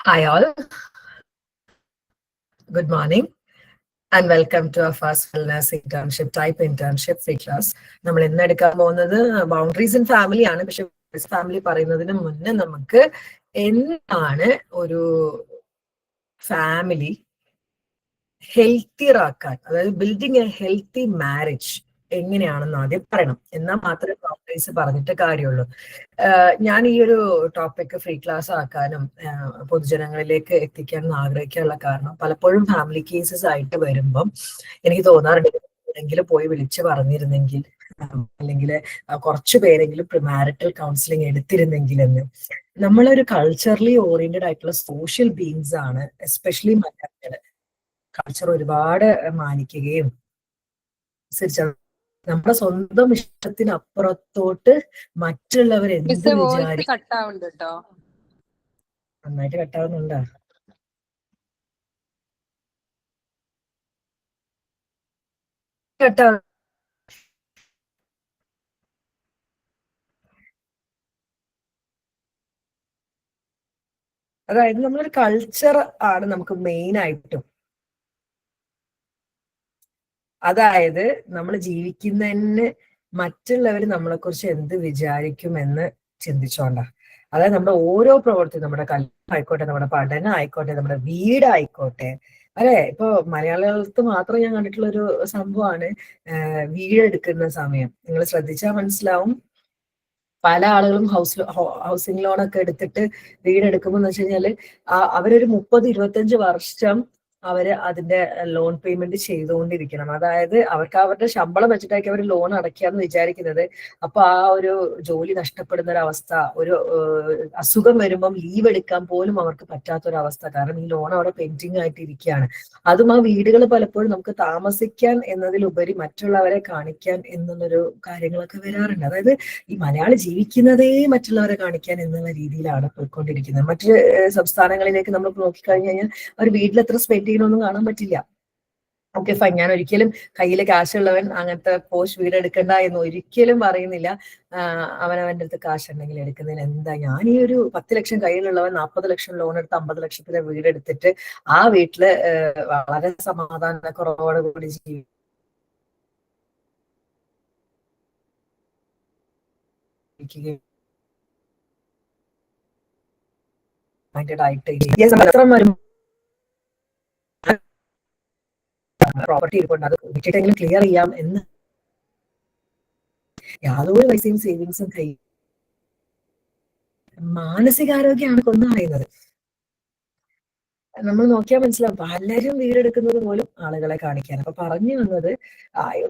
Hi all, good morning and welcome to our first wellness internship type internship free class. നമ്മൾ ഇന്ന് എടുക്കാൻ പോകുന്നത് boundaries in family ആണ്. പക്ഷെ ഫാമിലി പറയുന്നതിന് മുന്നേ നമുക്ക് എന്താണ് ഒരു ഫാമിലി ഹെൽത്തിയർ ആക്കാൻ, അതായത് ബിൽഡിങ് എ ഹെൽത്തി മാരേജ് എങ്ങനെയാണെന്ന് ആദ്യം പറയണം. എന്നാൽ മാത്രമേ ബൗണ്ടറീസ് പറഞ്ഞിട്ട് കാര്യമുള്ളൂ. ഞാൻ ഈ ഒരു ടോപ്പിക് ഫ്രീ ക്ലാസ് ആക്കാനും പൊതുജനങ്ങളിലേക്ക് എത്തിക്കാനും ആഗ്രഹിക്കാനുള്ള കാരണം, പലപ്പോഴും ഫാമിലി കേസസ് ആയിട്ട് വരുമ്പം എനിക്ക് തോന്നാറുണ്ട് എങ്കിലും പോയി വിളിച്ചു പറഞ്ഞിരുന്നെങ്കിൽ, അല്ലെങ്കിൽ കുറച്ചു പേരെങ്കിലും പ്രിമാരിറ്റൽ കൗൺസിലിംഗ് എടുത്തിരുന്നെങ്കിൽ എന്ന്. നമ്മളൊരു കൾച്ചറലി ഓറിയന്റഡ് ആയിട്ടുള്ള സോഷ്യൽ ബീങ്സ് ആണ്. എസ്പെഷ്യലി മലയാളികള് കൾച്ചർ ഒരുപാട് മാനിക്കുകയും നമ്മുടെ സ്വന്തം ഇഷ്ടത്തിനപ്പുറത്തോട്ട് മറ്റുള്ളവർ എന്ത് വിചാരിക്കും. നന്നായിട്ട് കട്ടാവുന്നുണ്ടോ? കട്ടാ അതായത് നമ്മളൊരു കൾച്ചർ ആണ് നമുക്ക് മെയിൻ ആയിട്ടും. അതായത് നമ്മൾ ജീവിക്കുന്നതിന് മറ്റുള്ളവർ നമ്മളെ കുറിച്ച് എന്ത് വിചാരിക്കുമെന്ന് ചിന്തിച്ചോണ്ടാ. അതായത് നമ്മുടെ ഓരോ പ്രവൃത്തി, നമ്മുടെ കല്യാണം ആയിക്കോട്ടെ, നമ്മുടെ പഠനം ആയിക്കോട്ടെ, നമ്മുടെ വീടായിക്കോട്ടെ, അല്ലെ? ഇപ്പൊ മലയാളികൾക്ക് മാത്രം ഞാൻ കണ്ടിട്ടുള്ള ഒരു സംഭവമാണ് വീടെടുക്കുന്ന സമയം. നിങ്ങൾ ശ്രദ്ധിച്ചാൽ മനസ്സിലാവും, പല ആളുകളും ഹൗസിംഗ് ലോണൊക്കെ എടുത്തിട്ട് വീടെടുക്കുമ്പോൾ എന്ന് വെച്ച് കഴിഞ്ഞാല് അവരൊരു 30-25 വർഷം അവര് അതിന്റെ ലോൺ പേയ്മെന്റ് ചെയ്തുകൊണ്ടിരിക്കണം. അതായത് അവർക്ക് അവരുടെ ശമ്പളം വെച്ചിട്ടായിരിക്കും അവർ ലോൺ അടയ്ക്കാന്ന് വിചാരിക്കുന്നത്. അപ്പൊ ആ ഒരു ജോലി നഷ്ടപ്പെടുന്ന ഒരു അവസ്ഥ, ഒരു അസുഖം വരുമ്പം ലീവ് എടുക്കാൻ പോലും അവർക്ക് പറ്റാത്തൊരവസ്ഥ. കാരണം ഈ ലോൺ അവിടെ പെൻഡിങ് ആയിട്ട് ഇരിക്കുകയാണ്. അതും ആ വീടുകൾ പലപ്പോഴും നമുക്ക് താമസിക്കാൻ എന്നതിലുപരി മറ്റുള്ളവരെ കാണിക്കാൻ എന്നുള്ളൊരു കാര്യങ്ങളൊക്കെ വരാറുണ്ട്. അതായത് ഈ മലയാളി ജീവിക്കുന്നതേ മറ്റുള്ളവരെ കാണിക്കാൻ എന്നുള്ള രീതിയിലാണ് പോയിക്കൊണ്ടിരിക്കുന്നത്. മറ്റു സംസ്ഥാനങ്ങളിലേക്ക് നമ്മൾ നോക്കിക്കഴിഞ്ഞു കഴിഞ്ഞാൽ അവർ വീട്ടിൽ എത്ര സ്പെൻഡ് ചെയ്യണമെന്നും കാണാൻ പറ്റില്ല. ഓക്കെ ഫൈൻ, ഞാൻ ഒരിക്കലും കയ്യിൽ കാശുള്ളവൻ അങ്ങനത്തെ പോഷ് വീട് എടുക്കണ്ട എന്ന് ഒരിക്കലും പറയുന്നില്ല. അവനവന്റെ അടുത്ത് കാശുണ്ടെങ്കിൽ എടുക്കുന്നതിന് എന്താ. ഞാൻ ഈ ഒരു 10 ലക്ഷം കയ്യിലുള്ളവൻ 40 ലക്ഷം ലോൺ എടുത്ത് 50 ലക്ഷത്തിന്റെ വീട് എടുത്തിട്ട് ആ വീട്ടില് വളരെ സമാധാനക്കുറവോടെ കൂടി ജീവിക്കുകയും പ്രോപ്പർട്ടി ഇരിപ്പുണ്ട്, അത് വിറ്റിട്ടെങ്കിലും ക്ലിയർ ചെയ്യാം എന്ന് യാതൊരു പൈസയും സേവിങ്സും മാനസികാരോഗ്യമാണ് കൊന്നു കളയുന്നത്. നമ്മൾ നോക്കിയാൽ മനസ്സിലാവും, പലരും വീടെടുക്കുന്നത് പോലും ആളുകളെ കാണിക്കാൻ. അപ്പൊ പറഞ്ഞു വന്നത്,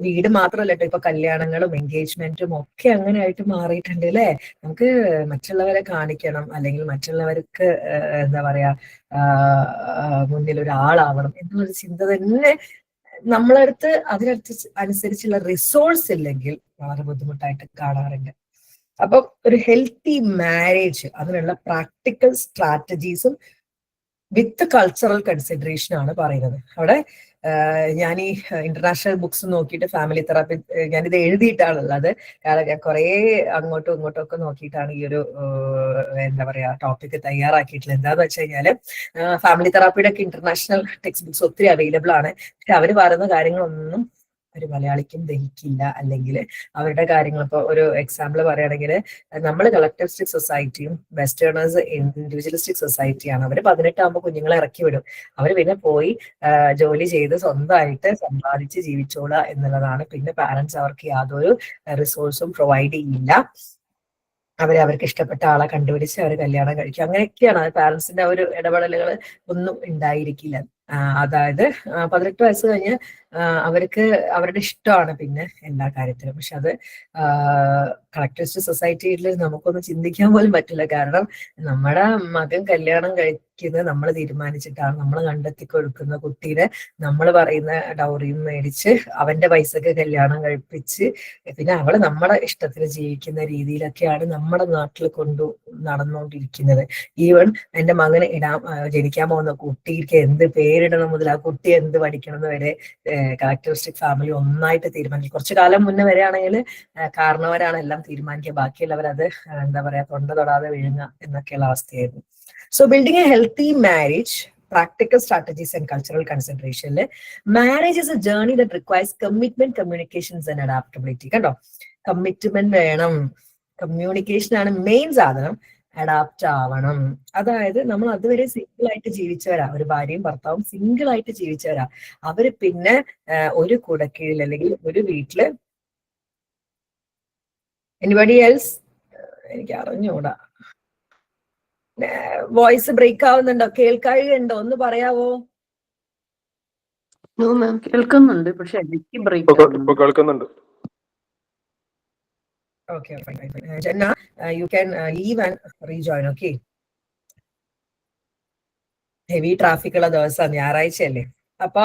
വീട് മാത്രമല്ല കേട്ടോ, ഇപ്പൊ കല്യാണങ്ങളും എൻഗേജ്മെന്റും ഒക്കെ അങ്ങനെ ആയിട്ട് മാറിയിട്ടുണ്ട് അല്ലെ. നമുക്ക് മറ്റുള്ളവരെ കാണിക്കണം, അല്ലെങ്കിൽ മറ്റുള്ളവർക്ക് എന്താ പറയാ മുന്നിൽ ഒരാളാവണം എന്നുള്ളൊരു ചിന്ത തന്നെ നമ്മളടുത്ത് അതിനനുസരിച്ചുള്ള റിസോഴ്സ് ഇല്ലെങ്കിൽ വളരെ ബുദ്ധിമുട്ടായിട്ട് കാണാറുണ്ട്. അപ്പൊ ഒരു ഹെൽത്തി മാരേജ്, അതിനുള്ള പ്രാക്ടിക്കൽ സ്ട്രാറ്റജീസും വിത്ത് കൾച്ചറൽ കൺസിഡറേഷൻ ആണ് പറയുന്നത്. അവിടെ ഞാൻ ഈ ഇന്റർനാഷണൽ ബുക്സ് നോക്കിയിട്ട് ഫാമിലി തെറാപ്പി, ഞാനിത് എഴുതിയിട്ടാണുള്ളത്. കാരണം ഞാൻ കുറെ അങ്ങോട്ടും ഇങ്ങോട്ടും ഒക്കെ നോക്കിയിട്ടാണ് ഈ ഒരു എന്താ പറയാ ടോപ്പിക് തയ്യാറാക്കിയിട്ടുള്ളത്. എന്താന്ന് വെച്ച് കഴിഞ്ഞാല് ഫാമിലി തെറാപ്പിയുടെ ഒക്കെ ഇന്റർനാഷണൽ ടെക്സ്റ്റ് ബുക്സ് ഒത്തിരി അവൈലബിൾ ആണ്. പക്ഷെ അവര് പറയുന്ന കാര്യങ്ങളൊന്നും ഒരു മലയാളിക്കും ദഹിക്കില്ല. അല്ലെങ്കിൽ അവരുടെ കാര്യങ്ങൾ, ഇപ്പൊ ഒരു എക്സാമ്പിൾ പറയുകയാണെങ്കിൽ, നമ്മൾ കളക്ടിവിസ്റ്റിക് സൊസൈറ്റിയും വെസ്റ്റേണേഴ്സ് ഇൻഡിവിജ്വലിസ്റ്റിക് സൊസൈറ്റിയാണ്. അവര് 18 ആകുമ്പോൾ കുഞ്ഞുങ്ങളെ ഇറക്കി വിടും. അവര് പിന്നെ പോയി ജോലി ചെയ്ത് സ്വന്തമായിട്ട് സമ്പാദിച്ച് ജീവിച്ചോളുക എന്നുള്ളതാണ്. പിന്നെ പാരന്റ്സ് അവർക്ക് യാതൊരു റിസോഴ്സും പ്രൊവൈഡ് ചെയ്യില്ല. അവർക്ക് ഇഷ്ടപ്പെട്ട ആളെ കണ്ടുപിടിച്ച് അവർ കല്യാണം കഴിക്കും. അങ്ങനെയൊക്കെയാണ്. പാരന്റ്സിന്റെ ഒരു ഇടപെടലുകൾ ഒന്നും ഉണ്ടായിരിക്കില്ല. അതായത് 18 വയസ്സ് കഴിഞ്ഞ് അവർക്ക് അവരുടെ ഇഷ്ടമാണ് പിന്നെ എല്ലാ കാര്യത്തിലും. പക്ഷെ അത് കളക്ടിവിസ്റ്റ് സൊസൈറ്റിയിൽ നമുക്കൊന്നും ചിന്തിക്കാൻ പോലും പറ്റില്ല. കാരണം നമ്മുടെ മകൻ കല്യാണം കഴിക്കുന്നത് നമ്മൾ തീരുമാനിച്ചിട്ടാണ്. നമ്മൾ കണ്ടെത്തി കൊടുക്കുന്ന കുട്ടീനെ നമ്മൾ പറയുന്ന ഡൗറിയും മേടിച്ച് അവന്റെ പൈസക്ക് കല്യാണം കഴിപ്പിച്ച് പിന്നെ അവള് നമ്മുടെ ഇഷ്ടത്തിന് ജീവിക്കുന്ന രീതിയിലൊക്കെയാണ് നമ്മുടെ നാട്ടിൽ നടന്നുകൊണ്ടിരിക്കുന്നത്. ഈവൻ എന്റെ മകന് ജനിക്കാൻ പോകുന്ന കുട്ടിക്ക് എന്ത് പേരിടണം മുതൽ ആ കുട്ടി എന്ത് പഠിക്കണം എന്ന് വരെ കളക്ടിവിസ്റ്റിക് ഫാമിലി ഒന്നായിട്ട് തീരുമാനിക്കും. കുറച്ചു കാലം മുന്നേ വരെയാണെങ്കിൽ കാരണവരാണ് എല്ലാം തീരുമാനിക്കുക, ബാക്കിയുള്ളവർ അത് എന്താ പറയാ തൊണ്ട തൊടാതെ വിഴുങ്ങുക എന്നൊക്കെയുള്ള അവസ്ഥയായിരുന്നു. So building a healthy marriage, practical strategies and cultural കൺസിഡറേഷനിൽ marriage is a journey that requires commitment, communications and adaptability. കണ്ടോ, കമ്മിറ്റ്മെന്റ് വേണം, കമ്മ്യൂണിക്കേഷൻ ആണ് മെയിൻ സാധനം, അഡാപ്റ്റ് ആവണം. അതായത് നമ്മൾ അതുവരെ സിംഗിൾ ആയിട്ട് ജീവിച്ചവരാ, ഒരു ഭാര്യയും ഭർത്താവും സിംഗിൾ ആയിട്ട് ജീവിച്ചവരാ. അവര് പിന്നെ ഒരു കുടക്കീഴിൽ അല്ലെങ്കിൽ ഒരു വീട്ടില്, എനിബഡി എൽസ്, എനിക്ക് അറിഞ്ഞൂടാ, വോയിസ് ബ്രേക്ക് ആവുന്നുണ്ടോ, കേൾക്കാഴുണ്ടോ, ഒന്ന് പറയാവോ? കേൾക്കുന്നുണ്ട്, പക്ഷെ എനിക്ക് ബ്രേക്ക് കേൾക്കുന്നുണ്ട്. Okay, fine. Jenna, you can leave and rejoin, okay? Heavy traffic ഉള്ള ദിവസം, ഞായറാഴ്ചയല്ലേ. അപ്പൊ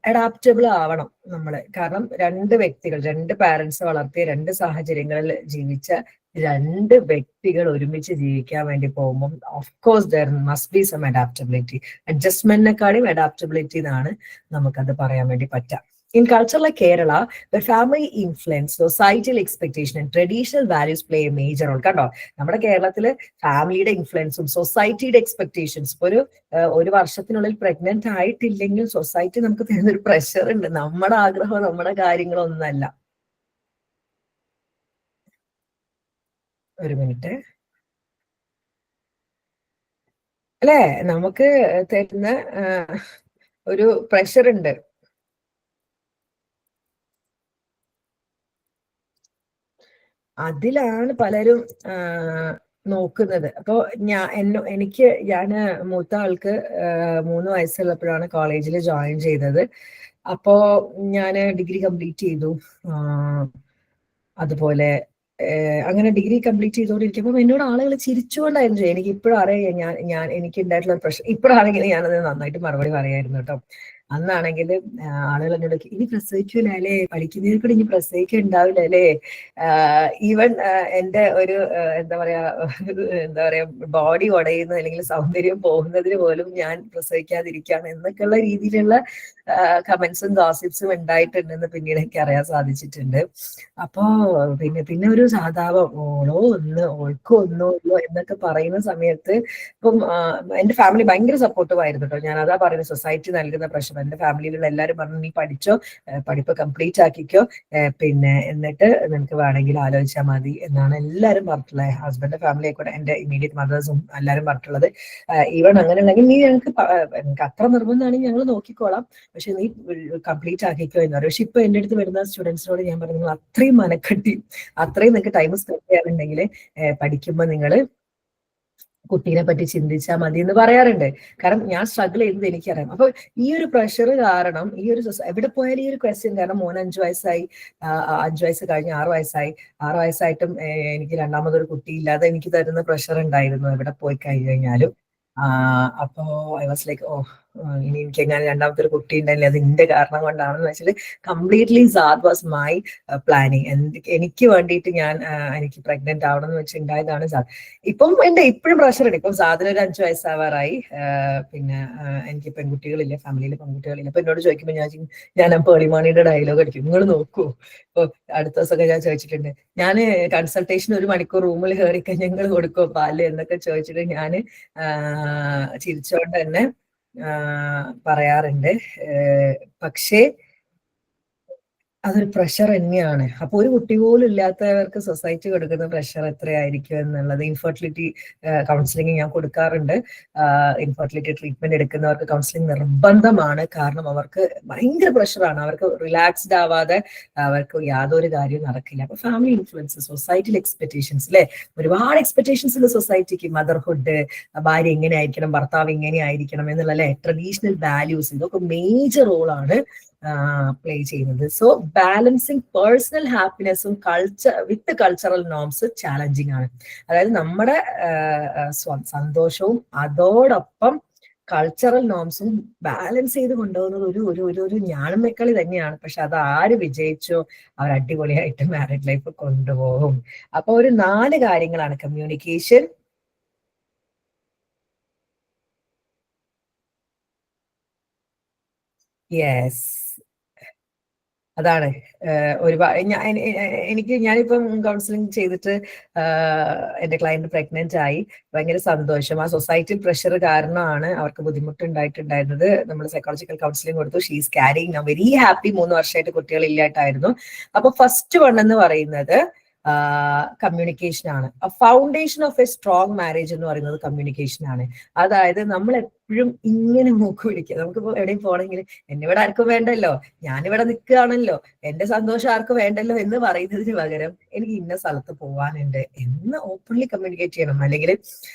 അഡാപ്റ്റബിൾ ആവണം നമ്മള്. കാരണം രണ്ട് വ്യക്തികൾ, രണ്ട് പാരന്റ്സ് വളർത്തിയ രണ്ട് സാഹചര്യങ്ങളിൽ ജീവിച്ച രണ്ട് വ്യക്തികൾ ഒരുമിച്ച് ജീവിക്കാൻ വേണ്ടി പോകുമ്പോൾ of course there must be some adaptability. അഡ്ജസ്റ്റ്മെന്റിനെക്കാളും അഡാപ്റ്റബിലിറ്റി എന്നാണ് നമുക്കത് പറയാൻ വേണ്ടി പറ്റുക. In culture like Kerala, where family influence, societal expectation and traditional values play a major role. കണ്ടോ, നമ്മുടെ കേരളത്തില് ഫാമിലിയുടെ ഇൻഫ്ലുവൻസും സൊസൈറ്റിയുടെ എക്സ്പെക്ടേഷൻസ്, ഒരു വർഷത്തിനുള്ളിൽ പ്രഗ്നന്റ് ആയിട്ടില്ലെങ്കിൽ സൊസൈറ്റി നമുക്ക് തരുന്നൊരു പ്രഷർ ഉണ്ട്. നമ്മുടെ ആഗ്രഹം, നമ്മുടെ കാര്യങ്ങളൊന്നല്ല. ഒരു മിനിറ്റ് അല്ലേ, നമുക്ക് തരുന്ന ഒരു പ്രഷർ ഉണ്ട്. അതിലാണ് പലരും നോക്കുന്നത്. അപ്പോ ഞാന് മൂത്ത ആൾക്ക് 3 വയസ്സുള്ളപ്പോഴാണ് കോളേജിൽ ജോയിൻ ചെയ്തത്. അപ്പോ ഞാന് ഡിഗ്രി കംപ്ലീറ്റ് ചെയ്തു. അതുപോലെ അങ്ങനെ ഡിഗ്രി കംപ്ലീറ്റ് ചെയ്തുകൊണ്ടിരിക്കുമ്പോൾ എന്നോട് ആളുകൾ ചിരിച്ചുകൊണ്ടായിരുന്നു. എനിക്ക് ഇപ്പോഴും അറിയാം, എനിക്ക് ഉണ്ടായിട്ടുള്ള പ്രശ്നം. ഇപ്പോഴാണെങ്കിൽ ഞാനത് നന്നായിട്ട് മറുപടി പറയായിരുന്നു കേട്ടോ. അന്നാണെങ്കിൽ ആളുകൾ എന്നോട്, ഇനി പ്രസവിക്കൂല അല്ലേ, പഠിക്കുന്നതിൽ കൂടി ഇനി പ്രസവിക്കുക ഉണ്ടാവില്ല അല്ലേ, ഈവൻ എന്റെ ഒരു എന്താ പറയാ ബോഡി ഉടയുന്നത് അല്ലെങ്കിൽ സൗന്ദര്യം പോകുന്നതിന് പോലും ഞാൻ പ്രസവിക്കാതിരിക്കുകയാണ് എന്നൊക്കെയുള്ള രീതിയിലുള്ള കമന്റ്സും ഗോസിപ്സും ഉണ്ടായിട്ടുണ്ടെന്ന് പിന്നീട് എനിക്ക് അറിയാൻ സാധിച്ചിട്ടുണ്ട്. അപ്പോ പിന്നെ ഒരു സാധാവം, ഓൾക്കോ ഒന്നോ എന്നൊക്കെ പറയുന്ന സമയത്ത് ഇപ്പം എന്റെ ഫാമിലി ഭയങ്കര സപ്പോർട്ടീവ് ആയിരുന്നു കേട്ടോ. ഞാൻ അതാ പറയുന്നത്, സൊസൈറ്റി നൽകുന്ന പ്രശ്നം. എന്റെ ഫാമിലിയിലുള്ള എല്ലാവരും പറഞ്ഞു, നീ പഠിച്ചോ, പഠിപ്പ് കംപ്ലീറ്റ് ആക്കിക്കോ, പിന്നെ എന്നിട്ട് നിനക്ക് വേണമെങ്കിൽ ആലോചിച്ചാൽ മതി എന്നാണ് എല്ലാവരും പറഞ്ഞിട്ടുള്ളത്. ഹസ്ബൻഡിന്റെ ഫാമിലി ആയിക്കോട്ടെ, എന്റെ ഇമ്മീഡിയറ്റ് മദേഴ്സും എല്ലാവരും പറഞ്ഞിട്ടുള്ളത്. ഈവൻ അങ്ങനെ ഉണ്ടെങ്കിൽ നീ ഞങ്ങൾക്ക് അത്ര നിർബന്ധമാണെങ്കിൽ ഞങ്ങൾ നോക്കിക്കോളാം, പക്ഷെ നീ കംപ്ലീറ്റ് ആക്കിക്കോ എന്ന് പറയും. പക്ഷെ ഇപ്പൊ എന്റെ അടുത്ത് വരുന്ന സ്റ്റുഡൻസിനോട് ഞാൻ പറഞ്ഞു, നിങ്ങൾ അത്രയും മനക്കെട്ടി, അത്രയും നിങ്ങൾക്ക് ടൈം സ്പെൻഡ് ചെയ്യാറുണ്ടെങ്കിൽ പഠിക്കുമ്പോൾ നിങ്ങൾ കുട്ടീനെ പറ്റി ചിന്തിച്ചാൽ മതി എന്ന് പറയാറുണ്ട്. കാരണം ഞാൻ സ്ട്രഗിൾ ചെയ്തത് എനിക്കറിയാം. അപ്പൊ ഈ ഒരു പ്രഷർ കാരണം, ഈ ഒരു എവിടെ പോയാലും ഈ ഒരു ക്വസ്റ്റ്യൻ, കാരണം മോൻ 5 വയസ്സായി, 5 വയസ്സ് കഴിഞ്ഞ് 6 വയസ്സായി, 6 വയസ്സായിട്ടും എനിക്ക് രണ്ടാമതൊരു കുട്ടിയില്ലാതെ എനിക്ക് തരുന്ന പ്രഷർ ഉണ്ടായിരുന്നു എവിടെ പോയി കഴിഞ്ഞാലും. അപ്പോ ഐ വാസ് ലൈക്ക്, ഇനി എനിക്ക് എങ്ങനെ രണ്ടാമത്തെ ഒരു കുട്ടി ഉണ്ടല്ലേ, അത് എന്റെ കാരണം കൊണ്ടാണെന്ന് വെച്ചാൽ completely Saad was my planning. എനിക്ക് വേണ്ടിയിട്ട് എനിക്ക് പ്രഗ്നന്റ് ആവണം എന്ന് വെച്ചിട്ടുണ്ടായതാണ് സാദ്. ഇപ്പോഴും പ്രഷർ ഉണ്ട്. ഇപ്പം സാദിന് ഒരു 5 വയസ്സാവാറായി. പിന്നെ എനിക്ക് പെൺകുട്ടികളില്ല, ഫാമിലിയിൽ പെൺകുട്ടികളില്ല. അപ്പൊ എന്നോട് ചോദിക്കുമ്പോൾ ഞാൻ പേളിമാണിയുടെ ഡയലോഗ് അടിക്കും, നിങ്ങൾ നോക്കൂ. ഇപ്പൊ അടുത്ത ദിവസമൊക്കെ ഞാൻ ചോദിച്ചിട്ടുണ്ട്, ഞാൻ കൺസൾട്ടേഷൻ 1 മണിക്കൂർ റൂമിൽ കയറി കഴിഞ്ഞാൽ നിങ്ങൾ കൊടുക്കോ പാല് എന്നൊക്കെ ചോദിച്ചിട്ട് ഞാൻ ചിരിച്ചോണ്ട് തന്നെ പറയാറുണ്ട്. പക്ഷേ അതൊരു പ്രഷർ തന്നെയാണ്. അപ്പൊ ഒരു കുട്ടി പോലും ഇല്ലാത്തവർക്ക് സൊസൈറ്റി കൊടുക്കുന്ന പ്രഷർ എത്രയായിരിക്കും എന്നുള്ളത്. ഇൻഫെർട്ടിലിറ്റി കൗൺസിലിംഗ് ഞാൻ കൊടുക്കാറുണ്ട്. ഇൻഫെർട്ടിലിറ്റി ട്രീറ്റ്മെന്റ് എടുക്കുന്നവർക്ക് കൗൺസിലിംഗ് നിർബന്ധമാണ്. കാരണം അവർക്ക് ഭയങ്കര പ്രഷറാണ്. അവർക്ക് റിലാക്സ്ഡ് ആവാതെ അവർക്ക് യാതൊരു കാര്യവും നടക്കില്ല. അപ്പൊ ഫാമിലി ഇൻഫ്ലുവൻസ്, സൊസൈറ്റിയിൽ എക്സ്പെക്ടേഷൻസ് അല്ലെ, ഒരുപാട് എക്സ്പെക്ടേഷൻസ് ഉണ്ട് സൊസൈറ്റിക്ക്. മദർഹുഡ്, ഭാര്യ ഇങ്ങനെ ആയിരിക്കണം, ഭർത്താവ് ഇങ്ങനെ ആയിരിക്കണം എന്നുള്ള അല്ലെ, ട്രഡീഷണൽ വാല്യൂസ്, ഇതൊക്കെ മേജർ റോളാണ് പ്ലേ ചെയ്യുന്നത്. സോ ബാലൻസിങ് പേഴ്സണൽ ഹാപ്പിനെസ്സും കൾച്ചറൽ നോംസ് ചാലഞ്ചിങ് ആണ്. അതായത് നമ്മുടെ സന്തോഷവും അതോടൊപ്പം കൾച്ചറൽ നോംസും ബാലൻസ് ചെയ്ത് കൊണ്ടുപോകുന്നത് ഒരു ഞാണം വെക്കളി തന്നെയാണ്. പക്ഷെ അത് ആര് വിജയിച്ചോ അവർ അടിപൊളിയായിട്ട് മാരീഡ് ലൈഫ് കൊണ്ടുപോകും. അപ്പൊ ഒരു 4 കാര്യങ്ങളാണ്: കമ്മ്യൂണിക്കേഷൻ, യെസ്, അതാണ് ഒരുപാട് ഞാനിപ്പം കൗൺസിലിംഗ് ചെയ്തിട്ട് എന്റെ ക്ലയന്റ് പ്രഗ്നന്റ് ആയി. ഭയങ്കര സന്തോഷം. ആ സൊസൈറ്റി പ്രഷർ കാരണമാണ് അവർക്ക് ബുദ്ധിമുട്ടുണ്ടായിട്ടുണ്ടായിരുന്നത്. നമ്മൾ സൈക്കോളജിക്കൽ കൗൺസിലിംഗ് കൊടുത്തു. She's carrying now very happy. 3 വർഷമായിട്ട് കുട്ടികൾ ഇല്ലാട്ടായിരുന്നു. അപ്പൊ ഫസ്റ്റ് വൺ എന്ന് പറയുന്നത് കമ്മ്യൂണിക്കേഷൻ ആണ്. Foundation of A strong marriage എന്ന് പറയുന്നത് കമ്മ്യൂണിക്കേഷൻ ആണ്. അതായത് നമ്മൾ എപ്പോഴും ഇങ്ങനെ മൂക്ക് പിടിക്കുക. നമുക്കിപ്പോ എവിടെയും പോകണമെങ്കിൽ എന്നെ ഇവിടെ ആർക്കും വേണ്ടല്ലോ, ഞാനിവിടെ നിൽക്കുകയാണല്ലോ, എന്റെ സന്തോഷം ആർക്കും വേണ്ടല്ലോ എന്ന് പറയുന്നതിന് പകരം എനിക്ക് ഇന്ന സ്ഥലത്ത് പോകാനുണ്ട് എന്ന് ഓപ്പൺലി കമ്മ്യൂണിക്കേറ്റ് ചെയ്യണം. അല്ലെങ്കിൽ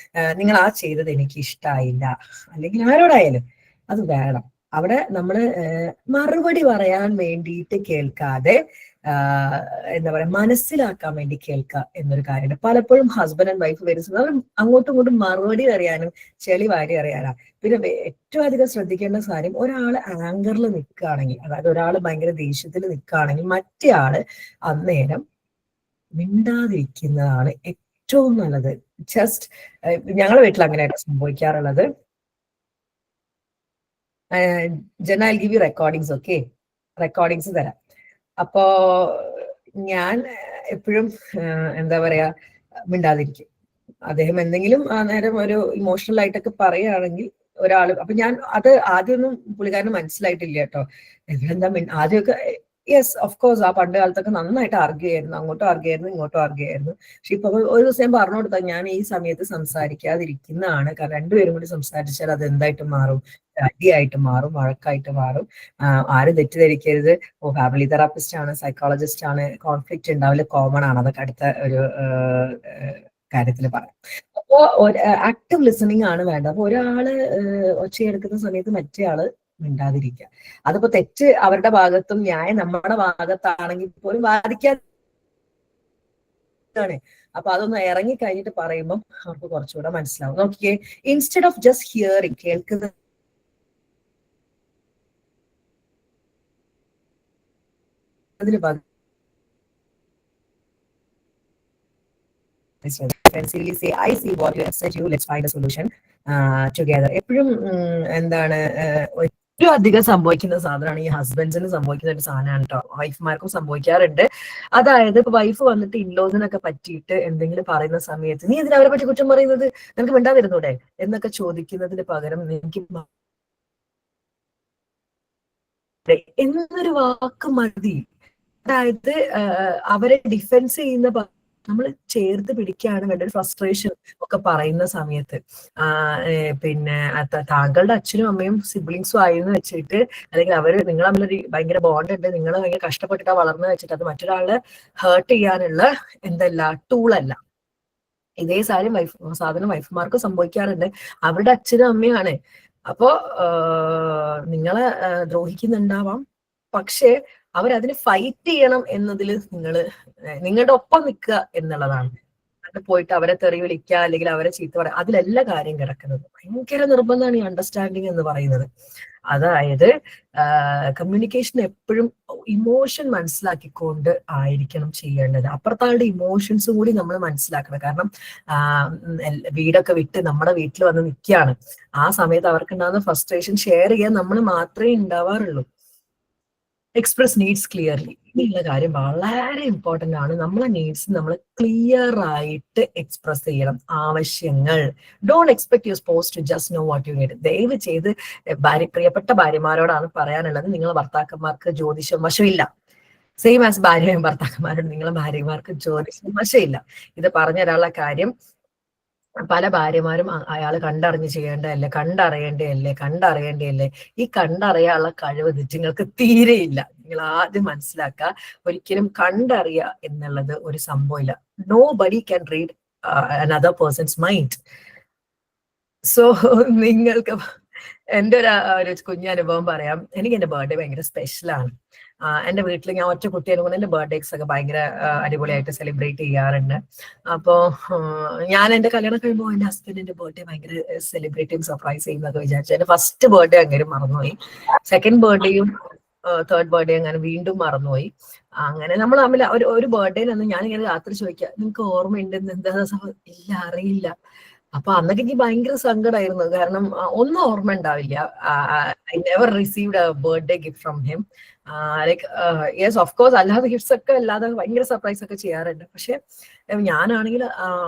നിങ്ങൾ ആ ചെയ്തത് എനിക്ക് ഇഷ്ടമായില്ല, അല്ലെങ്കിൽ ആരോടായാലും അത് വേണം. അവിടെ നമ്മള് മറുപടി പറയാൻ വേണ്ടിയിട്ട് കേൾക്കാതെ എന്താ പറയാ മനസ്സിലാക്കാൻ വേണ്ടി കേൾക്കുക എന്നൊരു കാര്യമുണ്ട്. പലപ്പോഴും ഹസ്ബൻഡ് ആൻഡ് വൈഫ് വരുന്നത് അങ്ങോട്ടും ഇങ്ങോട്ടും മറുപടി അറിയാനും ചെളി വാരി അറിയാനാ. പിന്നെ ഏറ്റവും അധികം ശ്രദ്ധിക്കേണ്ട കാര്യം, ഒരാൾ ആങ്കറിൽ നിൽക്കുകയാണെങ്കിൽ, അതായത് ഒരാൾ ഭയങ്കര ദേഷ്യത്തിൽ നിൽക്കുകയാണെങ്കിൽ മറ്റേ ആള് അന്നേരം മിണ്ടാതിരിക്കുന്നതാണ് ഏറ്റവും നല്ലത്. ജസ്റ്റ് ഞങ്ങളുടെ വീട്ടിൽ അങ്ങനെയായിട്ട് സംഭവിക്കാറുള്ളത്. ജന I give you recordings. Okay, recordings തരാം. അപ്പോ ഞാൻ എപ്പോഴും എന്താ പറയാ മിണ്ടാതിരിക്കും. അദ്ദേഹം എന്തെങ്കിലും ആ നേരം ഒരു ഇമോഷണൽ ആയിട്ടൊക്കെ പറയുകയാണെങ്കിൽ ഒരാള്, അപ്പൊ ഞാൻ അത് ആദ്യമൊന്നും പുള്ളിക്കാരന് മനസ്സിലായിട്ടില്ല കേട്ടോ. എന്താ ആദ്യമൊക്കെ യെസ് ഓഫ് കോഴ്സ് ആ പണ്ട് കാലത്തൊക്കെ നന്നായിട്ട് ആർഗ്യൂ ആയിരുന്നു, അങ്ങോട്ടും ആർഗ്യൂ ആയിരുന്നു, ഇങ്ങോട്ടും ആർഗ്യൂ ആയിരുന്നു. പക്ഷെ ഇപ്പൊ ഒരു ദിവസം ഞാൻ പറഞ്ഞു കൊടുത്താൽ ഞാൻ ഈ സമയത്ത് സംസാരിക്കാതിരിക്കുന്നതാണ്. കാരണം രണ്ടുപേരും കൂടി സംസാരിച്ചാൽ അത് എന്തായിട്ട് മാറും, അടിയായിട്ട് മാറും, വഴക്കായിട്ട് മാറും. ആരും തെറ്റിദ്ധരിക്കരുത്, ഓ ഫാമിലി തെറാപ്പിസ്റ്റ് ആണ്, സൈക്കോളജിസ്റ്റ് ആണ്, കോൺഫ്ലിക്റ്റ് ഉണ്ടാവില്ല, കോമൺ ആണ്. അതൊക്കെ അടുത്ത ഒരു കാര്യത്തിൽ പറയാം. അപ്പോ ആക്റ്റീവ് ലിസണിങ് ആണ് വേണ്ടത്. അപ്പൊ ഒരാള് ഒച്ചയെടുക്കുന്ന സമയത്ത് മറ്റേ ആള് മിണ്ടാതിരിക്കുക. അതിപ്പോ തെറ്റ് അവരുടെ ഭാഗത്തും ന്യായം നമ്മുടെ ഭാഗത്താണെങ്കിൽ പോലും വാദിക്കാണ്. അപ്പൊ അതൊന്ന് ഇറങ്ങി കഴിഞ്ഞിട്ട് പറയുമ്പോൾ അവർക്ക് കുറച്ചുകൂടെ മനസ്സിലാവും. നോക്കിയേ, ഇൻസ്റ്റെഡ് ഓഫ് ജസ്റ്റ് ഹിയറിങ്, കേൾക്കുന്നത് അതിന് പകരം defensively say, I see what you have said, let's find a solution together. എപ്പോഴും എന്താണ് ഏറ്റവും അധികം സംഭവിക്കുന്ന സാധനമാണ് ഈ ഹസ്ബൻഡ്സിന് സംഭവിക്കുന്ന ഒരു സാധനമാണ് കേട്ടോ. വൈഫ്മാർക്കും സംഭവിക്കാറുണ്ട്. അതായത് ഇപ്പൊ വൈഫ് വന്നിട്ട് ഇൻലോസിനൊക്കെ പറ്റിയിട്ട് എന്തെങ്കിലും പറയുന്ന സമയത്ത്, നീ എന്തിനാ അവരെ പറ്റി കുറ്റം പറയുന്നത്, നിനക്ക് മിണ്ടാതിരുന്നൂടെ എന്നൊക്കെ ചോദിക്കുന്നതിന് പകരം എനിക്ക് എന്നൊരു വാക്ക് മതി. അതായത് അവരെ ഡിഫെൻസ് ചെയ്യുന്ന നമ്മൾ ചേർത്ത് പിടിക്കുകയാണ് വേണ്ട. ഒരു ഫ്രസ്ട്രേഷൻ ഒക്കെ പറയുന്ന സമയത്ത് പിന്നെ താങ്കളുടെ അച്ഛനും അമ്മയും സിബ്ലിങ്സും ആയെന്ന് വെച്ചിട്ട്, അല്ലെങ്കിൽ അവര് നിങ്ങൾ തമ്മിലൊരു ഭയങ്കര ബോണ്ട് ഉണ്ട്, നിങ്ങൾ ഭയങ്കര കഷ്ടപ്പെട്ടിട്ടാ വളർന്നു വെച്ചിട്ട് അത് മറ്റൊരാളെ ഹേർട്ട് ചെയ്യാനുള്ള എന്തല്ല ടൂളല്ല. ഇതേ സാധനം വൈഫുമാർക്ക് സംഭവിക്കാറുണ്ട്. അവരുടെ അച്ഛനും അമ്മയാണ്. അപ്പോ നിങ്ങളെ ദ്രോഹിക്കുന്നുണ്ടാവാം, പക്ഷേ അവരതിന് ഫൈറ്റ് ചെയ്യണം എന്നതിൽ നിങ്ങളുടെ ഒപ്പം നിൽക്കുക എന്നുള്ളതാണ്. പോയിട്ട് അവരെ തെറി വിളിക്കുക അല്ലെങ്കിൽ അവരെ ചീത്ത പറയുക, അതിലെല്ലാ കാര്യം കിടക്കുന്നത്. ഭയങ്കര നിർബന്ധമാണ് ഈ അണ്ടർസ്റ്റാൻഡിങ് എന്ന് പറയുന്നത്. അതായത് കമ്മ്യൂണിക്കേഷൻ എപ്പോഴും ഇമോഷൻ മനസ്സിലാക്കിക്കൊണ്ട് ആയിരിക്കണം ചെയ്യേണ്ടത്. അപ്പുറത്താളുടെ ഇമോഷൻസും കൂടി നമ്മൾ മനസ്സിലാക്കണം. കാരണം വീടൊക്കെ വിട്ട് നമ്മുടെ വീട്ടിൽ വന്ന് നിൽക്കുകയാണ്. ആ സമയത്ത് അവർക്കുണ്ടാകുന്ന ഫ്രസ്ട്രേഷൻ ഷെയർ ചെയ്യാൻ നമ്മൾ മാത്രമേ ഉണ്ടാവാറുള്ളൂ. എക്സ്പ്രസ് നീഡ്സ് ക്ലിയർലി, എന്നുള്ള കാര്യം വളരെ ഇമ്പോർട്ടന്റ് ആണ്. നമ്മളെ നീഡ്സ് നമ്മൾ ക്ലിയർ ആയിട്ട് എക്സ്പ്രസ് ചെയ്യണം. ആവശ്യങ്ങൾ, don't expect your spouse to just know what you need. ദയവ് ചെയ്ത് പ്രിയപ്പെട്ട ഭാര്യമാരോടാണ് പറയാനുള്ളത്, നിങ്ങളെ ഭർത്താക്കന്മാർക്ക് ജ്യോതിഷം വശമില്ല. സെയിം ആസ് ഭാര്യയും ഭർത്താക്കന്മാരോട് നിങ്ങളെ ഭാര്യമാർക്ക് ജ്യോതിഷം വശമില്ല. ഇത് പറഞ്ഞു തരാനുള്ള കാര്യം, പല ഭാര്യമാരും അയാൾ കണ്ടറിഞ്ഞ് കണ്ടറിയേണ്ടതല്ലേ. ഈ കണ്ടറിയാനുള്ള കഴിവ് നിങ്ങൾക്ക് തീരെയില്ല. നിങ്ങൾ ആദ്യം മനസ്സിലാക്കുക, ഒരിക്കലും കണ്ടറിയുക എന്നുള്ളത് ഒരു സംഭവമില്ല. Nobody can read another person's mind. So നിങ്ങൾക്ക് എൻ്റെ ഒരു കുഞ്ഞനുഭവം പറയാം. എനിക്ക് എൻ്റെ ബർത്ത്ഡേ ഭയങ്കര സ്പെഷ്യലാണ്. എൻ്റെ വീട്ടിൽ ഞാൻ ഒറ്റ കുട്ടിയെ കൊണ്ട് എൻ്റെ ബർത്ത്ഡേസ് ഒക്കെ ഭയങ്കര അടിപൊളിയായിട്ട് സെലിബ്രേറ്റ് ചെയ്യാറുണ്ട്. അപ്പോ ഞാൻ എൻ്റെ കല്യാണം കഴിയുമ്പോൾ എൻ്റെ ഹസ്ബൻഡിന്റെ ബർത്ത്ഡേ ഭയങ്കര സെലിബ്രേറ്റും സർപ്രൈസ് ചെയ്യുന്നതൊക്കെ വിചാരിച്ചു. എൻ്റെ ഫസ്റ്റ് ബർത്ത്ഡേ അങ്ങനെ മറന്നുപോയി. സെക്കൻഡ് ബർത്ത്ഡേയും തേർഡ് ബർത്ത്ഡേ അങ്ങനെ വീണ്ടും മറന്നുപോയി. അങ്ങനെ നമ്മൾ തമ്മിൽ ഒരു ബർത്ത്ഡേയിലൊന്നും ഞാനിങ്ങനെ രാത്രി ചോദിക്കാം, നിങ്ങൾക്ക് ഓർമ്മയുണ്ടെന്ന്? എന്താ ഇല്ല, അറിയില്ല. അപ്പൊ അന്നൊക്കെ എനിക്ക് ഭയങ്കര സങ്കടമായിരുന്നു. കാരണം ഒന്നും ഓർമ്മ ഉണ്ടാവില്ല. I never received A birthday gift from him. Like yes of course അല്ലാതെ ഗിഫ്റ്റ്സ് ഒക്കെ അല്ലാതെ ഭയങ്കര സർപ്രൈസ് ഒക്കെ ചെയ്യാറുണ്ട്. പക്ഷെ ഞാനാണെങ്കിൽ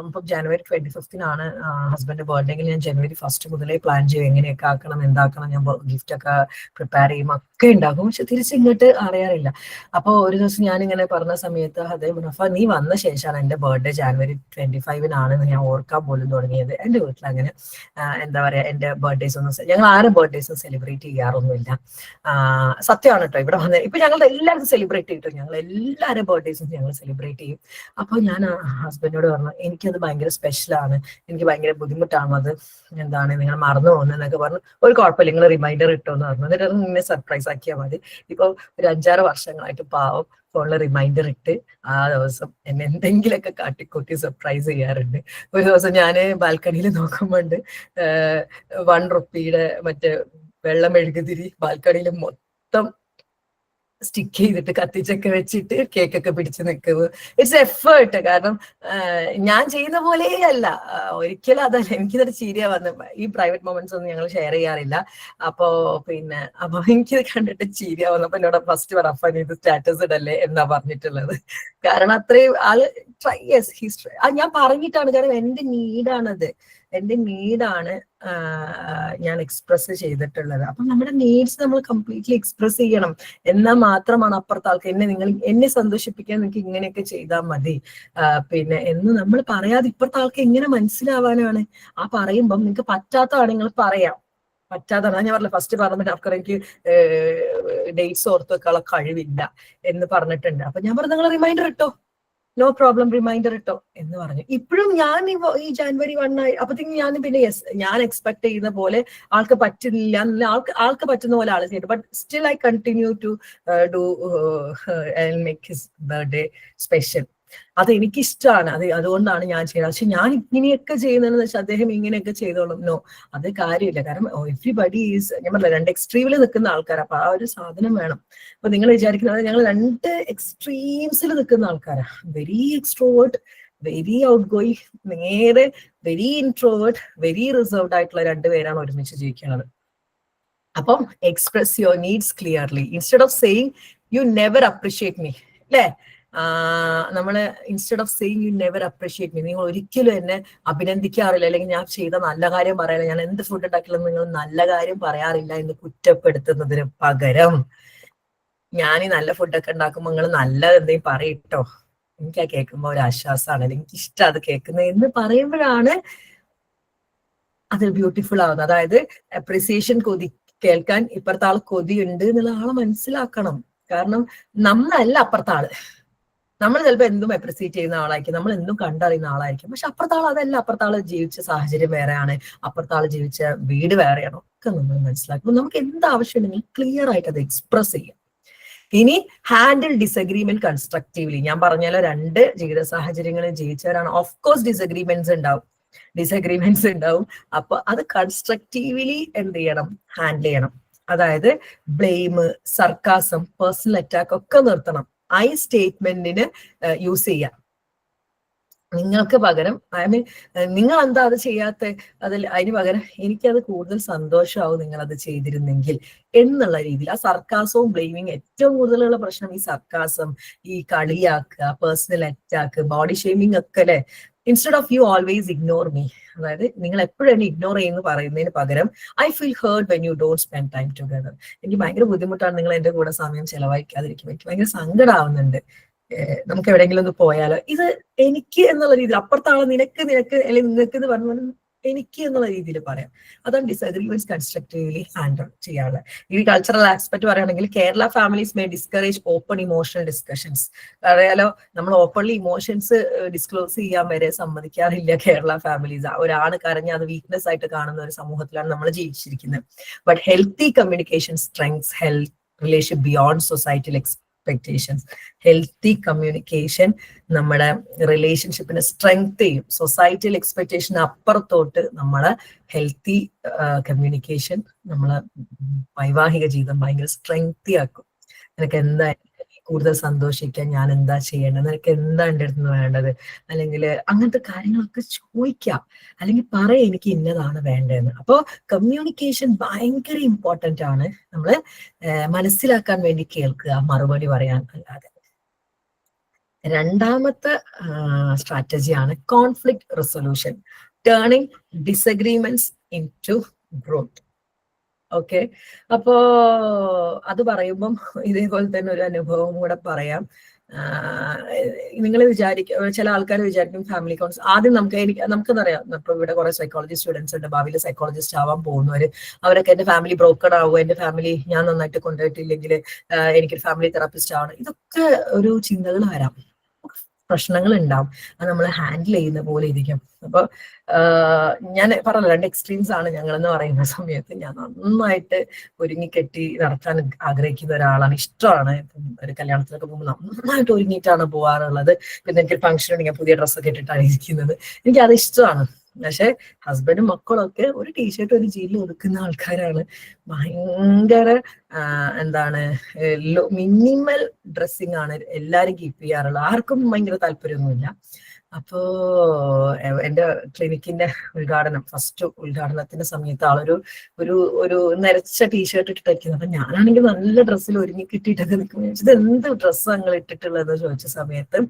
ഇപ്പം ജനുവരി 25 ഹസ്ബൻഡ് ബർത്ത്ഡേ എങ്കിൽ ഞാൻ ജനുവരി 1 മുതലേ പ്ലാൻ ചെയ്യും എങ്ങനെയൊക്കെ ആക്കണം, എന്താക്കണം, ഞാൻ ഗിഫ്റ്റ് ഒക്കെ പ്രിപ്പയർ ചെയ്യും, ഒക്കെ ഉണ്ടാക്കും. പക്ഷെ തിരിച്ചിങ്ങോട്ട് അറിയാറില്ല. അപ്പോൾ ഒരു ദിവസം ഞാനിങ്ങനെ പറഞ്ഞ സമയത്ത് അതേ പറഞ്ഞു, നീ വന്ന ശേഷമാണ് എൻ്റെ ബർത്ത്ഡേ ജനുവരി 25 ഞാൻ ഓർക്കാൻ പോലും തുടങ്ങിയത്. എൻ്റെ വീട്ടിൽ അങ്ങനെ എന്താ പറയാ, എൻ്റെ ബർത്ത്ഡേസ് ഒന്നും ഞങ്ങൾ ആരും ബർത്ത്ഡേസും സെലിബ്രേറ്റ് ചെയ്യാറൊന്നുമില്ല. സത്യമാണ് കേട്ടോ. ഇവിടെ വന്ന് ഇപ്പൊ ഞങ്ങളുടെ എല്ലാവരും സെലിബ്രേറ്റ് ചെയ്തിട്ടും ഞങ്ങൾ എല്ലാവരും ബർത്ത്ഡേസും ഞങ്ങൾ സെലിബ്രേറ്റ് ചെയ്യും. അപ്പൊ ഞാൻ ഹസ്ബൻഡിനോട് പറഞ്ഞു, എനിക്കത് ഭയങ്കര സ്പെഷ്യലാണ്, എനിക്ക് ഭയങ്കര ബുദ്ധിമുട്ടാണ് അത്, എന്താണ് നിങ്ങൾ മറന്നു പോകുന്നതെന്നൊക്കെ പറഞ്ഞു. ഒരു കുഴപ്പമില്ല, നിങ്ങൾ റിമൈൻഡർ ഇട്ടോന്ന് പറഞ്ഞു. എന്നിട്ട് അത് ഇങ്ങനെ സർപ്രൈസ് ആക്കിയാൽ മതി. ഇപ്പൊ ഒരു 5-6 വർഷങ്ങളായിട്ട് പാവം ഫോണിൽ റിമൈൻഡർ ഇട്ട് ആ ദിവസം എന്നെ എന്തെങ്കിലുമൊക്കെ കാട്ടിക്കൂട്ടി സർപ്രൈസ് ചെയ്യാറുണ്ട്. ഒരു ദിവസം ഞാൻ ബാൽക്കണിയിൽ നോക്കുമ്പോണ്ട് 1 റുപ്പിയുടെ മറ്റേ വെള്ളം മെഴുകുതിരി ബാൽക്കണിയിൽ മൊത്തം സ്റ്റിക്ക് ചെയ്തിട്ട് കത്തിച്ചൊക്കെ വെച്ചിട്ട് കേക്കൊക്കെ പിടിച്ച് നിൽക്കുന്നു. It's effort. കാരണം ഞാൻ ചെയ്യുന്ന പോലെയല്ല, ഒരിക്കലും അതല്ല. എനിക്കിതൊരു ചിരിയാ വന്നത്. ഈ പ്രൈവറ്റ് മൊമെന്റ്സ് ഒന്നും ഞങ്ങൾ ഷെയർ ചെയ്യാറില്ല. അപ്പൊ എനിക്കിത് കണ്ടിട്ട് ചിരിയാ വന്നപ്പോ എന്നോട് ഫസ്റ്റ് പറ, ഇത് സ്റ്റാറ്റസ് ഇടല്ലേ എന്നാ പറഞ്ഞിട്ടുള്ളത്. കാരണം അത്രയും ആള് ട്രൈ ഞാൻ പറഞ്ഞിട്ടാണ്. കാരണം എന്റെ നീഡാണത്, എന്റെ നീഡാണ് ഞാൻ എക്സ്പ്രസ് ചെയ്തിട്ടുള്ളത്. അപ്പൊ നമ്മുടെ നീഡ്സ് നമ്മൾ കംപ്ലീറ്റ്ലി എക്സ്പ്രസ് ചെയ്യണം. എന്നാൽ മാത്രമാണ് അപ്പുറത്തെ ആൾക്ക് എന്നെ സന്തോഷിപ്പിക്കാൻ നിങ്ങൾക്ക് ഇങ്ങനെയൊക്കെ ചെയ്താൽ മതി എന്ന് നമ്മൾ പറയാതെ ഇപ്പുറത്തെ ആൾക്ക് എങ്ങനെ മനസ്സിലാവാനാണ്? ആ പറയുമ്പം നിങ്ങൾക്ക് പറ്റാത്തതാണ് നിങ്ങൾ പറയാം, പറ്റാതാണ്. ഞാൻ പറഞ്ഞില്ല, ഫസ്റ്റ് പറഞ്ഞിട്ട് അപ്പുറം എനിക്ക് ഡേറ്റ്സ് ഓർത്ത് വെക്കാനുള്ള കഴിവില്ല എന്ന് പറഞ്ഞിട്ടുണ്ട്. അപ്പൊ ഞാൻ പറഞ്ഞു, നിങ്ങൾ റിമൈൻഡർ ഇട്ടോ, നോ പ്രോബ്ലം, റിമൈൻഡർ ഇട്ടോ എന്ന് പറഞ്ഞു. ഇപ്പോഴും ഞാൻ ഈ ജനുവരി 1 അപ്പത്തേക്കും ഞാൻ ഞാൻ എക്സ്പെക്ട് ചെയ്യുന്ന പോലെ ആൾക്ക് പറ്റുന്നില്ല, ആൾക്ക് പറ്റുന്ന പോലെ ആൾ ചെയ്തു. But still I continue to do make his birthday special. അത് എനിക്കിഷ്ടമാണ്, അതുകൊണ്ടാണ് ഞാൻ ചെയ്യുന്നത്. പക്ഷെ ഞാൻ ഇങ്ങനെയൊക്കെ ചെയ്യുന്നതെന്ന് വെച്ചാൽ അദ്ദേഹം ഇങ്ങനെയൊക്കെ ചെയ്തോളും, നോ, അത് കാര്യമില്ല. കാരണം എവ്രിബഡി ഈസ്, ഞാൻ പറഞ്ഞില്ല, 2 എക്സ്ട്രീമിൽ നിൽക്കുന്ന ആൾക്കാരാണ്. അപ്പൊ ആ ഒരു സാധനം വേണം. അപ്പൊ നിങ്ങൾ വിചാരിക്കുന്നത് ഞങ്ങൾ 2 എക്സ്ട്രീംസിൽ നിൽക്കുന്ന ആൾക്കാരാ. Very extrovert, very out going, നേരെ വെരി ഇൻട്രോവേർട്ട്, വെരി റിസർവ്ഡ് ആയിട്ടുള്ള 2 പേരാണ് ഒരുമിച്ച് ജീവിക്കുന്നത്. അപ്പം express your needs clearly instead of saying you never appreciate me, അല്ലേ? നമ്മള് instead of saying you never appreciate me, നിങ്ങൾ ഒരിക്കലും എന്നെ അഭിനന്ദിക്കാറില്ല, അല്ലെങ്കിൽ ഞാൻ ചെയ്ത നല്ല കാര്യം പറയാറില്ല, ഞാൻ എന്ത് ഫുഡ് ഉണ്ടാക്കിയാലും നിങ്ങൾ നല്ല കാര്യം പറയാറില്ല എന്ന് കുറ്റപ്പെടുത്തുന്നതിന് പകരം ഞാൻ ഈ നല്ല ഫുഡൊക്കെ ഉണ്ടാക്കുമ്പോൾ നിങ്ങൾ നല്ലത് എന്തെങ്കിലും പറയിട്ടോ, എനിക്ക് ആ കേൾക്കുമ്പോൾ ഒരു ആശ്വാസമാണ്, അല്ലെങ്കിൽ എനിക്ക് ഇഷ്ടം അത് കേൾക്കുന്നത് എന്ന് പറയുമ്പോഴാണ് അത് ബ്യൂട്ടിഫുൾ ആവുന്നത്. അതായത് അപ്രിസിയേഷൻ കേൾക്കാൻ ഇപ്പുറത്തെ ആൾ കൊതിയുണ്ട് എന്നുള്ള ആളെ മനസ്സിലാക്കണം. കാരണം നമ്മളല്ല അപ്പുറത്തെ ആള്. നമ്മൾ ചിലപ്പോൾ എന്തും അപ്രിസിയേറ്റ് ചെയ്യുന്ന ആളായിരിക്കും, നമ്മൾ എന്തും കണ്ടറിയുന്ന ആളായിരിക്കും. പക്ഷെ അപ്പുറത്തെ ആൾ അതല്ല. അപ്പുറത്തെ ആൾ ജീവിച്ച സാഹചര്യം വേറെയാണ്, അപ്പുറത്തെ ആൾ ജീവിച്ച വീട് വേറെയാണ്, ഒക്കെ നമ്മൾ മനസ്സിലാക്കും. നമുക്ക് എന്ത് ആവശ്യമുണ്ടെങ്കിൽ ക്ലിയർ ആയിട്ട് അത് എക്സ്പ്രസ് ചെയ്യാം. ഇനി ഹാൻഡിൽ ഡിസഗ്രിമെന്റ് കൺസ്ട്രക്റ്റീവ്ലി. ഞാൻ പറഞ്ഞാലോ, 2 ജീവിത സാഹചര്യങ്ങളിൽ ജീവിച്ചവരാണ്. ഓഫ് കോഴ്സ് ഡിസഗ്രിമെന്റ്സ് ഉണ്ടാവും. അപ്പൊ അത് കൺസ്ട്രക്റ്റീവ്ലി എന്ത് ചെയ്യണം, ഹാൻഡിൽ ചെയ്യണം. അതായത് ബ്ലെയിം, സർക്കാസം, പേഴ്സണൽ അറ്റാക്ക് ഒക്കെ നിർത്തണം. ഐ സ്റ്റേറ്റ്മെന്റിന് യൂസ് ചെയ്യാം. നിങ്ങൾക്ക് പകരം നിങ്ങൾ എന്താ അത് ചെയ്യാത്ത, അതിന് പകരം എനിക്കത് കൂടുതൽ സന്തോഷമാവും നിങ്ങൾ അത് ചെയ്തിരുന്നെങ്കിൽ എന്നുള്ള രീതിയിൽ. ആ സർക്കാസവും ബ്ലെയിമിങ് ഏറ്റവും കൂടുതലുള്ള പ്രശ്നം ഈ സർക്കാസം, ഈ കളിയാക്കുക, പേഴ്സണൽ അറ്റാക്ക്, ബോഡി ഷെയ്മിങ് ഒക്കെ, അല്ലെ? Instead of you always ignore me, അതായത് നിങ്ങൾ എപ്പോഴും എന്നെ ഇഗ്നോർ ചെയ്യുന്നു പറയുന്നതിന് പകരം I feel hurt when you don't spend time together. എനിക്ക് ഭയങ്കര ബുദ്ധിമുട്ടാണ് നിങ്ങൾ എന്റെ കൂടെ സമയം ചെലവഴിക്കാതിരിക്കുമ്പോൾ. എനിക്ക് ഭയങ്കര സങ്കടമാവുന്നുണ്ട്. നമുക്ക് എവിടെയെങ്കിലും ഒന്ന് പോയാലോ, ഇത് എനിക്ക് എന്നുള്ള രീതിയിൽ. അപ്പുറത്താളെ നിനക്ക് അല്ലെങ്കിൽ നിങ്ങൾക്ക് എന്ന് പറഞ്ഞു എനിക്ക് എന്നുള്ള രീതിയിൽ പറയാം. അതാണ് ഡിസഗ്രിമെന്റ്സ് കൺസ്ട്രക്റ്റീവ്ലി ഹാൻഡിൽ ചെയ്യാനുള്ളത്. ഈ കൾച്ചറൽ ആസ്പെക്ട് പറയുകയാണെങ്കിൽ Kerala families may discourage open emotional discussions. അറിയാലോ, നമ്മൾ ഓപ്പൺലി ഇമോഷൻസ് ഡിസ്ക്ലോസ് ചെയ്യാൻ വരെ സമ്മതിക്കാറില്ല കേരള ഫാമിലീസ്. ഒരാണ് കരഞ്ഞ് അത് വീക്ക്നെസ് ആയിട്ട് കാണുന്ന ഒരു സമൂഹത്തിലാണ് നമ്മൾ ജീവിച്ചിരിക്കുന്നത്. But healthy communication strengths health relation beyond societal expectations. Healthy communication നമ്മുടെ റിലേഷൻഷിപ്പിനെ സ്ട്രെങ്ത് ചെയ്യും. സൊസൈറ്റൽ എക്സ്പെക്ടേഷൻ അപ്പുറത്തോട്ട് നമ്മളെ ഹെൽത്തി കമ്മ്യൂണിക്കേഷൻ നമ്മളെ വൈവാഹിക ജീവിതം ഭയങ്കര സ്ട്രെങ്തി ആക്കും. നിനക്ക് എന്തായാലും കൂടുതൽ സന്തോഷിക്കാൻ ഞാൻ എന്താ ചെയ്യേണ്ടത്, നിനക്ക് എന്താ എൻ്റെ അടുത്ത് നിന്ന് വേണ്ടത്, അല്ലെങ്കിൽ അങ്ങനത്തെ കാര്യങ്ങളൊക്കെ ചോദിക്കാം, അല്ലെങ്കിൽ പറയാം എനിക്ക് ഇന്നതാണ് വേണ്ടതെന്ന്. അപ്പോൾ കമ്മ്യൂണിക്കേഷൻ ഭയങ്കര ഇമ്പോർട്ടൻ്റ് ആണ്. നമ്മൾ മനസ്സിലാക്കാൻ വേണ്ടി കേൾക്കുക, മറുപടി പറയാൻ അല്ലാതെ. രണ്ടാമത്തെ സ്ട്രാറ്റജിയാണ് conflict resolution, turning disagreements into growth. Okay, അപ്പോ അത് പറയുമ്പം ഇതേപോലെ തന്നെ ഒരു അനുഭവം കൂടെ പറയാം. നിങ്ങൾ വിചാരിക്കും, ചില ആൾക്കാർ വിചാരിക്കും ഫാമിലി കൗൺസിൽ ആദ്യം നമുക്കെന്നറിയാം, ഇപ്പൊ ഇവിടെ കുറെ സൈക്കോളജി സ്റ്റുഡൻസ് ഉണ്ട്, ഭാവിയിൽ സൈക്കോളജിസ്റ്റ് ആവാൻ പോകുന്നവര്. അവരൊക്കെ എന്റെ ഫാമിലി ബ്രോക്കൺ ആവുക, എന്റെ ഫാമിലി ഞാൻ നന്നായിട്ട് കൊണ്ടുപോയിട്ടില്ലെങ്കിൽ എനിക്കൊരു ഫാമിലി തെറാപ്പിസ്റ്റ് ആവണം, ഇതൊക്കെ ഒരു ചിന്തകൾ വരാം, പ്രശ്നങ്ങൾ ഉണ്ടാവും. അത് നമ്മൾ ഹാൻഡിൽ ചെയ്യുന്ന പോലെ ഇരിക്കും. അപ്പൊ ഞാൻ പറഞ്ഞ 2 എക്സ്ട്രീംസ് ആണ് ഞങ്ങളെന്ന് പറയുന്ന സമയത്ത്. ഞാൻ നന്നായിട്ട് ഒരുങ്ങിക്കെട്ടി നടത്താൻ ആഗ്രഹിക്കുന്ന ഒരാളാണ്, ഇഷ്ടമാണ്. ഒരു കല്യാണത്തിലൊക്കെ പോകുമ്പോൾ നന്നായിട്ട് ഒരുങ്ങിയിട്ടാണ് പോകാറുള്ളത്. പിന്നെ എനിക്കൊരു ഫംഗ്ഷൻ ഉണ്ടെങ്കിൽ പുതിയ ഡ്രസ്സൊക്കെ ഇട്ടിട്ടാണ് ഇരിക്കുന്നത്. എനിക്കത് ഇഷ്ടമാണ്. പക്ഷെ ഹസ്ബൻഡും മക്കളൊക്കെ ഒരു ടീഷർട്ട് ഒരു ജീനിൽ ഒതുക്കുന്ന ആൾക്കാരാണ്. ഭയങ്കര എന്താണ്, മിനിമൽ ഡ്രസ്സിങ് ആണ് എല്ലാരും കീപ്പ് ചെയ്യാറുള്ളത്. ആർക്കും ഭയങ്കര താല്പര്യമൊന്നുമില്ല. അപ്പോ എന്റെ ക്ലിനിക്കിന്റെ ഫസ്റ്റ് ഉദ്ഘാടനത്തിന്റെ സമയത്ത് ആളൊരു ഒരു നരച്ച ടീഷർട്ട് ഇട്ടിട്ടായിരിക്കുന്നത്. അപ്പൊ ഞാനാണെങ്കിൽ നല്ല ഡ്രസ്സിൽ ഒരുങ്ങി കിട്ടിയിട്ടൊക്കെ നിൽക്കുമ്പോൾ ഇത് എന്ത് ഡ്രസ്സാണ് നിങ്ങൾ ഇട്ടിട്ടുള്ളതെന്ന് ചോദിച്ച സമയത്ത്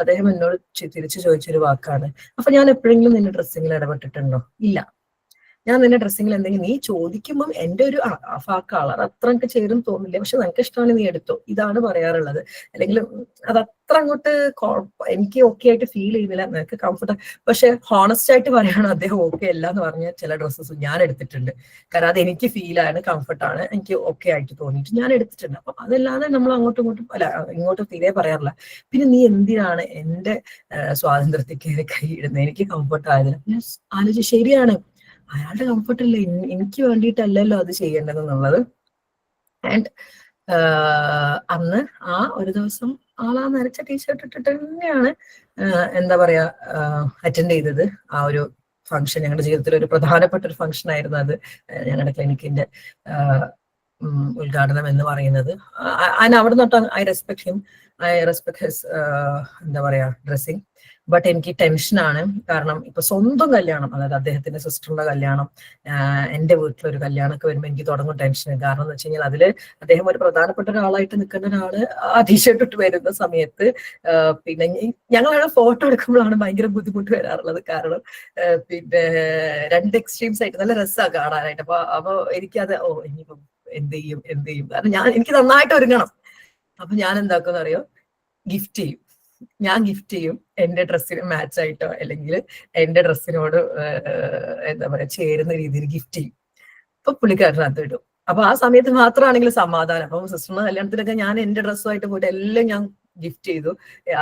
അദ്ദേഹം എന്നോട് തിരിച്ചു ചോദിച്ചൊരു വാക്കാണ്, അപ്പൊ ഞാൻ എപ്പോഴെങ്കിലും നിന്റെ ഡ്രസ്സിങ്ങിൽ ഇടപെട്ടിട്ടുണ്ടോ? ഇല്ല. ഞാൻ നിന്റെ ഡ്രസ്സിങ്ങിൽ എന്തെങ്കിലും നീ ചോദിക്കുമ്പം എൻ്റെ ഒരു കളർ അത്ര എനിക്ക് ചേരും തോന്നില്ല, പക്ഷെ നിനക്ക് ഇഷ്ടമാണ് നീ എടുത്തോ, ഇതാണ് പറയാറുള്ളത്. അല്ലെങ്കിൽ അത് അത്ര അങ്ങോട്ട് എനിക്ക് ഓക്കെ ആയിട്ട് ഫീൽ ചെയ്യുന്നില്ല, നിനക്ക് കംഫർട്ട്. പക്ഷെ ഹോണസ്റ്റ് ആയിട്ട് പറയണം, അദ്ദേഹം ഓക്കെ അല്ല എന്ന് പറഞ്ഞ ചില ഡ്രസ്സസ് ഞാൻ എടുത്തിട്ടുണ്ട്. കാരണം അത് എനിക്ക് ഫീലാണ്, കംഫർട്ടാണ്, എനിക്ക് ഓക്കെ ആയിട്ട് തോന്നിയിട്ട് ഞാൻ എടുത്തിട്ടുണ്ട്. അപ്പൊ അതല്ലാതെ നമ്മൾ അങ്ങോട്ടും ഇങ്ങോട്ടും തീരെ പറയാറില്ല. പിന്നെ നീ എന്തിനാണ് എൻ്റെ സ്വാതന്ത്ര്യത്തിൽ കയറി കൈയിടുന്നത്, എനിക്ക് കംഫർട്ട് ആയതില്ല. പിന്നെ ആലോചിച്ച് ശരിയാണ്, അയാളുടെ കംഫർട്ടല്ലേ, എനിക്ക് വേണ്ടിയിട്ടല്ലല്ലോ അത് ചെയ്യേണ്ടതെന്നുള്ളത്. ആൻഡ് അന്ന് ആ ഒരു ദിവസം ആളാ നരച്ച ടീഷർട്ട് ഇട്ടിട്ട് തന്നെയാണ് എന്താ പറയാ അറ്റൻഡ് ചെയ്തത്. ആ ഒരു ഫംഗ്ഷൻ ഞങ്ങളുടെ ജീവിതത്തിൽ ഒരു പ്രധാനപ്പെട്ട ഒരു ഫംഗ്ഷൻ ആയിരുന്നു അത്, ഞങ്ങളുടെ ക്ലിനിക്കിന്റെ ഉദ്ഘാടനം എന്ന് പറയുന്നത്. അവിടെ തൊട്ട് ഐ റെസ്പെക്ട് ഹിസ് എന്താ പറയാ ഡ്രസ്സിങ്. ബട്ട് എനിക്ക് ടെൻഷനാണ്, കാരണം ഇപ്പൊ സ്വന്തം കല്യാണം, അതായത് അദ്ദേഹത്തിന്റെ സിസ്റ്ററിന്റെ കല്യാണം, എന്റെ വീട്ടിലൊരു കല്യാണമൊക്കെ വരുമ്പോൾ എനിക്ക് തുടങ്ങും ടെൻഷൻ. കാരണം എന്ന് വെച്ച് കഴിഞ്ഞാൽ അതില് അദ്ദേഹം ഒരു പ്രധാനപ്പെട്ട ഒരാളായിട്ട് നിൽക്കുന്ന ഒരാള് ആ ടീഷർട്ട് ഇട്ട് വരുന്ന സമയത്ത് പിന്നെ ഞങ്ങളവിടെ ഫോട്ടോ എടുക്കുമ്പോഴാണ് ഭയങ്കര ബുദ്ധിമുട്ട് വരാറുള്ളത്. കാരണം പിന്നെ 2 എക്സ്ട്രീംസ് ആയിട്ട് നല്ല രസമാണ് കാണാനായിട്ട്. അപ്പൊ എനിക്കത് ഇനിയിപ്പോ എന്ത് ചെയ്യും കാരണം എനിക്ക് നന്നായിട്ട് ഒരുങ്ങണം. അപ്പൊ ഞാൻ എന്താക്കുമെന്ന് അറിയോ, ഞാൻ ഗിഫ്റ്റ് ചെയ്യും എന്റെ ഡ്രസ്സിന് മാച്ച് ആയിട്ടോ അല്ലെങ്കിൽ എന്റെ ഡ്രസ്സിനോട് എന്താ പറയാ ചേരുന്ന രീതിയിൽ ഗിഫ്റ്റ് ചെയ്യും. അപ്പൊ പുള്ളിക്കാരനകത്ത് ഇടും. അപ്പൊ ആ സമയത്ത് മാത്രമാണെങ്കിൽ സമാധാനം. അപ്പം സിസ്റ്ററിന്റെ കല്യാണത്തിലൊക്കെ ഞാൻ എന്റെ ഡ്രസ്സുമായിട്ട് പോയിട്ട് എല്ലാം ഞാൻ ഗിഫ്റ്റ് ചെയ്തു,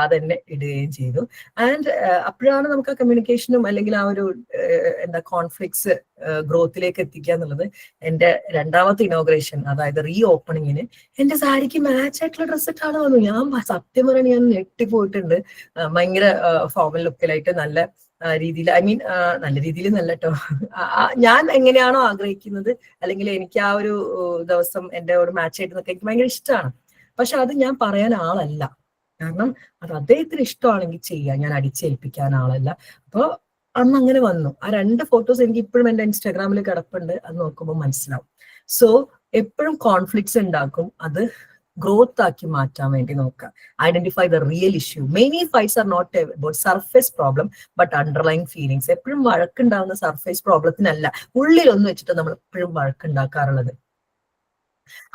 അതെന്നെ ഇടുകയും ചെയ്തു. ആൻഡ് അപ്പോഴാണ് നമുക്ക് ആ കമ്മ്യൂണിക്കേഷനും അല്ലെങ്കിൽ ആ ഒരു എന്താ കോൺഫ്ലിക്ട്സ് ഗ്രോത്തിലേക്ക് എത്തിക്കുക എന്നുള്ളത്. എന്റെ രണ്ടാമത്തെ ഇനോഗ്രേഷൻ, അതായത് റീ ഓപ്പണിങ്ങിന് എന്റെ സാരിക്ക് മാച്ച് ആയിട്ടുള്ള ഡ്രസ്സ് ഇട്ടാണ് വന്നു. ഞാൻ സത്യം പറഞ്ഞാൽ ഞാൻ ഞെട്ടിപ്പോയിട്ടുണ്ട്. ഭയങ്കര ഫോർമൽ ലുക്കിലായിട്ട് നല്ല രീതിയിൽ, ഐ മീൻ നല്ല രീതിയിൽ നല്ല കേട്ടോ, ഞാൻ എങ്ങനെയാണോ ആഗ്രഹിക്കുന്നത് അല്ലെങ്കിൽ എനിക്ക് ആ ഒരു ദിവസം എന്റെ ഒരു മാച്ച് ആയിട്ട് നിൽക്കാൻ എനിക്ക് ഭയങ്കര ഇഷ്ടമാണ്. പക്ഷെ അത് ഞാൻ പറയാൻ ആളല്ല, കാരണം അത് അദ്ദേഹത്തിന് ഇഷ്ടമാണെങ്കിൽ ചെയ്യാം, ഞാൻ അടിച്ചേൽപ്പിക്കാൻ ആളല്ല. അപ്പൊ അന്ന് അങ്ങനെ വന്നു. ആ 2 ഫോട്ടോസ് എനിക്ക് ഇപ്പോഴും എന്റെ ഇൻസ്റ്റാഗ്രാമിൽ കിടപ്പുണ്ട്, അത് നോക്കുമ്പോൾ മനസ്സിലാവും. സോ എപ്പോഴും കോൺഫ്ലിക്ട്സ് ഉണ്ടാക്കും, അത് ഗ്രോത്ത് ആക്കി മാറ്റാൻ വേണ്ടി നോക്കുക. Identify the real issue. Many fights are not about surface problem but underlying feelings. എപ്പോഴും വഴക്കുണ്ടാവുന്ന സർഫേസ് പ്രോബ്ലത്തിനല്ല, ഉള്ളിലൊന്നും വെച്ചിട്ട് നമ്മൾ എപ്പോഴും വഴക്കുണ്ടാക്കാറുള്ളത്.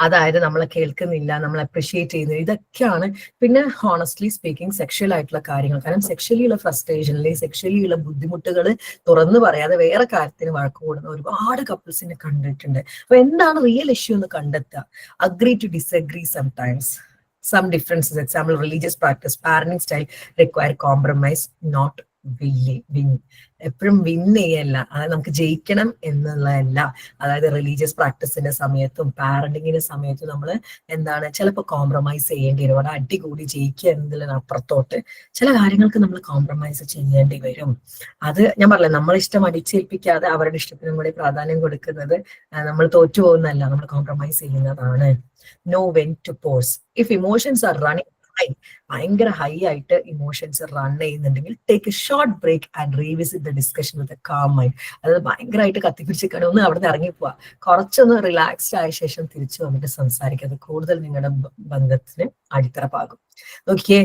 അതായത് നമ്മളെ കേൾക്കുന്നില്ല, നമ്മൾ അപ്രിഷിയേറ്റ് ചെയ്യുന്നില്ല, ഇതൊക്കെയാണ്. പിന്നെ ഹോണസ്റ്റ്ലി സ്പീക്കിംഗ് സെക്ഷൽ ആയിട്ടുള്ള കാര്യങ്ങൾ, കാരണം സെക്ഷലി ഉള്ള ഫ്രസ്ട്രേഷൻ അല്ലെങ്കിൽ സെക്ഷലി ഉള്ള ബുദ്ധിമുട്ടുകൾ തുറന്നു പറയാതെ വേറെ കാര്യത്തിന് വഴക്ക് കൂടുന്ന ഒരുപാട് കപ്പിൾസിനെ കണ്ടിട്ടുണ്ട്. അപ്പൊ എന്താണ് റിയൽ ഇഷ്യൂ എന്ന് കണ്ടെത്തുക. Agree to disagree sometimes. Some differences, example, religious practice, parenting style require compromise, not win. എപ്പോഴും വിൻ ചെയ്യല്ല, അതായത് നമുക്ക് ജയിക്കണം എന്നുള്ളതല്ല. അതായത് റിലീജിയസ് പ്രാക്ടീസിന്റെ സമയത്തും പാരന്റിങ്ങിന്റെ സമയത്തും നമ്മൾ എന്താണ് ചിലപ്പോൾ കോംപ്രമൈസ് ചെയ്യേണ്ടി വരും. അവിടെ അടികൂടി ജയിക്കുക എന്നതിനപ്പുറത്തോട്ട് ചില കാര്യങ്ങൾക്ക് നമ്മൾ കോംപ്രമൈസ് ചെയ്യേണ്ടി വരും. അത് ഞാൻ പറഞ്ഞില്ല, നമ്മളിഷ്ടം അടിച്ചേൽപ്പിക്കാതെ അവരുടെ ഇഷ്ടത്തിനും കൂടി പ്രാധാന്യം കൊടുക്കുന്നത് നമ്മൾ തോറ്റു പോകുന്നതല്ല, നമ്മൾ കോംപ്രമൈസ് ചെയ്യുന്നതാണ്. Know when to pause. If emotions are running ഭയങ്കര ഹൈ ആയിട്ട് ഇമോഷൻസ് റൺ ചെയ്യുന്നുണ്ടെങ്കിൽ take a short break and revisit the discussion with a calm mind. അത് ഭയങ്കരമായിട്ട് കത്തിപ്പിടിച്ചിരിക്കണം, ഒന്ന് അവിടെ നിന്ന് ഇറങ്ങിപ്പോവാ, കുറച്ചൊന്ന് റിലാക്സ്ഡ് ആയ ശേഷം തിരിച്ചു വന്നിട്ട് സംസാരിക്കുന്നത് കൂടുതൽ നിങ്ങളുടെ ബന്ധത്തിന് അടിത്തറപ്പാകും. നോക്കിയേ,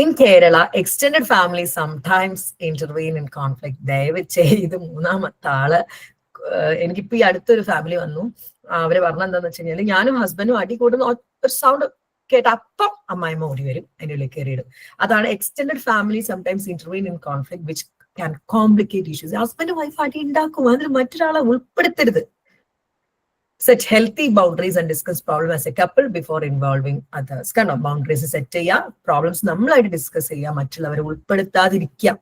in Kerala extended family sometimes intervene in conflict. ദയവ് ചെയ്ത് മൂന്നാമത്തെ ആള്, എനിക്കിപ്പോ ഈ അടുത്തൊരു ഫാമിലി വന്നു, അവര് പറഞ്ഞെന്താന്ന് വെച്ച് കഴിഞ്ഞാൽ ഞാനും ഹസ്ബൻഡും അടി കൂടുന്ന ഒരു സൗണ്ട് കേട്ട് അപ്പം അമ്മായിമ്മ ഓടി വരും, അതിൻ്റെ ഉള്ളിൽ കയറിയിടും. അതാണ് extended family sometimes intervene in conflict which can complicate issues. Husband wife അടി ഉണ്ടാക്കും, അതിൽ മറ്റൊരാളെ ഉൾപ്പെടുത്തരുത്. Set healthy boundaries and discuss problem as a couple before involving others. കണ്ടോ, ബൗണ്ടറീസ് സെറ്റ് ചെയ്യുക, പ്രോബ്ലംസ് നമ്മളായിട്ട് ഡിസ്കസ് ചെയ്യുക, മറ്റുള്ളവരെ ഉൾപ്പെടുത്താതിരിക്കുക.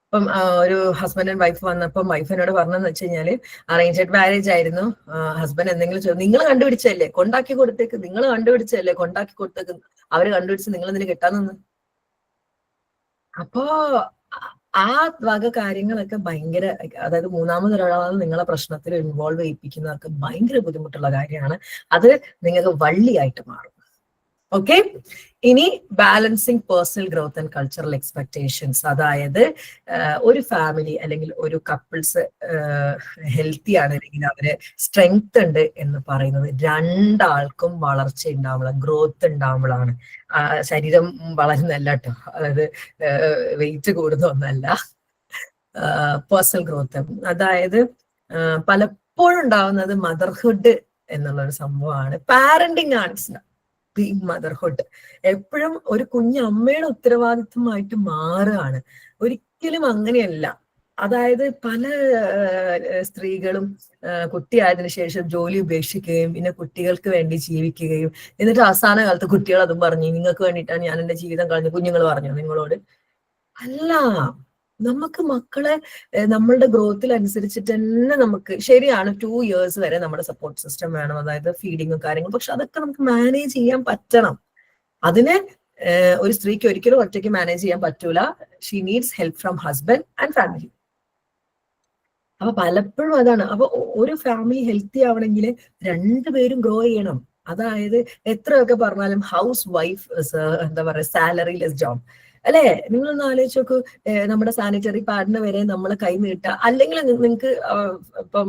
ഇപ്പം ഒരു ഹസ്ബൻഡ് ആൻഡ് വൈഫ് വന്നപ്പം വൈഫിനോട് പറഞ്ഞെന്ന് വെച്ച് കഴിഞ്ഞാല് അറേഞ്ച്ഡ് മാരേജ് ആയിരുന്നു. ഹസ്ബൻഡ് എന്തെങ്കിലും നിങ്ങൾ കണ്ടുപിടിച്ചല്ലേ, കൊണ്ടാക്കി കൊടുത്തേക്ക്, നിങ്ങൾ കണ്ടുപിടിച്ചല്ലേ, കൊണ്ടാക്കി കൊടുത്തേക്ക്, അവര് കണ്ടുപിടിച്ച് നിങ്ങൾ ഇതിന് കെട്ടാൻ നിന്ന്. അപ്പോ ആ വക കാര്യങ്ങളൊക്കെ ഭയങ്കര, അതായത് മൂന്നാമതൊരാളാണ് നിങ്ങളെ പ്രശ്നത്തിൽ ഇൻവോൾവ് ചെയ്യിപ്പിക്കുന്നതൊക്കെ ഭയങ്കര ബുദ്ധിമുട്ടുള്ള കാര്യമാണ്. അത് നിങ്ങൾക്ക് വള്ളിയായിട്ട് മാറും. ഓക്കെ, ഇനി balancing personal growth and cultural expectations. അതായത് ഒരു ഫാമിലി അല്ലെങ്കിൽ ഒരു കപ്പിൾസ് ഹെൽത്തി ആണ് അല്ലെങ്കിൽ അവര് സ്ട്രെങ്ത് ഉണ്ട് എന്ന് പറയുന്നത് രണ്ടാൾക്കും വളർച്ച ഉണ്ടാവുമ്പോൾ, ഗ്രോത്ത് ഉണ്ടാവുമ്പോഴാണ്. ശരീരം വളരുന്നല്ല കേട്ടോ, അതായത് വെയിറ്റ് കൂടുന്ന ഒന്നല്ല, പേഴ്സണൽ ഗ്രോത്ത്. അതായത് പലപ്പോഴും ഉണ്ടാവുന്നത് മദർഹുഡ് എന്നുള്ളൊരു സംഭവമാണ്. പാരന്റിങ് ആണ് മദർഹുഡ്. എപ്പോഴും ഒരു കുഞ്ഞ് അമ്മയുടെ ഉത്തരവാദിത്വമായിട്ട് മാറുകയാണ്. ഒരിക്കലും അങ്ങനെയല്ല. അതായത് പല സ്ത്രീകളും കുട്ടിയായതിനു ശേഷം ജോലി ഉപേക്ഷിക്കുകയും പിന്നെ കുട്ടികൾക്ക് വേണ്ടി ജീവിക്കുകയും എന്നിട്ട് അവസാന കാലത്ത് കുട്ടികൾ അതും പറഞ്ഞു, നിങ്ങൾക്ക് വേണ്ടിയിട്ടാണ് ഞാൻ എന്റെ ജീവിതം കളഞ്ഞു. കുഞ്ഞുങ്ങൾ പറഞ്ഞു നിങ്ങളോട് അല്ല, നമുക്ക് മക്കളെ നമ്മളുടെ ഗ്രോത്തിൽ അനുസരിച്ചിട്ട് തന്നെ നമുക്ക്, ശരിയാണ് 2 years വരെ നമ്മുടെ സപ്പോർട്ട് സിസ്റ്റം വേണം, അതായത് ഫീഡിങ്ങും കാര്യങ്ങളും, പക്ഷെ അതൊക്കെ നമുക്ക് മാനേജ് ചെയ്യാൻ പറ്റണം. അതിന് ഒരു സ്ത്രീക്ക് ഒരിക്കലും ഒറ്റയ്ക്ക് മാനേജ് ചെയ്യാൻ പറ്റൂല. She needs help from husband and family. അപ്പൊ പലപ്പോഴും അതാണ്. അപ്പൊ ഒരു ഫാമിലി ഹെൽത്തി ആവണമെങ്കിൽ രണ്ടുപേരും ഗ്രോ ചെയ്യണം. അതായത് എത്രയൊക്കെ പറഞ്ഞാലും ഹൗസ് വൈഫ് എന്താ പറയുക, സാലറി ലെസ് ജോബ് അല്ലെ? നിങ്ങളൊന്ന് ആലോചിച്ച് നോക്കൂ, നമ്മുടെ സാനിറ്ററി പാഡിന് വരെ നമ്മൾ കൈ നീട്ടുക, അല്ലെങ്കിൽ നിങ്ങൾക്ക് ഇപ്പം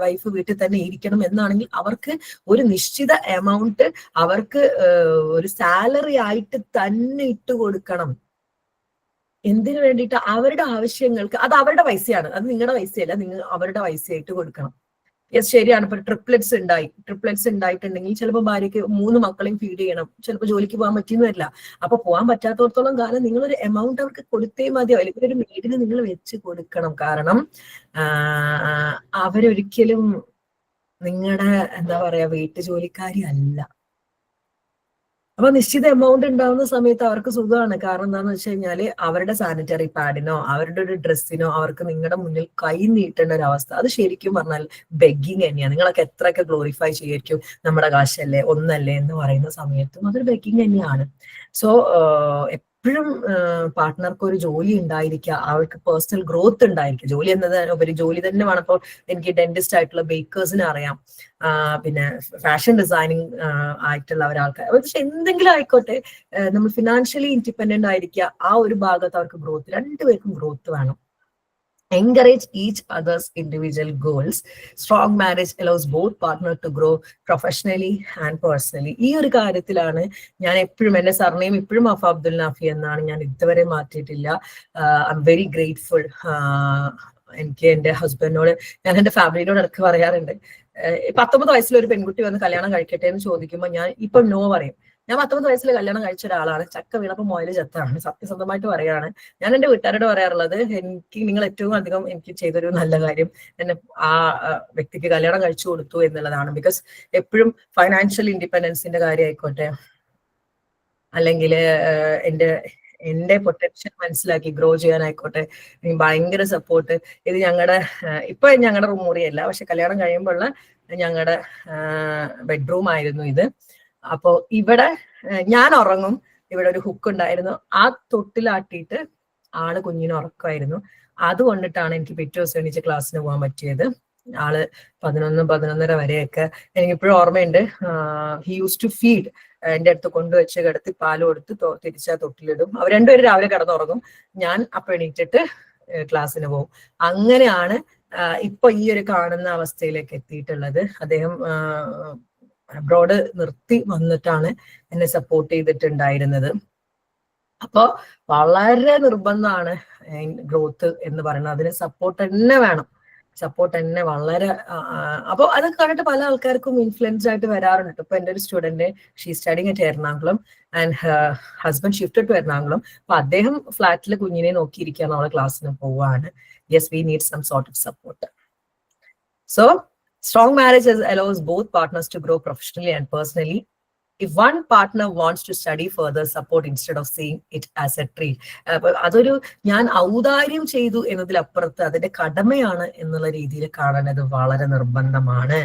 വൈഫ് വീട്ടിൽ തന്നെ ഇരിക്കണം എന്നാണെങ്കിൽ അവർക്ക് ഒരു നിശ്ചിത എമൗണ്ട് അവർക്ക് ഒരു സാലറി ആയിട്ട് തന്നെ ഇട്ട് കൊടുക്കണം. എന്തിനു വേണ്ടിയിട്ട്? അവരുടെ ആവശ്യങ്ങൾക്ക്. അത് അവരുടെ പൈസയാണ്, അത് നിങ്ങളുടെ പൈസയല്ല, നിങ്ങൾ അവരുടെ പൈസയായിട്ട് കൊടുക്കണം. യെസ്, ശരിയാണ്. ഇപ്പൊ ട്രിപ്ലെറ്റ്സ് ഉണ്ടായിട്ടുണ്ടെങ്കിൽ ചിലപ്പോൾ ഭാര്യയ്ക്ക് 3 മക്കളെയും ഫീഡ് ചെയ്യണം, ചിലപ്പോൾ ജോലിക്ക് പോകാൻ പറ്റിയെന്ന് വരില്ല. അപ്പൊ പോകാൻ പറ്റാത്തടത്തോളം കാലം നിങ്ങളൊരു എമൗണ്ട് അവർക്ക് കൊടുത്തേ മതിയോ, അല്ലെങ്കിൽ ഒരു മെയ്ഡിന് നിങ്ങൾ വെച്ച് കൊടുക്കണം. കാരണം അവരൊരിക്കലും നിങ്ങളുടെ എന്താ പറയാ വീട്ടു ജോലിക്കാരി അല്ല. അപ്പൊ നിശ്ചിത എമൗണ്ട് ഉണ്ടാവുന്ന സമയത്ത് അവർക്ക് സുഖമാണ്. കാരണം എന്താന്ന് വെച്ച് കഴിഞ്ഞാല് അവരുടെ സാനിറ്ററി പാഡിനോ അവരുടെ ഒരു ഡ്രസ്സിനോ അവർക്ക് നിങ്ങളുടെ മുന്നിൽ കൈ നീട്ടേണ്ട ഒരു അവസ്ഥ, അത് ശരിക്കും പറഞ്ഞാൽ ബെഗ്ഗിങ് തന്നെയാണ്. നിങ്ങളൊക്കെ എത്രയൊക്കെ ഗ്ലോറിഫൈ ചെയ്യായിരിക്കും, നമ്മുടെ കാശല്ലേ ഒന്നല്ലേ എന്ന് പറയുന്ന സമയത്തും അതൊരു ബെഗ്ഗിങ് തന്നെയാണ്. സോ എപ്പോഴും പാർട്ട്ണർക്ക് ഒരു ജോലി ഉണ്ടായിരിക്കുക, അവർക്ക് പേഴ്സണൽ ഗ്രോത്ത് ഉണ്ടായിരിക്കുക. ജോലി എന്നതിനുപരി ജോലി തന്നെ വേണം. ഇപ്പോൾ എനിക്ക് ഡെന്റിസ്റ്റ് ആയിട്ടുള്ള ബേക്കേഴ്സിനെ അറിയാം, പിന്നെ ഫാഷൻ ഡിസൈനിങ് ആയിട്ടുള്ള ഒരാൾക്കാർ, പക്ഷെ എന്തെങ്കിലും ആയിക്കോട്ടെ, നമ്മൾ ഫിനാൻഷ്യലി ഇൻഡിപെൻഡന്റ് ആയിരിക്കുക. ആ ഒരു ഭാഗത്ത് അവർക്ക് ഗ്രോത്ത്, രണ്ടുപേർക്കും ഗ്രോത്ത് വേണം. Encourage each other's individual goals. Strong marriage allows both partners to grow professionally and personally. ഈ ഒരു കാര്യത്തിലാണ് ഞാൻ എപ്പോഴും, എന്റെ സർനെയിം ഇപ്പോഴും അഫ അബ്ദുൽ നാഫി എന്നാണ്, ഞാൻ ഇതുവരെ മാറ്റിയിട്ടില്ല. I am very grateful. എനിക്ക് എന്റെ ഹസ്ബൻഡിനോട്, ഞാൻ എന്റെ ഫാമിലിനോട് ഇടയ്ക്ക് പറയാറുണ്ട്, 19 വയസ്സിൽ ഒരു പെൺകുട്ടി വന്ന് കല്യാണം കഴിക്കട്ടെ എന്ന് ചോദിക്കുമ്പോൾ ഞാൻ ഇപ്പം നോ പറയും. ഞാൻ 19 വയസ്സിൽ കല്യാണം കഴിച്ച ഒരാളാണ്. ചക്ക വീണപ്പോൾ മോയില് ചത്താണ്, സത്യസന്ധമായിട്ട് പറയാണ്. ഞാൻ എന്റെ വീട്ടുകാരോട് പറയാറുള്ളത്, എനിക്ക് നിങ്ങൾ ഏറ്റവും അധികം എനിക്ക് ചെയ്തൊരു നല്ല കാര്യം എന്നെ ആ വ്യക്തിക്ക് കല്യാണം കഴിച്ചു കൊടുത്തു എന്നുള്ളതാണ്. ബിക്കോസ് എപ്പോഴും ഫൈനാൻഷ്യൽ ഇൻഡിപെൻഡൻസിന്റെ കാര്യം ആയിക്കോട്ടെ, അല്ലെങ്കിൽ എന്റെ പൊട്ടൻഷ്യൽ മനസ്സിലാക്കി ഗ്രോ ചെയ്യാനായിക്കോട്ടെ, ഭയങ്കര സപ്പോർട്ട്. ഇത് ഇപ്പൊ ഞങ്ങളുടെ റൂം മുറിയല്ല, പക്ഷെ കല്യാണം കഴിയുമ്പോഴുള്ള ഞങ്ങളുടെ ബെഡ്റൂം ആയിരുന്നു ഇത്. അപ്പോ ഇവിടെ ഞാൻ ഉറങ്ങും, ഇവിടെ ഒരു ഹുക്ക് ഉണ്ടായിരുന്നു, ആ തൊട്ടിലാട്ടിയിട്ട് ആള് കുഞ്ഞിനെ ഉറക്കമായിരുന്നു. അതുകൊണ്ടിട്ടാണ് എനിക്ക് പിറ്റേ ദിവസം എണീച്ച് ക്ലാസ്സിന് പോകാൻ പറ്റിയത്. ആള് 11-11:30 വരെയൊക്കെ എനിക്കിപ്പോഴും ഓർമ്മയുണ്ട്. He use to feed. എന്റെ അടുത്ത് കൊണ്ടുവച്ച് കിടത്തി പാല് കൊടുത്ത് തിരിച്ചാ തൊട്ടിലിടും. അവർ രണ്ടുപേരും രാവിലെ കിടന്നുറങ്ങും. ഞാൻ അപ്പൊ എണീറ്റിട്ട് ക്ലാസ്സിന് പോകും. അങ്ങനെയാണ് ഇപ്പൊ ഈ ഒരു കാണുന്ന അവസ്ഥയിലേക്ക് എത്തിയിട്ടുള്ളത്. അദ്ദേഹം അബ്രോഡ് നിർത്തി വന്നിട്ടാണ് എന്നെ സപ്പോർട്ട് ചെയ്തിട്ടുണ്ടായിരുന്നത്. അപ്പൊ വളരെ നിർബന്ധമാണ് ഗ്രോത്ത് എന്ന് പറയുന്നത്. അതിന് സപ്പോർട്ട് തന്നെ വേണം. സപ്പോർട്ട് തന്നെ വളരെ അപ്പൊ അത് കണ്ടിട്ട് പല ആൾക്കാർക്കും ഇൻഫ്ലുവൻസ് ആയിട്ട് വരാറുണ്ട്. ഇപ്പൊ എന്റെ ഒരു student, she studying at Ernakulam and husband shifted to Ernakulam. അപ്പൊ അദ്ദേഹം ഫ്ലാറ്റിൽ കുഞ്ഞിനെ നോക്കിയിരിക്കാൻ അവളെ ക്ലാസ്സിന് പോവാണ്. Yes, we need some sort of support. So strong marriage allows both partners to grow professionally and personally. If one partner wants to study further, support instead of seeing it as a treat. അതൊരു ഞാൻ ഔദാര്യം ചെയ്തു എന്നതിലപ്പുറത്ത് അതിന്റെ കടമയാണ് എന്നുള്ള രീതിയിൽ കാണാനത് വളരെ നിർബന്ധമാണ്.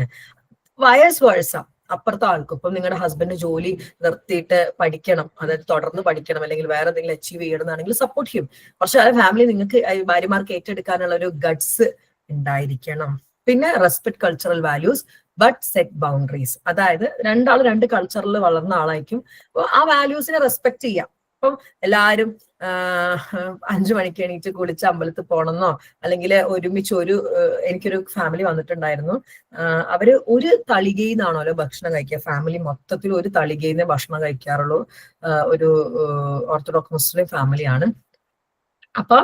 വയസ് വേഴ്സ അപ്പുറത്തെ ആൾക്കും ഇപ്പം നിങ്ങളുടെ ഹസ്ബൻഡ് ജോലി നിർത്തിയിട്ട് പഠിക്കണം, അതായത് തുടർന്ന് പഠിക്കണം, അല്ലെങ്കിൽ വേറെ എന്തെങ്കിലും അച്ചീവ് ചെയ്യണം എന്നാണെങ്കിൽ സപ്പോർട്ട് ചെയ്യും. പക്ഷെ ആ ഫാമിലി നിങ്ങൾക്ക് ഭാര്യമാർക്ക് ഏറ്റെടുക്കാനുള്ള ഒരു ഗട്സ് ഉണ്ടായിരിക്കണം. പിന്നെ respect cultural values but set boundaries. അതായത് രണ്ടാൾ രണ്ട് കൾച്ചറിൽ വളർന്ന ആളായിരിക്കും. അപ്പൊ ആ വാല്യൂസിനെ റെസ്പെക്ട് ചെയ്യാം. അപ്പം എല്ലാവരും 5 മണിക്ക് എണീറ്റ് കുളിച്ച് അമ്പലത്തിൽ പോകണമെന്നോ, അല്ലെങ്കിൽ ഒരുമിച്ച് എനിക്കൊരു ഫാമിലി വന്നിട്ടുണ്ടായിരുന്നു. അവര് ഒരു തളികയിൽ നിന്നാണല്ലോ ഭക്ഷണം കഴിക്കുക. ഫാമിലി മൊത്തത്തിൽ ഒരു തളികയിൽ നിന്ന് ഭക്ഷണം കഴിക്കാറുള്ളൂ. ഒരു ഓർത്തഡോക്സ് മുസ്ലിം ഫാമിലിയാണ്. അപ്പൊ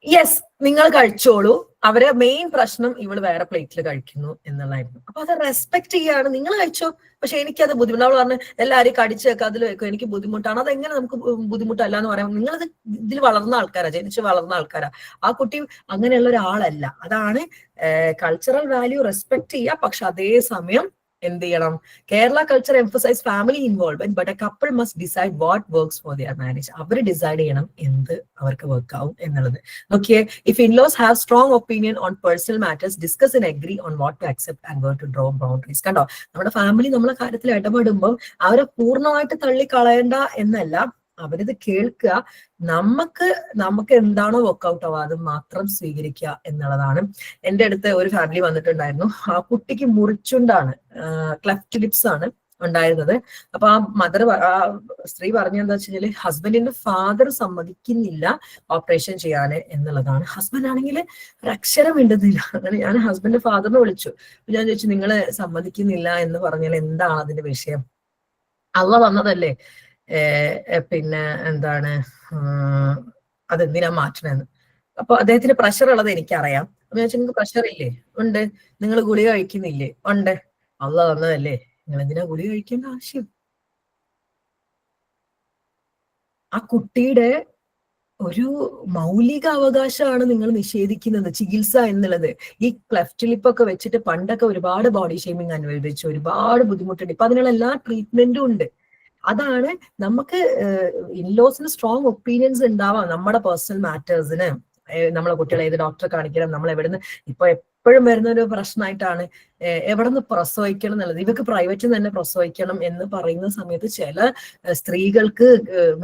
യെസ്, നിങ്ങൾ കഴിച്ചോളൂ. അവരെ മെയിൻ പ്രശ്നം ഇവള് വേറെ പ്ലേറ്റിൽ കഴിക്കുന്നു എന്നുള്ളതായിരുന്നു. അപ്പൊ അത് റെസ്പെക്ട് ചെയ്യാണ്. നിങ്ങൾ കഴിച്ചോ, പക്ഷെ എനിക്കത് ബുദ്ധിമുട്ട്. അവൾ പറഞ്ഞ് എല്ലാവരും കടിച്ചു വെക്കുക, അതിൽ വെക്കും, എനിക്ക് ബുദ്ധിമുട്ടാണ്. അതെങ്ങനെ നമുക്ക് ബുദ്ധിമുട്ടല്ല എന്ന് പറയാം? നിങ്ങളത് ഇതിൽ വളർന്ന ആൾക്കാരാ, ജനിച്ച് വളർന്ന ആൾക്കാരാ. ആ കുട്ടി അങ്ങനെയുള്ള ഒരാളല്ല. അതാണ് കൾച്ചറൽ വാല്യൂ റെസ്പെക്ട് ചെയ്യുക. പക്ഷെ അതേസമയം എന്ത് ചെയ്യണം? Kerala culture emphasise family involvement, but a couple must decide what works for their marriage. അവർ ഡിസൈഡ് ചെയ്യണം എന്ത് അവർക്ക് വർക്ക് ആവും എന്നുള്ളത്. Okay, if in-laws have strong opinion on personal matters, discuss and agree on what to accept and where to draw boundaries. കണ്ടോ, നമ്മുടെ family നമ്മളെ കാര്യത്തിൽ ഇടപെടുമ്പോൾ അവരെ പൂർണ്ണമായിട്ട് തള്ളിക്കളയേണ്ട എന്നല്ല, അവരിത് കേൾക്കുക. നമുക്ക് എന്താണോ വർക്ക്ഔട്ട് ആവുക അത് മാത്രം സ്വീകരിക്കുക എന്നുള്ളതാണ്. എൻ്റെ അടുത്ത് ഒരു ഫാമിലി വന്നിട്ടുണ്ടായിരുന്നു. ആ കുട്ടിക്ക് മുറിച്ചുണ്ടാണ്, ക്ലെഫ്റ്റ് ലിപ്സ് ആണ് ഉണ്ടായിരുന്നത്. അപ്പൊ ആ സ്ത്രീ പറഞ്ഞെന്താ വെച്ച് കഴിഞ്ഞാല് ഹസ്ബൻഡിന്റെ ഫാദർ സമ്മതിക്കുന്നില്ല ഓപ്പറേഷൻ ചെയ്യാന് എന്നുള്ളതാണ്. ഹസ്ബൻഡ് ആണെങ്കിൽ ഒരക്ഷരം മിണ്ടുന്നില്ല. അങ്ങനെ ഞാൻ ഹസ്ബൻഡ് ഫാദറിനെ വിളിച്ചു. ഞാൻ ചോദിച്ചു, നിങ്ങള് സമ്മതിക്കുന്നില്ല എന്ന് പറഞ്ഞാൽ എന്താണ് അതിന്റെ വിഷയം? അള്ള വന്നതല്ലേ, പിന്നെ എന്താണ് അതെന്തിനാ മാറ്റണെന്ന്. അപ്പൊ അദ്ദേഹത്തിന് പ്രഷർ ഉള്ളത് എനിക്കറിയാം. അപ്പൊ ഞാൻ നിങ്ങൾക്ക് പ്രഷർ ഇല്ലേ? ഉണ്ട്. നിങ്ങൾ ഗുളിക കഴിക്കുന്നില്ലേ? ഉണ്ട്. അള്ള വന്നതല്ലേ, നിങ്ങൾ എന്തിനാ ഗുളിക കഴിക്കേണ്ട ആവശ്യം? ആ കുട്ടിയുടെ ഒരു മൗലിക അവകാശമാണ് നിങ്ങൾ നിഷേധിക്കുന്നത്, ചികിത്സ എന്നുള്ളത്. ഈ ക്ലെഫ്റ്റ് ലിപ്പ് ഒക്കെ വെച്ചിട്ട് പണ്ടൊക്കെ ഒരുപാട് ബോഡി ഷേമിങ് അനുഭവിച്ചു, ഒരുപാട് ബുദ്ധിമുട്ടുണ്ട്. ഇപ്പൊ അതിനുള്ള എല്ലാ ട്രീറ്റ്മെന്റും ഉണ്ട്. അതാണ് നമുക്ക് ഇൻലോസിന് സ്ട്രോങ് ഒപ്പീനിയൻസ് ഉണ്ടാവാം നമ്മുടെ പേഴ്സണൽ മാറ്റേഴ്സിന്. നമ്മളെ കുട്ടികളെ ഏത് ഡോക്ടറെ കാണിക്കണം, നമ്മൾ എവിടുന്ന്. ഇപ്പൊ എപ്പോഴും വരുന്ന ഒരു പ്രശ്നമായിട്ടാണ് എവിടെ നിന്ന് പ്രസവിക്കണം എന്നുള്ളത്. ഇവർക്ക് പ്രൈവറ്റിൽ തന്നെ പ്രസവിക്കണം എന്ന് പറയുന്ന സമയത്ത് ചില സ്ത്രീകൾക്ക്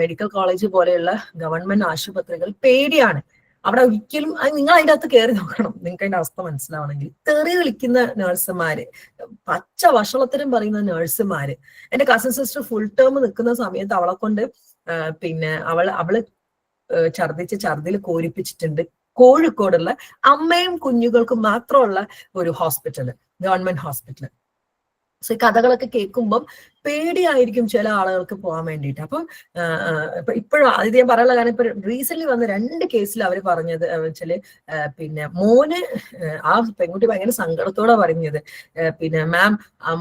മെഡിക്കൽ കോളേജ് പോലെയുള്ള ഗവൺമെന്റ് ആശുപത്രികൾ പേടിയാണ്. അവിടെ ഒരിക്കലും നിങ്ങൾ അതിൻ്റെ അകത്ത് കയറി നോക്കണം, നിങ്ങൾക്ക് അതിന്റെ അവസ്ഥ മനസ്സിലാവണമെങ്കിൽ. തെറി വിളിക്കുന്ന നഴ്സുമാര്, പച്ച വഷളത്തരം പറയുന്ന നഴ്സുമാര്. എന്റെ കസിൻ സിസ്റ്റർ ഫുൾ ടേം നിൽക്കുന്ന സമയത്ത് അവളെ കൊണ്ട് പിന്നെ അവള് ഛർദിയിൽ കോരിപ്പിച്ചിട്ടുണ്ട്. കോഴിക്കോടുള്ള അമ്മയും കുഞ്ഞുങ്ങൾക്കും മാത്രമുള്ള ഒരു ഹോസ്പിറ്റല്, ഗവൺമെന്റ് ഹോസ്പിറ്റല്. സോ ഈ കഥകളൊക്കെ കേൾക്കുമ്പം പേടിയായിരിക്കും ചില ആളുകൾക്ക് പോകാൻ വേണ്ടിയിട്ട്. അപ്പം ഇപ്പോഴും അത് ഞാൻ പറയാനുള്ള കാരണം, ഇപ്പൊ റീസെന്റ് വന്ന 2 കേസിൽ അവർ പറഞ്ഞത് വെച്ചാല് പിന്നെ മോന്, ആ പെൺകുട്ടി ഭയങ്കര സങ്കടത്തോടെ പറഞ്ഞത്, പിന്നെ മാം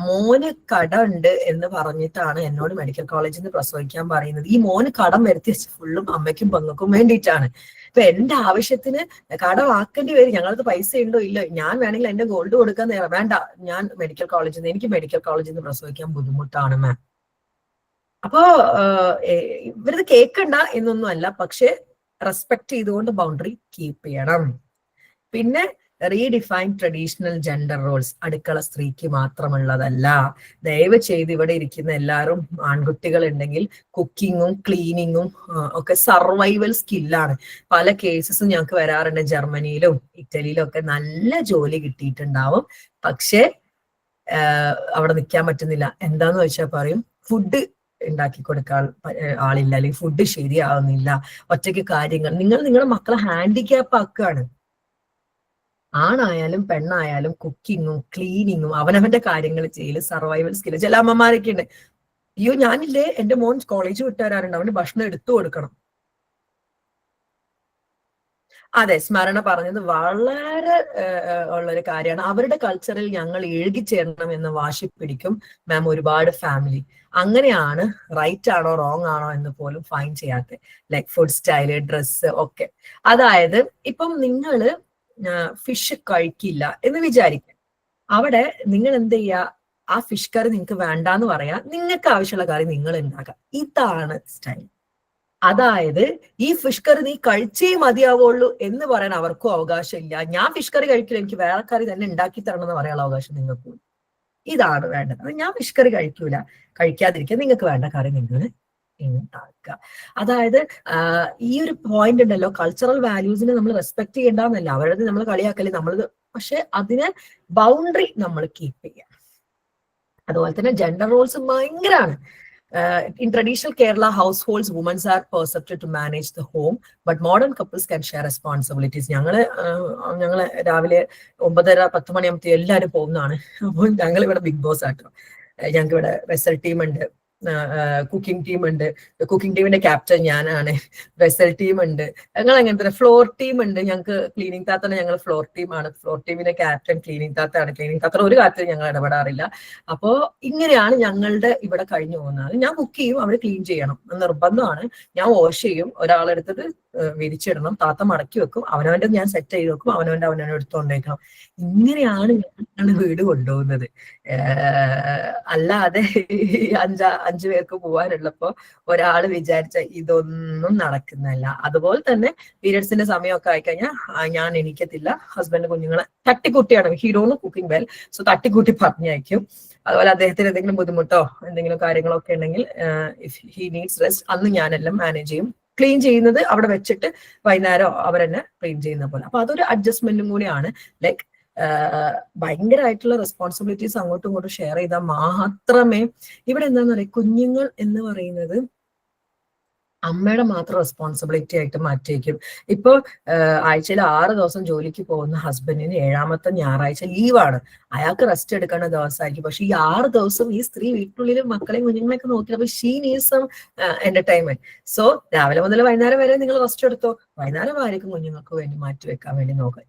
മോന് കട ഉണ്ട് എന്ന് പറഞ്ഞിട്ടാണ് എന്നോട് മെഡിക്കൽ കോളേജിൽ നിന്ന് പ്രസവിക്കാൻ പറയുന്നത്. ഈ മോന് കടം വരുത്തി ഫുള്ളും അമ്മയ്ക്കും പെങ്ങൾക്കും വേണ്ടിയിട്ടാണ്. ഇപ്പൊ എന്റെ ആവശ്യത്തിന് കടമാക്കേണ്ടി വരും. ഞങ്ങൾക്ക് പൈസ ഉണ്ടോ ഇല്ല, ഞാൻ വേണമെങ്കിൽ എന്റെ ഗോൾഡ് കൊടുക്കാൻ വേണ്ട, ഞാൻ മെഡിക്കൽ കോളേജിൽ നിന്ന്, എനിക്ക് മെഡിക്കൽ കോളേജിൽ നിന്ന് പ്രസവിക്കാൻ ബുദ്ധിമുട്ടാണ് മാം. അപ്പോ ഇവരത് കേൾക്കണ്ട എന്നൊന്നും അല്ല, പക്ഷെ റെസ്പെക്ട് ചെയ്തുകൊണ്ട് ബൗണ്ടറി കീപ്പ് ചെയ്യണം. പിന്നെ റീഡിഫൈൻ ട്രഡീഷണൽ ജെൻഡർ റോൾസ്. അടുക്കള സ്ത്രീക്ക് മാത്രമുള്ളതല്ല. ദയവ് ചെയ്ത് ഇവിടെ ഇരിക്കുന്ന എല്ലാവരും ആൺകുട്ടികൾ ഉണ്ടെങ്കിൽ കുക്കിങ്ങും ക്ലീനിങ്ങും ഒക്കെ സർവൈവൽ സ്കില്ലാണ്. പല കേസസും ഞങ്ങൾക്ക് വരാറുണ്ട്. ജർമ്മനിയിലും ഇറ്റലിയിലും ഒക്കെ നല്ല ജോലി കിട്ടിയിട്ടുണ്ടാവും, പക്ഷേ അവിടെ നിൽക്കാൻ പറ്റുന്നില്ല. എന്താന്ന് വെച്ചാൽ പറയും, ഫുഡ് ഉണ്ടാക്കി കൊടുക്കാൻ ആളില്ല, അല്ലെങ്കിൽ ഫുഡ് ശരിയാവുന്നില്ല, ഒറ്റയ്ക്ക് കാര്യങ്ങൾ. നിങ്ങളുടെ മക്കളെ ഹാൻഡിക്യാപ്പ് ആക്കുകയാണ്. ആണായാലും പെണ്ണായാലും കുക്കിങ്ങും ക്ലീനിങ്ങും അവനവന്റെ കാര്യങ്ങൾ ചെയ്യല് സർവൈവൽ സ്കില്ല്. ചില അമ്മമാരൊക്കെ ഉണ്ട്, അയ്യോ ഞാനില്ലേ എന്റെ മോൻ കോളേജ് വിട്ടു വരാറുണ്ട്, അവന് ഭക്ഷണം എടുത്തു കൊടുക്കണം. അതെ, സ്മരണ പറഞ്ഞത് വളരെ ഉള്ളൊരു കാര്യമാണ്. അവരുടെ കൾച്ചറിൽ ഞങ്ങൾ ഇഴുകിച്ചേരണം എന്ന് വാശി പിടിക്കും മാം ഒരുപാട് ഫാമിലി. അങ്ങനെയാണ് റൈറ്റ് ആണോ റോങ് ആണോ എന്ന് പോലും ഫൈൻ ചെയ്യാത്ത, ലൈക്ക് ഫുഡ് സ്റ്റൈല്, ഡ്രസ്സ് ഒക്കെ. അതായത് ഇപ്പം നിങ്ങള് ഫിഷ് കഴിക്കില്ല എന്ന് വിചാരിക്കും, അവിടെ നിങ്ങൾ എന്ത് ചെയ്യുക, ആ ഫിഷ് കറി നിങ്ങൾക്ക് വേണ്ടാന്ന് പറയാ, നിങ്ങൾക്ക് ആവശ്യമുള്ള കറി നിങ്ങൾ ഉണ്ടാക്കുക. ഇതാണ് സ്റ്റൈൽ. അതായത് ഈ ഫിഷ് കറി നീ കഴിച്ചേ മതിയാവുള്ളൂ എന്ന് പറയാൻ അവർക്കും അവകാശമില്ല. ഞാൻ ഫിഷ് കറി കഴിക്കില്ല, എനിക്ക് വേറെ കറി തന്നെ ഉണ്ടാക്കി തരണം എന്ന് പറയാനുള്ള അവകാശം നിങ്ങൾക്കും. ഇതാണ് വേണ്ടത്. അത് ഞാൻ ഫിഷ് കറി കഴിക്കൂല, കഴിക്കാതിരിക്കുക, നിങ്ങൾക്ക് വേണ്ട കറി നിങ്ങൾ ഉണ്ടാക്കുക. അതായത് ഈ ഒരു പോയിന്റ് ഉണ്ടല്ലോ, കൾച്ചറൽ വാല്യൂസിനെ നമ്മൾ റെസ്പെക്ട് ചെയ്യേണ്ടെന്നല്ല, അവരത് നമ്മൾ കളിയാക്കല്, നമ്മളത്, പക്ഷെ അതിന് ബൗണ്ടറി നമ്മൾ കീപ്പ് ചെയ്യാം. അതുപോലെ തന്നെ ജെൻഡർ റോൾസ് ഭയങ്കരമാണ്. In traditional Kerala households, women are percepted to manage the home, but modern couples can share responsibilities. ഞങ്ങള് രാവിലെ 9:30-10 മണിയാകുമ്പോൾ എല്ലാവരും പോകുന്നതാണ്. അപ്പോൾ ഞങ്ങൾ ഇവിടെ ബിഗ് ബോസ് ആട്ടോ. ഞങ്ങൾക്ക് ഇവിടെ വെസൽ ടീം ഉണ്ട്, കുക്കിംഗ് ടീം ഉണ്ട്. കുക്കിംഗ് ടീമിന്റെ ക്യാപ്റ്റൻ ഞാനാണ്. വെസൽ ടീം ഉണ്ട്, ഞങ്ങൾ അങ്ങനത്തെ ഫ്ലോർ ടീം ഉണ്ട്. ഞങ്ങൾക്ക് ക്ലീനിങ് താത്തനെ, ഞങ്ങൾ ഫ്ലോർ ടീമാണ്. ഫ്ലോർ ടീമിന്റെ ക്യാപ്റ്റൻ ക്ലീനിങ് താത്തയാണ്. ക്ലീനിങ് താത്ത ഒരു കാര്യത്തിൽ ഞങ്ങൾ ഇടപെടാറില്ല. അപ്പോ ഇങ്ങനെയാണ് ഞങ്ങളുടെ ഇവിടെ കഴിഞ്ഞു പോകുന്നത്. ഞാൻ കുക്ക് ചെയ്യും, അവർ ക്ലീൻ ചെയ്യണം, നിർബന്ധമാണ്. ഞാൻ വാഷ് ചെയ്യും, ഒരാളെടുത്തിട്ട് വിരിച്ചിടണം, താത്ത മടക്കി വെക്കും, അവനവന്റെ ഞാൻ സെറ്റ് ചെയ്ത് വെക്കും, അവനവന്റെ എടുത്തുകൊണ്ടേക്കണം. ഇങ്ങനെയാണ് ഞങ്ങളുടെ വീട് കൊണ്ടുപോകുന്നത്. അല്ലാതെ 5 പേർക്ക് പോകാനുള്ളപ്പോ ഒരാൾ വിചാരിച്ച ഇതൊന്നും നടക്കുന്നല്ല. അതുപോലെ തന്നെ പീരിയഡ്സിന്റെ സമയമൊക്കെ ആയിക്കഴിഞ്ഞാൽ ഞാൻ എണീക്കത്തില്ല. ഹസ്ബൻഡ് കുഞ്ഞുങ്ങളെ തട്ടിക്കുട്ടിയാണ്, ഹീറോണ് കുക്കിംഗ് വെൽ, സോ തട്ടിക്കൂട്ടി പറഞ്ഞയക്കും. അതുപോലെ അദ്ദേഹത്തിന് എന്തെങ്കിലും ബുദ്ധിമുട്ടോ എന്തെങ്കിലും കാര്യങ്ങളൊക്കെ ഉണ്ടെങ്കിൽ ഇഫ് ഹി നീഡ്സ് റെസ്റ്റ്, അന്ന് ഞാനെല്ലാം മാനേജ് ചെയ്യും. ക്ലീൻ ചെയ്യുന്നത് അവിടെ വെച്ചിട്ട് വൈകുന്നേരം അവരെന്നെ ക്ലീൻ ചെയ്യുന്ന പോലെ. അപ്പൊ അതൊരു അഡ്ജസ്റ്റ്മെന്റും കൂടിയാണ്. ലൈക്ക് ഭയങ്കരമായിട്ടുള്ള റെസ്പോൺസിബിലിറ്റീസ് അങ്ങോട്ടും ഇങ്ങോട്ടും ഷെയർ ചെയ്താൽ മാത്രമേ. ഇവിടെ എന്താന്ന് പറയുക, കുഞ്ഞുങ്ങൾ എന്ന് പറയുന്നത് അമ്മയുടെ മാത്രം റെസ്പോൺസിബിലിറ്റി ആയിട്ട് മാറ്റിവെക്കും. ഇപ്പൊ ആഴ്ചയിൽ 6 ദിവസം ജോലിക്ക് പോകുന്ന ഹസ്ബൻഡിന് 7ാമത്തെ ഞായറാഴ്ച ലീവാണ്. അയാൾക്ക് റെസ്റ്റ് എടുക്കേണ്ട ദിവസമായിരിക്കും. പക്ഷെ ഈ 6 ദിവസം ഈ സ്ത്രീ വീട്ടിനുള്ളിൽ മക്കളെയും കുഞ്ഞുങ്ങളെയൊക്കെ നോക്കി, അപ്പൊ she needs some entertainment. So രാവിലെ മുതൽ വൈകുന്നേരം വരെ നിങ്ങൾ റെസ്റ്റ് എടുത്തോ, വൈകുന്നേരം ഭാര്യയ്ക്കും കുഞ്ഞുങ്ങൾക്ക് വേണ്ടി മാറ്റിവെക്കാൻ വേണ്ടി നോക്കുക.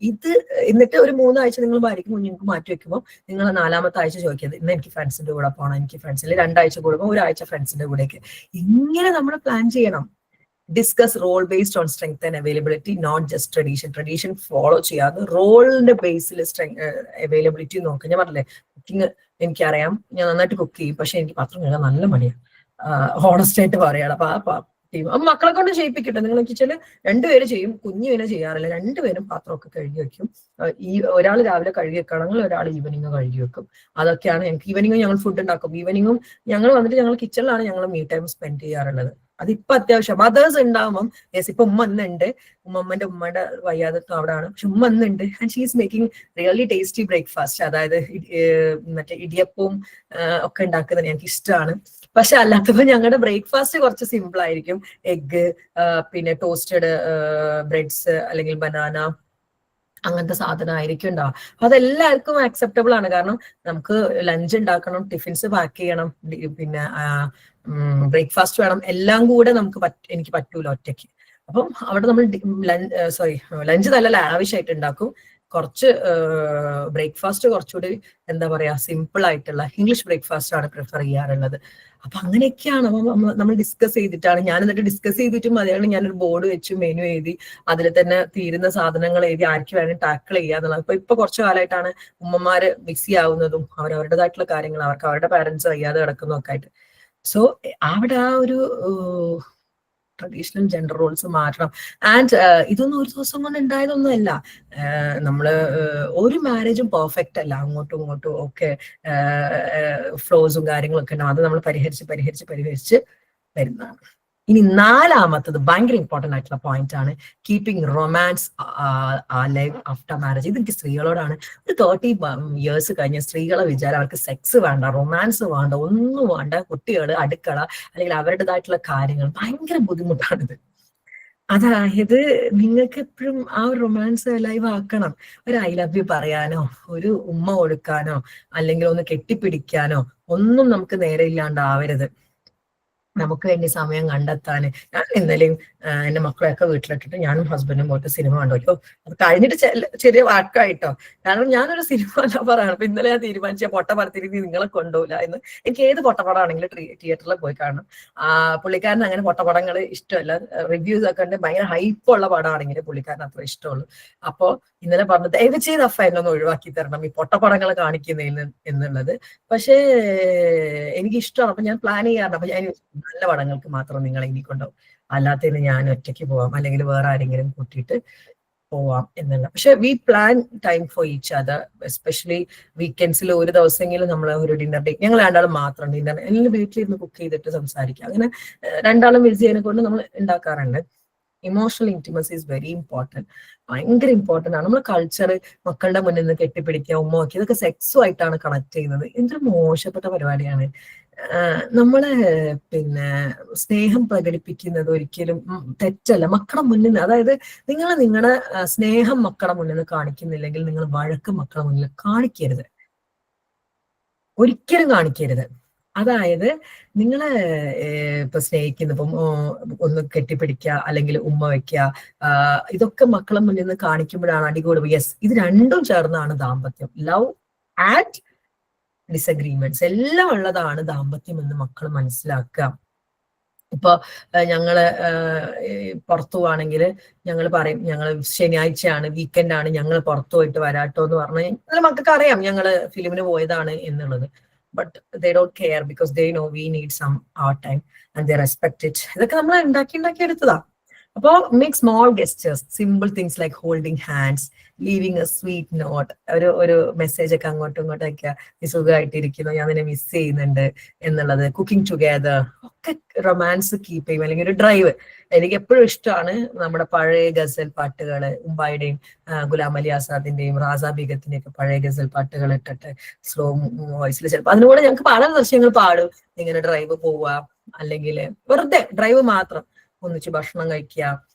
എന്നിട്ട് ഒരു 3 ആഴ്ച നിങ്ങൾ ഭാര്യയ്ക്കും കുഞ്ഞുങ്ങൾക്ക് മാറ്റിവെക്കുമ്പോൾ നിങ്ങൾ 4ാമത്തെ ആഴ്ച ചോദിക്കുന്നത്, ഇന്ന് എനിക്ക് ഫ്രണ്ട്സിന്റെ കൂടെ പോകണം, എനിക്ക് ഫ്രണ്ട്സിൽ 2 ആഴ്ച കൂടുമ്പോൾ 1 ആഴ്ച ഫ്രണ്ട്സിന്റെ കൂടെയൊക്കെ. ഇങ്ങനെ നമ്മൾ പ്ലാൻ ചെയ്യണം. Discuss role based on strength and availability, not just tradition follow ചെയ്യാതെ റോളിന്റെ ബേസിൽ അവൈലബിലിറ്റി നോക്കുക. ഞാൻ പറഞ്ഞില്ലേ, കുക്കിംഗ് എനിക്കറിയാം, ഞാൻ നന്നായിട്ട് കുക്ക് ചെയ്യും, പക്ഷെ എനിക്ക് പാത്രം കഴുകാൻ നല്ല മടിയാണ്, ഹോണസ്റ്റ് ആയിട്ട് പറയാണ്. അപ്പൊ ടീം മക്കളെ കൊണ്ട് ചെയ്യിപ്പിക്കട്ടെ. നിങ്ങൾ വെച്ചാല് 2 പേര് ചെയ്യും, കുഞ്ഞു പിന്നെ ചെയ്യാറില്ല. 2 പേരും പാത്രമൊക്കെ കഴുകി വെക്കും. ഒരാൾ രാവിലെ കഴുകി വെക്കണമെങ്കിൽ ഒരാൾ ഈവനിങ് കഴുകി വെക്കും. അതൊക്കെയാണ് ഞങ്ങൾക്ക്. ഈവനിങ്ങും ഞങ്ങൾ ഫുഡ് ഉണ്ടാക്കും. ഈവനിങ്ങും ഞങ്ങൾ വന്നിട്ട് ഞങ്ങൾ കിച്ചണിലാണ് ഞങ്ങൾ മീ ടൈം സ്പെൻഡ് ചെയ്യാറുള്ളത്. അതിപ്പോ അത്യാവശ്യം മദേഴ്സ് ഉണ്ടാവുമ്പം, യെസ്, ഇപ്പൊ ഉമ്മ ഇന്നുണ്ട്, ഉമ്മയുടെ വയ്യാതത്വം അവിടെയാണ്, പക്ഷെ ഉമ്മ ഇന്നുണ്ട്, and she is making really tasty breakfast. അതായത് മറ്റേ ഇടിയപ്പവും ഒക്കെ ഉണ്ടാക്കുന്നത് എനിക്ക് ഇഷ്ടമാണ്. പക്ഷെ അല്ലാത്തപ്പോ ഞങ്ങളുടെ ബ്രേക്ക്ഫാസ്റ്റ് കുറച്ച് സിമ്പിൾ ആയിരിക്കും. എഗ്ഗ്, പിന്നെ ടോസ്റ്റഡ് ബ്രെഡ്സ് അല്ലെങ്കിൽ ബനാന, അങ്ങനത്തെ സാധനം ആയിരിക്കും ഉണ്ടാവുക. അപ്പൊ അതെല്ലാവർക്കും അക്സെപ്റ്റബിൾ ആണ്. കാരണം നമുക്ക് ലഞ്ച് ഉണ്ടാക്കണം, ടിഫിൻസ് പാക്ക് ചെയ്യണം, പിന്നെ ബ്രേക്ക്ഫാസ്റ്റ് വേണം, എല്ലാം കൂടെ എനിക്ക് പറ്റൂല ഒറ്റയ്ക്ക്. അപ്പം അവിടെ നമ്മൾ ലഞ്ച് നല്ല ലാവിഷായിട്ട് ഉണ്ടാക്കും. കുറച്ച് ബ്രേക്ക്ഫാസ്റ്റ് കുറച്ചുകൂടി എന്താ പറയാ, സിമ്പിൾ ആയിട്ടുള്ള ഇംഗ്ലീഷ് ബ്രേക്ക്ഫാസ്റ്റ് ആണ് പ്രിഫർ ചെയ്യാറുള്ളത്. അപ്പൊ അങ്ങനെയൊക്കെയാണ് നമ്മൾ ഡിസ്കസ് ചെയ്തിട്ടാണ്. ഞാൻ എന്നിട്ട് ഡിസ്കസ് ചെയ്തിട്ടും അതാണ് ഞാനൊരു ബോർഡ് വെച്ച് മെനു എഴുതി അതിൽ തന്നെ തീരുന്ന സാധനങ്ങൾ എഴുതി ആർക്ക് വേണം ടാക്കിൾ ചെയ്യാന്നുള്ളത്. ഇപ്പൊ കുറച്ചു കാലമായിട്ടാണ് ഉമ്മമാര് ബിസി ആവുന്നതും അവരവരുടേതായിട്ടുള്ള കാര്യങ്ങൾ, അവർക്ക് അവരുടെ പാരന്റ്സ് വയ്യാതെ കിടക്കുന്നതും ഒക്കെ ആയിട്ട്. സോ അവിടെ ആ ഒരു ട്രഡീഷണൽ ജെൻഡർ റോൾസ് മാറ്റണം. ആൻഡ് ഇതൊന്നും ഒരു ദിവസം കൊണ്ട് ഉണ്ടായതൊന്നുമല്ല. നമ്മള് ഒരു മാരേജും പെർഫെക്റ്റ് അല്ല, അങ്ങോട്ടും ഇങ്ങോട്ടും ഒക്കെ ഫ്ലോസും കാര്യങ്ങളൊക്കെ ഉണ്ടാവും. അത് നമ്മൾ പരിഹരിച്ച് വരുന്നതാണ്. ഇനി നാലാമത്തത് ഭയങ്കര ഇമ്പോർട്ടന്റ് ആയിട്ടുള്ള പോയിന്റ് ആണ്, keeping romance live after marriage. ഇതെനിക്ക് സ്ത്രീകളോടാണ്. ഒരു 30 years കഴിഞ്ഞ സ്ത്രീകളെ വിചാരം അവർക്ക് സെക്സ് വേണ്ട, റൊമാൻസ് വേണ്ട, ഒന്നും വേണ്ട, കുട്ടികള്, അടുക്കള അല്ലെങ്കിൽ അവരുടേതായിട്ടുള്ള കാര്യങ്ങൾ. ഭയങ്കര ബുദ്ധിമുട്ടാണിത്. അതായത് നിങ്ങൾക്ക് എപ്പോഴും ആ ഒരു റൊമാൻസ് ലൈവ് ആക്കണം. ഒരു ഐ ലവ് യു പറയാനോ, ഒരു ഉമ്മ കൊടുക്കാനോ, അല്ലെങ്കിൽ ഒന്ന് കെട്ടിപ്പിടിക്കാനോ ഒന്നും നമുക്ക് നേരെ ഇല്ലാണ്ടാവരുത്. നമുക്ക് വേണ്ടി സമയം കണ്ടെത്താൻ. ഞാൻ ഇന്നലെയും എന്റെ മക്കളെയൊക്കെ വീട്ടിലിട്ടിട്ട് ഞാനും ഹസ്ബൻഡും പോയിട്ട് സിനിമ കണ്ടു. അത് കഴിഞ്ഞിട്ട് ചെറിയ വാക്കായിട്ടോ, കാരണം ഞാനൊരു സിനിമ ലവറാണ്. അപ്പൊ ഇന്നലെ ഞാൻ തീരുമാനിച്ച പൊട്ട പടത്തിരിക്കും നിങ്ങളെ കൊണ്ടുപോകില്ല എന്ന്. എനിക്ക് ഏത് പൊട്ടപ്പടമാണെങ്കിലും തിയേറ്ററിൽ പോയി കാണണം. പുള്ളിക്കാരൻ അങ്ങനെ പൊട്ടപ്പടങ്ങൾ ഇഷ്ടമല്ല. റിവ്യൂസ് ഒക്കെ ഉണ്ട്, ഭയങ്കര ഹൈപ്പുള്ള പടമാണെങ്കിൽ പുള്ളിക്കാരൻ അത്ര ഇഷ്ടമുള്ളൂ. അപ്പോ ഇന്നലെ പറഞ്ഞത് ദയവ് ചെയ്ത് അഫ എന്നൊന്ന് ഒഴിവാക്കി തരണം ഈ പൊട്ടപ്പടങ്ങൾ കാണിക്കുന്നതിൽ എന്നുള്ളത്. പക്ഷേ എനിക്ക് ഇഷ്ടമാണ്. അപ്പൊ ഞാൻ പ്ലാൻ ചെയ്യാറുണ്ട്. അപ്പൊ ഞാൻ നല്ല പടങ്ങൾക്ക് മാത്രം നിങ്ങളെ ഇനി കൊണ്ടുപോകും, അല്ലാത്തതിന് ഞാൻ ഒറ്റയ്ക്ക് പോവാം അല്ലെങ്കിൽ വേറെ ആരെങ്കിലും കൂട്ടിയിട്ട് പോവാം എന്നുള്ള. പക്ഷെ we plan time for each other. Especially വീക്കെൻഡ്സിൽ ഒരു ദിവസമെങ്കിലും നമ്മൾ ഒരു ഡിന്നർ ഡേറ്റ്, ഞങ്ങൾ രണ്ടാളും മാത്രം ഡിന്നർ, അല്ലെങ്കിൽ വീട്ടിലിരുന്ന് കുക്ക് ചെയ്തിട്ട് സംസാരിക്കാം. അങ്ങനെ രണ്ടാളും ബിസി അതിനെ കൊണ്ട് നമ്മൾ ഉണ്ടാക്കാറുണ്ട്. Emotional intimacy is very important. ഭയങ്കര ഇമ്പോർട്ടൻ്റ് ആണ്. നമ്മുടെ കൾച്ചർ മക്കളുടെ മുന്നിൽ നിന്ന് കെട്ടിപ്പിടിക്കുക, ഉമ്മ വയ്ക്കുക, ഇതൊക്കെ സെക്സുമായിട്ടാണ് കണക്ട് ചെയ്യുന്നത്. എന്തൊരു മോശപ്പെട്ട പരിപാടിയാണ്. നമ്മള് പിന്നെ സ്നേഹം പ്രകടിപ്പിക്കുന്നത് ഒരിക്കലും തെറ്റല്ല. മക്കളുടെ മുന്നിൽ നിന്ന്, അതായത് നിങ്ങൾ നിങ്ങളുടെ സ്നേഹം മക്കളുടെ മുന്നിൽ നിന്ന് കാണിക്കുന്നില്ലെങ്കിൽ നിങ്ങൾ വഴക്ക് മക്കളുടെ മുന്നിൽ കാണിക്കരുത്, ഒരിക്കലും കാണിക്കരുത്. അതായത് നിങ്ങളെ ഇപ്പൊ സ്നേഹിക്കുന്ന, ഇപ്പം ഒന്ന് കെട്ടിപ്പിടിക്കുക അല്ലെങ്കിൽ ഉമ്മ വയ്ക്കുക, ഇതൊക്കെ മക്കളെ മുന്നിൽ നിന്ന് കാണിക്കുമ്പോഴാണ് അടികൂടുക. യെസ്, ഇത് രണ്ടും ചേർന്നാണ് ദാമ്പത്യം. ലവ് ആൻഡ് ഡിസഗ്രീമെന്റ്സ് എല്ലാം ഉള്ളതാണ് ദാമ്പത്യം എന്ന് മക്കൾ മനസ്സിലാക്കുക. ഇപ്പൊ ഞങ്ങള് പുറത്തു പോവാണെങ്കിൽ ഞങ്ങൾ പറയും, ഞങ്ങൾ ശനിയാഴ്ചയാണ്, വീക്കെൻഡ് ആണ്, ഞങ്ങൾ പുറത്തു പോയിട്ട് വരാട്ടോ എന്ന് പറഞ്ഞാൽ മക്കൾക്ക് അറിയാം ഞങ്ങള് ഫിലിമിന് പോയതാണ് എന്നുള്ളത്. But they don't care because they know we need some our time and they respect it. ഇതൊക്കെ നമ്മൾ ഉണ്ടാക്കി എടുത്തതാ. അപ്പോ make small gestures, simple things like holding hands, leaving a sweet note, ഒരു മെസ്സേജ് ഒക്കെ അങ്ങോട്ടും ഇങ്ങോട്ടൊക്കെ, നീ സുഖമായിട്ടിരിക്കുന്നു, ഞാൻ നിന്നെ മിസ് ചെയ്യുന്നുണ്ട് എന്നുള്ളത്, കുക്കിംഗ് ടുഗെദർ, ഒക്കെ റൊമാൻസ് കീപ്പ് ചെയ്യും. അല്ലെങ്കിൽ ഒരു ഡ്രൈവ്. എനിക്ക് എപ്പോഴും ഇഷ്ടമാണ് നമ്മുടെ പഴയ ഗസൽ പാട്ടുകൾ, ഉമ്പായുടെയും ഗുലാം അലി ആസാദിന്റെയും റാസ ബീഗത്തിന്റെയും ഒക്കെ പഴയ ഗസൽ പാട്ടുകൾ ഇട്ടിട്ട് സ്ലോ വോയിസിൽ ചിലപ്പോൾ അതിനൂടെ ഞങ്ങൾക്ക് പല ദൃശ്യങ്ങൾ പാടും. ഇങ്ങനെ ഡ്രൈവ് പോവുക, അല്ലെങ്കിൽ വെറുതെ ഡ്രൈവ് മാത്രം, ഒന്നിച്ച് ഭക്ഷണം കഴിക്കുക,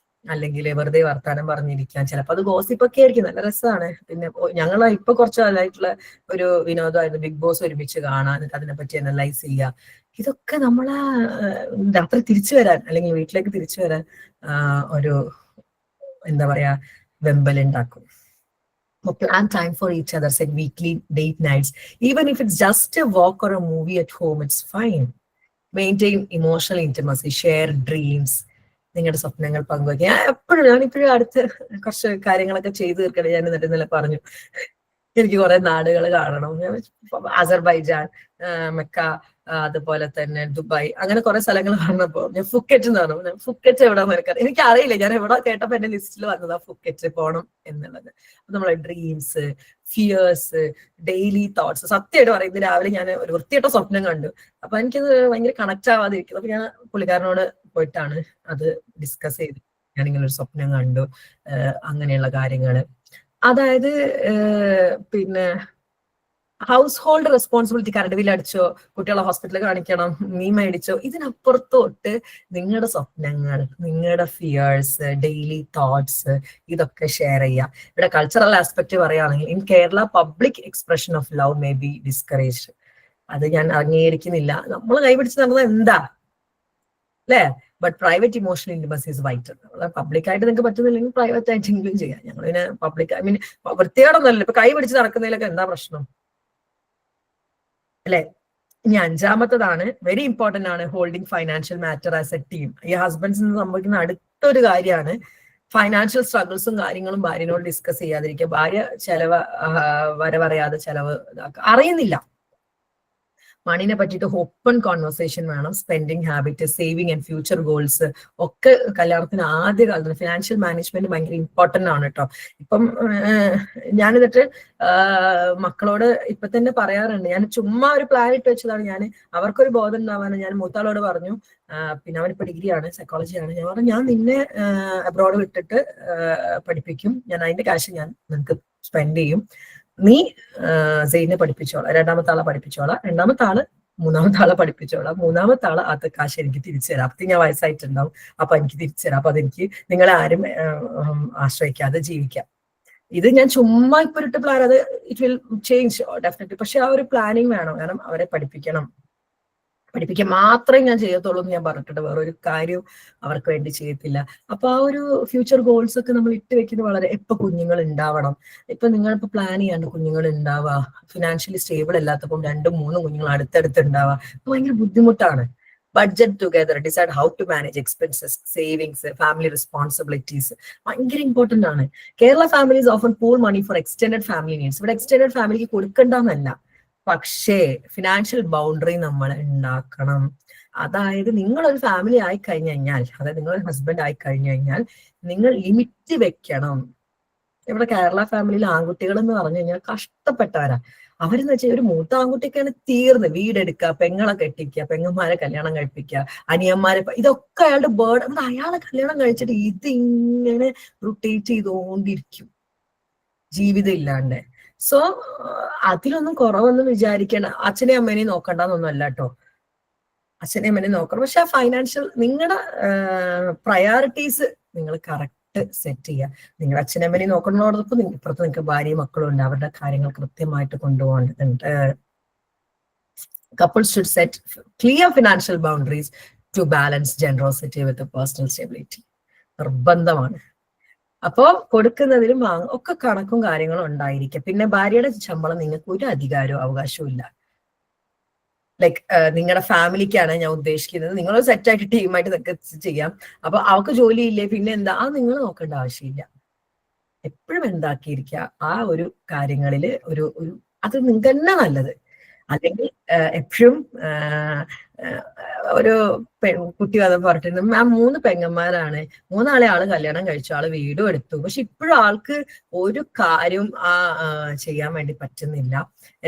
അല്ലെങ്കിൽ വെറുതെ വർത്താനം പറഞ്ഞിരിക്കുക. ചിലപ്പോൾ അത് ഗോസിപ്പൊക്കെ ആയിരിക്കും, നല്ല രസമാണ്. പിന്നെ ഞങ്ങൾ ഇപ്പൊ കുറച്ച് കാലമായിട്ടുള്ള ഒരു വിനോദമായിരുന്നു ബിഗ് ബോസ് ഒരുമിച്ച് കാണാൻ, എന്നിട്ട് അതിനെപ്പറ്റി അനലൈസ് ചെയ്യുക. ഇതൊക്കെ നമ്മളെ രാത്രി തിരിച്ചു വരാൻ അല്ലെങ്കിൽ വീട്ടിലേക്ക് തിരിച്ചു വരാൻ ഒരു എന്താ പറയാ വെമ്പലുണ്ടാക്കും. Plan time for each other, set weekly date nights. Even if it's just a walk or a movie at home, it's fine. Maintain emotional intimacy, share dreams. നിങ്ങളുടെ സ്വപ്നങ്ങൾ പങ്കുവയ്ക്കുക. ഞാനിപ്പോഴും അടുത്ത് കുറച്ച് കാര്യങ്ങളൊക്കെ ചെയ്തു തീർക്കണേ. ഞാൻ എന്നിട്ട് ഇന്നലെ പറഞ്ഞു എനിക്ക് കുറെ നാടുകൾ കാണണം. അസർബൈജാൻ, മെക്ക, അതുപോലെ തന്നെ ദുബായ്, അങ്ങനെ കുറെ സ്ഥലങ്ങൾ പറഞ്ഞപ്പോ ഞാൻ ഫുക്കറ്റ് എന്ന് പറഞ്ഞു. ഫുക്കറ്റ് എവിടെയാന്ന് എനിക്ക് അറിയില്ല. ഞാൻ എവിടെ കേട്ടപ്പോ എന്റെ ലിസ്റ്റിൽ വന്നതാ ഫുക്കറ്റ് പോകണം എന്നുള്ളത്. അപ്പൊ നമ്മളെ ഡ്രീംസ്, ഫിയേഴ്സ്, ഡെയിലി തോട്ട്സ്. സത്യമായിട്ട് പറയുന്നത് രാവിലെ ഞാൻ ഒരു വൃത്തിയായിട്ട സ്വപ്നം കണ്ടു. അപ്പൊ എനിക്കത് ഭയങ്കര കണക്ട് ആവാതിരിക്കുന്നു. അപ്പൊ ഞാൻ പുള്ളിക്കാരനോട് പോയിട്ടാണ് അത് ഡിസ്കസ് ചെയ്ത്, ഞാനിങ്ങനെ ഒരു സ്വപ്നം കണ്ടു, അങ്ങനെയുള്ള കാര്യങ്ങള്. അതായത് പിന്നെ house hold responsibility, current bill അടിച്ചോ, കുട്ടികളെ ഹോസ്പിറ്റലിൽ കാണിക്കണം, നീ മേടിച്ചോ, ഇതിനപ്പുറത്തോട്ട് നിങ്ങളുടെ സ്വപ്നങ്ങൾ, നിങ്ങളുടെ ഫിയേഴ്സ്, ഡെയിലി തോട്ട്സ്, ഇതൊക്കെ ഷെയർ ചെയ്യുക. ഇവിടെ കൾച്ചറൽ ആസ്പെക്ട് പറയുകയാണെങ്കിൽ in Kerala public expression of love may be discouraged. അത് ഞാൻ അംഗീകരിക്കുന്നില്ല. നമ്മൾ കൈപിടിച്ച് നടന്നത് എന്താ അല്ലേ? But private emotional intimacy is vital. പബ്ലിക്കായിട്ട് നിങ്ങൾക്ക് പറ്റുന്നില്ലെങ്കിൽ പ്രൈവറ്റ് ആയിട്ടെങ്കിലും ചെയ്യാം. ഞങ്ങളിങ്ങനെ പബ്ലിക്, ഐ മീൻ വൃത്തിയോടൊന്നുമല്ല. ഇപ്പൊ കൈ പിടിച്ച് നടക്കുന്നതിലൊക്കെ എന്താ പ്രശ്നം അല്ലെ? ഇനി അഞ്ചാമത്തതാണ്, വെരി ഇമ്പോർട്ടന്റ് ആണ്, holding financial matter as A team. ഈ ഹസ്ബൻഡ്സിന് സംഭവിക്കുന്ന അടുത്തൊരു കാര്യമാണ് ഫൈനാൻഷ്യൽ സ്ട്രഗിൾസും കാര്യങ്ങളും ഭാര്യനോട് ഡിസ്കസ് ചെയ്യാതിരിക്കുക. ഭാര്യ ചെലവ് വരവറിയാതെ ചെലവ് അറിയുന്നില്ല. മണിനെ പറ്റിയിട്ട് ഓപ്പൺ കോൺവെർസേഷൻ വേണം. Spending habit, saving and future goals ഒക്കെ കല്യാണത്തിന് ആദ്യ കാലത്ത് ഫിനാൻഷ്യൽ മാനേജ്മെന്റ് ഭയങ്കര ഇമ്പോർട്ടന്റ് ആണ് കേട്ടോ. ഇപ്പം ഞാനിതിട്ട് മക്കളോട് ഇപ്പൊ തന്നെ പറയാറുണ്ട്, ഞാൻ ചുമ്മാ ഒരു പ്ലാൻ ഇട്ട് വെച്ചതാണ്. ഞാൻ അവർക്കൊരു ബോധം ഉണ്ടാവാൻ ഞാൻ മൂത്താളോട് പറഞ്ഞു, പിന്നെ അവനിപ്പോ ഡിഗ്രിയാണ്, സൈക്കോളജിയാണ്. ഞാൻ പറഞ്ഞു, ഞാൻ നിന്നെ അബ്രോഡ് വിട്ടിട്ട് പഠിപ്പിക്കും, ഞാൻ അതിന്റെ കാശ് ഞാൻ നിനക്ക് സ്പെൻഡ് ചെയ്യും, നീ സെയിനെ പഠിപ്പിച്ചോളാം, രണ്ടാമത്തെ ആളെ പഠിപ്പിച്ചോളാം, മൂന്നാമത്തെ ആളെ പഠിപ്പിച്ചോളാം, മൂന്നാമത്തെ ആളെ അത് കാശ് എനിക്ക് തിരിച്ചു തരാം. അപ്പൊ ഞാൻ വയസ്സായിട്ടുണ്ടാവും, അപ്പൊ എനിക്ക് തിരിച്ചു തരാം, അപ്പൊ അതെനിക്ക് നിങ്ങളെ ആരും ആശ്രയിക്കാതെ ജീവിക്കാം. ഇത് ഞാൻ ചുമ്മാ ഇപ്പൊ ഇട്ട് പ്ലാൻ, അത് ഇറ്റ് വിൽ ചേഞ്ച് ഡെഫിനറ്റ്ലി. പക്ഷെ ആ ഒരു പ്ലാനിങ് വേണം, കാരണം അവരെ പഠിപ്പിക്കാൻ മാത്രമേ ഞാൻ ചെയ്യത്തുള്ളൂ എന്ന് ഞാൻ പറഞ്ഞിട്ടുണ്ട്. വേറൊരു കാര്യം അവർക്ക് വേണ്ടി ചെയ്യത്തില്ല. അപ്പൊ ആ ഒരു ഫ്യൂച്ചർ ഗോൾസ് ഒക്കെ നമ്മൾ ഇട്ട് വെക്കുന്നത് വളരെ, എപ്പൊ കുഞ്ഞുങ്ങൾ ഉണ്ടാവണം, ഇപ്പൊ നിങ്ങളിപ്പോ പ്ലാൻ ചെയ്യാണ്ട് കുഞ്ഞുങ്ങൾ ഉണ്ടാവുക, ഫിനാൻഷ്യലി സ്റ്റേബിൾ അല്ലാത്തപ്പോൾ 2-3 കുഞ്ഞുങ്ങൾ അടുത്തടുത്ത് ഉണ്ടാവുക ഭയങ്കര ബുദ്ധിമുട്ടാണ്. Budget together, decide how to manage expenses, savings, family responsibilities ഭയങ്കര ഇമ്പോർട്ടന്റ് ആണ്. Kerala families often pool money for extended family needs. ഇവിടെ എക്സ്റ്റെൻഡഡ് ഫാമിലിക്ക് കൊടുക്കണ്ടെന്നല്ല, പക്ഷേ ഫിനാൻഷ്യൽ ബൗണ്ടറി നമ്മൾ ഉണ്ടാക്കണം. അതായത് നിങ്ങളൊരു ഫാമിലി ആയി കഴിഞ്ഞു കഴിഞ്ഞാൽ, അതായത് നിങ്ങളൊരു ഹസ്ബൻഡ് ആയി കഴിഞ്ഞു കഴിഞ്ഞാൽ നിങ്ങൾ ലിമിറ്റ് വെക്കണം. ഇവിടെ കേരള ഫാമിലിയിൽ ആൺകുട്ടികൾ എന്ന് പറഞ്ഞു കഴിഞ്ഞാൽ കഷ്ടപ്പെട്ടവരാ. അവരെന്ന് വെച്ചാൽ ഒരു മൂത്ത ആൺകുട്ടിക്കാണ് തീർന്ന് വീടെടുക്കുക, പെങ്ങളെ കെട്ടിക്കുക, പെങ്ങന്മാരെ കല്യാണം കഴിപ്പിക്കുക, അനിയന്മാരെ, ഇതൊക്കെ അയാളുടെ ബേർഡ്. അയാളെ കല്യാണം കഴിച്ചിട്ട് ഇതിങ്ങനെ റൊട്ടേറ്റ് ചെയ്തുകൊണ്ടിരിക്കും ജീവിതം ഇല്ലാണ്ട്. സോ അതിലൊന്നും കുറവൊന്നും വിചാരിക്കണം. അച്ഛനെയും അമ്മേനെയും നോക്കണ്ടെന്നൊന്നും അല്ല കേട്ടോ, അച്ഛനെയും അമ്മേനെയും നോക്കണം. പക്ഷെ ആ ഫൈനാൻഷ്യൽ നിങ്ങളുടെ പ്രയോറിറ്റീസ് നിങ്ങൾ കറക്റ്റ് സെറ്റ് ചെയ്യുക. നിങ്ങളുടെ അച്ഛനെയും അമ്മേനെയും നോക്കണോടൊപ്പം ഇപ്പുറത്ത് നിങ്ങൾക്ക് ഭാര്യയും മക്കളും ഉണ്ട്, അവരുടെ കാര്യങ്ങൾ കൃത്യമായിട്ട് കൊണ്ടുപോകേണ്ടതുണ്ട്. Couples should set clear financial boundaries to balance generosity with the personal stability. നിർബന്ധമാണ്. അപ്പോ കൊടുക്കുന്നതിലും ഒക്കെ കണക്കും കാര്യങ്ങളും ഉണ്ടായിരിക്കും. പിന്നെ ഭാര്യയുടെ ശമ്പളം നിങ്ങൾക്ക് ഒരു അധികാരവും അവകാശവും ഇല്ല. ലൈക്ക് നിങ്ങളുടെ ഫാമിലിക്കാണ് ഞാൻ ഉദ്ദേശിക്കുന്നത്. നിങ്ങൾ സെറ്റായിട്ട് ടീമായിട്ട് ഇതൊക്കെ ചെയ്യാം. അപ്പൊ അവർക്ക് ജോലിയില്ലേ, പിന്നെ എന്താ, അത് നിങ്ങൾ നോക്കേണ്ട ആവശ്യമില്ല. എപ്പോഴും എന്താക്കിയിരിക്കുക ആ ഒരു കാര്യങ്ങളില് ഒരു അത് നിങ്ങൾക്ക് തന്നെ നല്ലത്. അല്ലെങ്കിൽ എപ്പോഴും ഒരു കുട്ടി വന്ന് പറഞ്ഞിട്ടുണ്ട്, ആ 3 പെങ്ങന്മാരാണ്, 3 ആള് കല്യാണം കഴിച്ചു, ആള് വീടും എടുത്തു, പക്ഷെ ഇപ്പോഴും ആൾക്ക് ഒരു കാര്യം ചെയ്യാൻ വേണ്ടി പറ്റുന്നില്ല.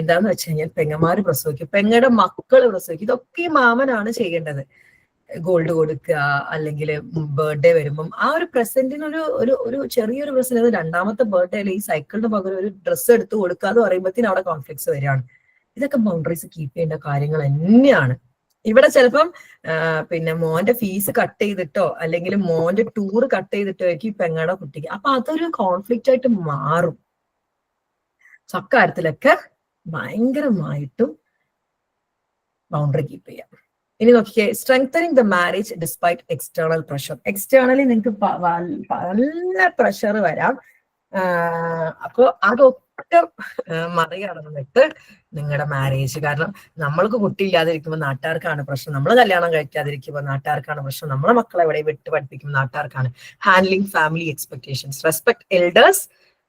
എന്താന്ന് വെച്ച് കഴിഞ്ഞാൽ പെങ്ങന്മാര് പ്രസവിക്കും, പെങ്ങടെ മക്കള് പ്രസവിക്കും. ഇതൊക്കെ ഈ മാമനാണ് ചെയ്യേണ്ടത്. ഗോൾഡ് കൊടുക്കുക, അല്ലെങ്കിൽ ബർത്ത്ഡേ വരുമ്പം ആ ഒരു പ്രസന്റിന് ഒരു ചെറിയൊരു പ്രസന്റ്, രണ്ടാമത്തെ ബർത്ത്ഡേയിൽ ഈ സൈക്കിളിന് പകരം ഒരു ഡ്രസ്സ് എടുത്ത് കൊടുക്കുക എന്ന് പറയുമ്പോഴത്തേനും അവിടെ കോൺഫ്ലിക്ട്സ് വരികയാണ്. ഇതൊക്കെ ബൗണ്ടറീസ് കീപ്പ് ചെയ്യേണ്ട കാര്യങ്ങൾ തന്നെയാണ്. ഇവിടെ ചിലപ്പം പിന്നെ മോന്റെ ഫീസ് കട്ട് ചെയ്തിട്ടോ അല്ലെങ്കിൽ മോന്റെ ടൂർ കട്ട് ചെയ്തിട്ടോ ആയിരിക്കും ഈ പെങ്ങടെ കുട്ടിക്ക്. അപ്പൊ അതൊരു കോൺഫ്ലിക്റ്റ് ആയിട്ട് മാറും. അക്കാര്യത്തിലൊക്കെ ഭയങ്കരമായിട്ടും ബൗണ്ടറി കീപ്പ് ചെയ്യാം. ഇനി നോക്കിയേ, strengthening the marriage despite external pressure. Externally നിങ്ങൾക്ക് നല്ല പ്രഷർ വരാം. അപ്പോ അതൊക്കെ മറികടന്നിട്ട് നിങ്ങളുടെ മാരേജ്, കാരണം നമ്മൾക്ക് കുട്ടിയില്ലാതിരിക്കുമ്പോൾ നാട്ടുകാർക്കാണ് പ്രശ്നം, നമ്മൾ കല്യാണം കഴിക്കാതിരിക്കുമ്പോൾ നാട്ടുകാർക്കാണ് പ്രശ്നം, നമ്മളെ മക്കളെ എവിടെ വിട്ട് പഠിപ്പിക്കുമ്പോൾ നാട്ടുകാർക്കാണ്. ഹാൻഡ്ലിങ് ഫാമിലി എക്സ്പെക്ടേഷൻസ്, റെസ്പെക്ട്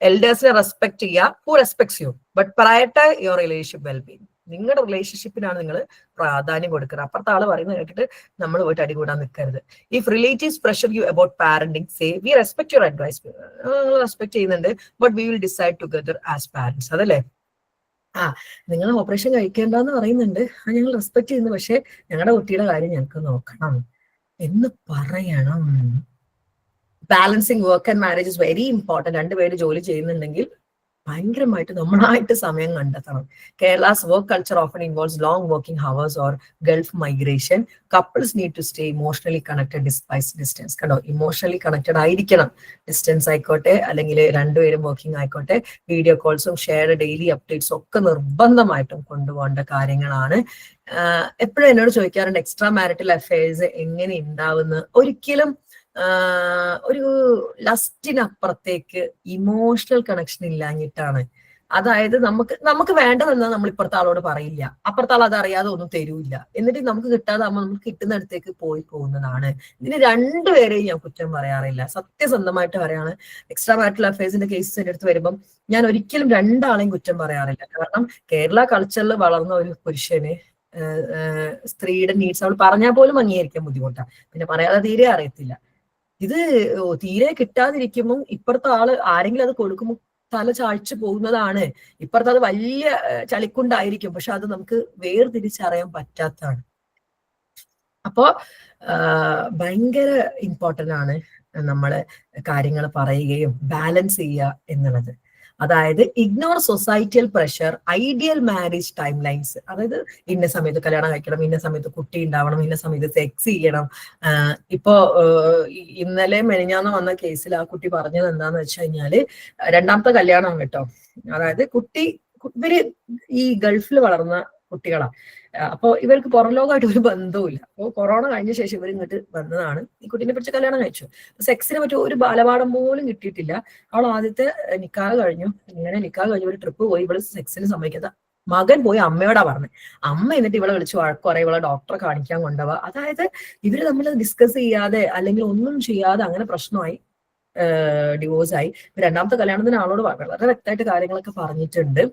എൽഡേഴ്സിനെ റെസ്പെക്ട് ചെയ്യുക. Who respects you, but prioritise your relationship wellbeing. നിങ്ങളുടെ റിലേഷൻഷിപ്പിനാണ് നിങ്ങൾ പ്രാധാന്യം കൊടുക്കുന്നത്. അപ്പുറത്തെ ആള് പറയുന്നത് കേട്ടിട്ട് നമ്മൾ പോയിട്ട് അടികൂടാൻ നിൽക്കരുത്. If relatives pressure you about parenting, say we respect your advice, respect ചെയ്യുന്നുണ്ട്, but we will decide together as parents. അതല്ലേ, നിങ്ങൾ ഓപ്പറേഷൻ കഴിക്കേണ്ടെന്ന് പറയുന്നുണ്ട്, ഞങ്ങൾ റെസ്പെക്ട് ചെയ്യുന്നു, പക്ഷെ ഞങ്ങളുടെ കുട്ടിയുടെ കാര്യം ഞങ്ങൾക്ക് നോക്കണം എന്ന് പറയണം. Balancing work and marriage is very important. 2 പേര് ജോലി ചെയ്യുന്നുണ്ടെങ്കിൽ ഭയങ്കരമായിട്ട് നമ്മളായിട്ട് സമയം കണ്ടെത്തണം. Kerala's work culture often involves long working hours or Gulf migration. Couples need to stay emotionally connected despite distance. കണ്ടോ, ഇമോഷണലി കണക്റ്റഡ് ആയിരിക്കണം. ഡിസ്റ്റൻസ് ആയിക്കോട്ടെ, അല്ലെങ്കിൽ 2 പേരും വർക്കിംഗ് ആയിക്കോട്ടെ, വീഡിയോ കോൾസും ഷെയർഡ് ഡെയിലി അപ്ഡേറ്റ്സും ഒക്കെ നിർബന്ധമായിട്ടും കൊണ്ടുപോകേണ്ട കാര്യങ്ങളാണ്. എപ്പോഴും എന്നോട് ചോദിക്കാറുണ്ട് എക്സ്ട്രാ മാരിറ്റൽ അഫയേഴ്സ് എങ്ങനെ ഉണ്ടാവുന്ന. ഒരിക്കലും ഒരു ലസ്റ്റിനപ്പുറത്തേക്ക് ഇമോഷണൽ കണക്ഷൻ ഇല്ലാഞ്ഞിട്ടാണ്. അതായത് നമുക്ക് വേണ്ടതെന്നാ നമ്മൾ ഇപ്പുറത്തെ ആളോട് പറയില്ല, അപ്പുറത്തെ ആൾ അത് അറിയാതെ ഒന്നും തരൂല്ല, എന്നിട്ട് നമുക്ക് കിട്ടാതാകുമ്പോൾ നമുക്ക് കിട്ടുന്നിടത്തേക്ക് പോകുന്നതാണ്. ഇതിന് 2 പേരെയും ഞാൻ കുറ്റം പറയാറില്ല, സത്യസന്ധമായിട്ട് പറയാണ്. എക്സ്ട്രാ മാരിറ്റൽ അഫയേഴ്സിന്റെ കേസസ് എന്റെ അടുത്ത് വരുമ്പം ഞാൻ ഒരിക്കലും 2 ആളെയും കുറ്റം പറയാറില്ല. കാരണം കേരള കൾച്ചറിൽ വളർന്ന ഒരു പുരുഷന് സ്ത്രീയുടെ നീഡ്സ് അവൾ പറഞ്ഞാൽ പോലും അംഗീകരിക്കാൻ ബുദ്ധിമുട്ടാണ്, പിന്നെ പറയാതെ തീരെ അറിയത്തില്ല. ഇത് തീരെ കിട്ടാതിരിക്കുമ്പോൾ ഇപ്പുറത്തെ ആള് ആരെങ്കിലും അത് കൊടുക്കുമ്പോൾ തല ചാഴ്ച പോകുന്നതാണ്. ഇപ്പുറത്ത് അത് വലിയ ചളിക്കുണ്ടായിരിക്കും, പക്ഷെ അത് നമുക്ക് വേർതിരിച്ചറിയാൻ പറ്റാത്തതാണ്. അപ്പോ ഭയങ്കര ഇമ്പോർട്ടന്റ് ആണ് നമ്മള് കാര്യങ്ങൾ പറയുകയും ബാലൻസ് ചെയ്യുക എന്നുള്ളത്. അതായത് ignore societal pressure, ideal marriage time lines. അതായത് ഇന്ന സമയത്ത് കല്യാണം കഴിക്കണം, ഇന്ന സമയത്ത് കുട്ടി ഉണ്ടാവണം, ഇന്ന സമയത്ത് സെക്സ് ചെയ്യണം. ഇപ്പോ ഇന്നലെ മെനിഞ്ഞാന്ന് വന്ന കേസിൽ ആ കുട്ടി പറഞ്ഞത് എന്താന്ന് വെച്ച് കഴിഞ്ഞാല് രണ്ടാമത്തെ കല്യാണം കേട്ടോ. അതായത് ഇവര് ഈ ഗൾഫിൽ വളർന്ന കുട്ടികളാണ്. അപ്പൊ ഇവർക്ക് പുറം ലോകമായിട്ട് ഒരു ബന്ധവുമില്ല. അപ്പോൾ കൊറോണ കഴിഞ്ഞ ശേഷം ഇവർ ഇങ്ങോട്ട് വന്നതാണ്. ഈ കുട്ടീനെ പിടിച്ച് കല്യാണം കഴിച്ചു. സെക്സിനെ പറ്റി ഒരു ബാലപാഠം പോലും കിട്ടിയിട്ടില്ല. അവൾ ആദ്യത്തെ നിക്കാഹ് കഴിഞ്ഞു. ഇങ്ങനെ നിക്കാഹ് കഴിഞ്ഞു ഒരു ട്രിപ്പ് പോയി, ഇവള് സെക്സിന് സമ്മതിക്കാത്ത മകൻ പോയി അമ്മയോടാ പറഞ്ഞത്. അമ്മ എന്നിട്ട് ഇവളെ വിളിച്ച് വഴക്കുറേ, ഇവളെ ഡോക്ടറെ കാണിക്കാൻ കൊണ്ടുപോവാ. അതായത് ഇവര് തമ്മിൽ ഡിസ്കസ് ചെയ്യാതെ അല്ലെങ്കിൽ ഒന്നും ചെയ്യാതെ അങ്ങനെ പ്രശ്നമായി, ഡിവോഴ്സ് ആയി. രണ്ടാമത്തെ കല്യാണത്തിന് ആളോട് വളരെ വ്യക്തമായിട്ട് കാര്യങ്ങളൊക്കെ പറഞ്ഞിട്ടുണ്ട്.